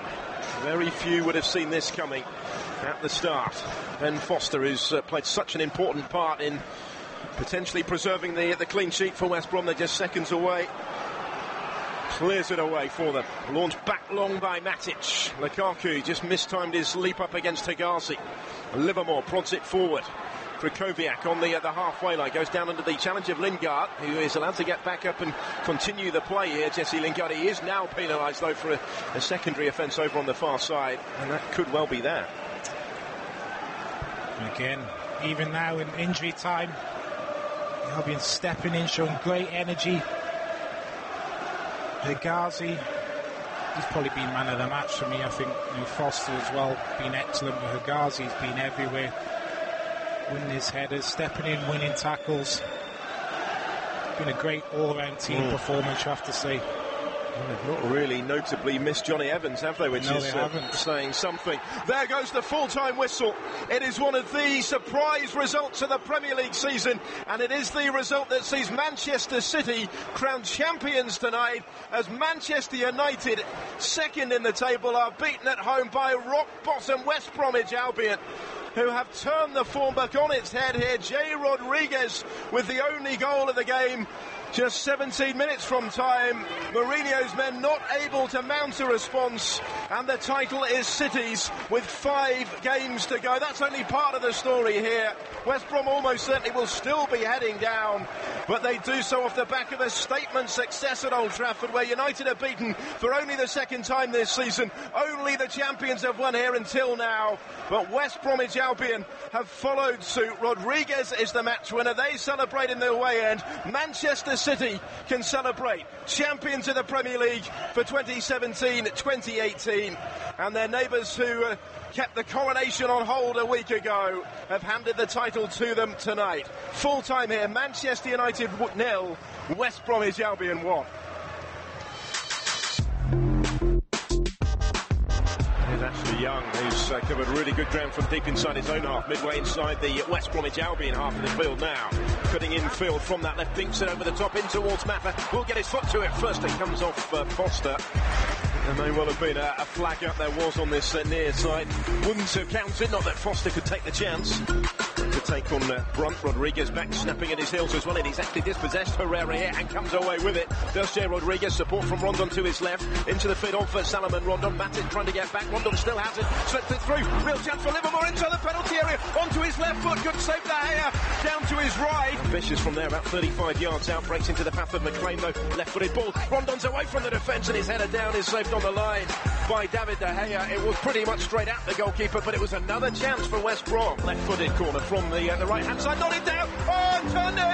Very few would have seen this coming at the start. Ben Foster, who's played such an important part in potentially preserving the clean sheet for West Brom. They're just seconds away. Clears it away for them. Launched back long by Matic. Lukaku just mistimed his leap up against Hegazi. Livermore prods it forward. Krychowiak on the halfway line goes down under the challenge of Lingard, who is allowed to get back up and continue the play here. Jesse Lingard, he is now penalised though for a secondary offence over on the far side, and that could well be that. Again, even now in injury time, Albion stepping in, showing great energy. Hegazi, he's probably been man of the match for me. I think Foster as well, been excellent, but Hegazi's been everywhere, winning his headers, stepping in, winning tackles. Been a great all-round team performance, you have to say. They've not really notably missed Johnny Evans, have they? Which is saying something. There goes the full-time whistle. It is one of the surprise results of the Premier League season, and it is the result that sees Manchester City crowned champions tonight, as Manchester United, second in the table, are beaten at home by rock-bottom West Bromwich Albion, who have turned the form back on its head here. Jay Rodriguez with the only goal of the game. Just 17 minutes from time, Mourinho's men not able to mount a response, and the title is City's with 5 games to go. That's only part of the story here. West Brom almost certainly will still be heading down, but they do so off the back of a statement success at Old Trafford, where United are beaten for only the second time this season. Only the champions have won here until now, but West Bromwich Albion have followed suit. Rodriguez is the match winner. They celebrate in the away end. Manchester City can celebrate champions of the Premier League for 2017-2018, and their neighbours who kept the coronation on hold a week ago have handed the title to them tonight. Full time here, Manchester United 0, West Bromwich Albion 1. Ashley Young, who's covered really good ground from deep inside his own half, midway inside the West Bromwich Albion half of the field now. Cutting in field from that left, dinks it over the top in towards Mappa. Will get his foot to it first. It comes off Foster. There may well have been a flag up there was on this near side. Wouldn't have counted, not that Foster could take the chance to take on Brunt. Rodriguez back snapping at his heels as well, and he's actually dispossessed Herrera here and comes away with it. Does Jay Rodriguez, support from Rondon to his left, into the field on for Salomon Rondon. Matic trying to get back, Rondon still has it, slipped it through, real chance for Livermore into the penalty area, onto his left foot, good save De Gea, down to his right. Vicious from there, about 35 yards out, breaks into the path of McLean though, left-footed ball, Rondon's away from the defence and his header down is saved on the line by David De Gea. It was pretty much straight at the goalkeeper, but it was another chance for West Brom. Left-footed corner from the right-hand side, nodded down, oh, turned it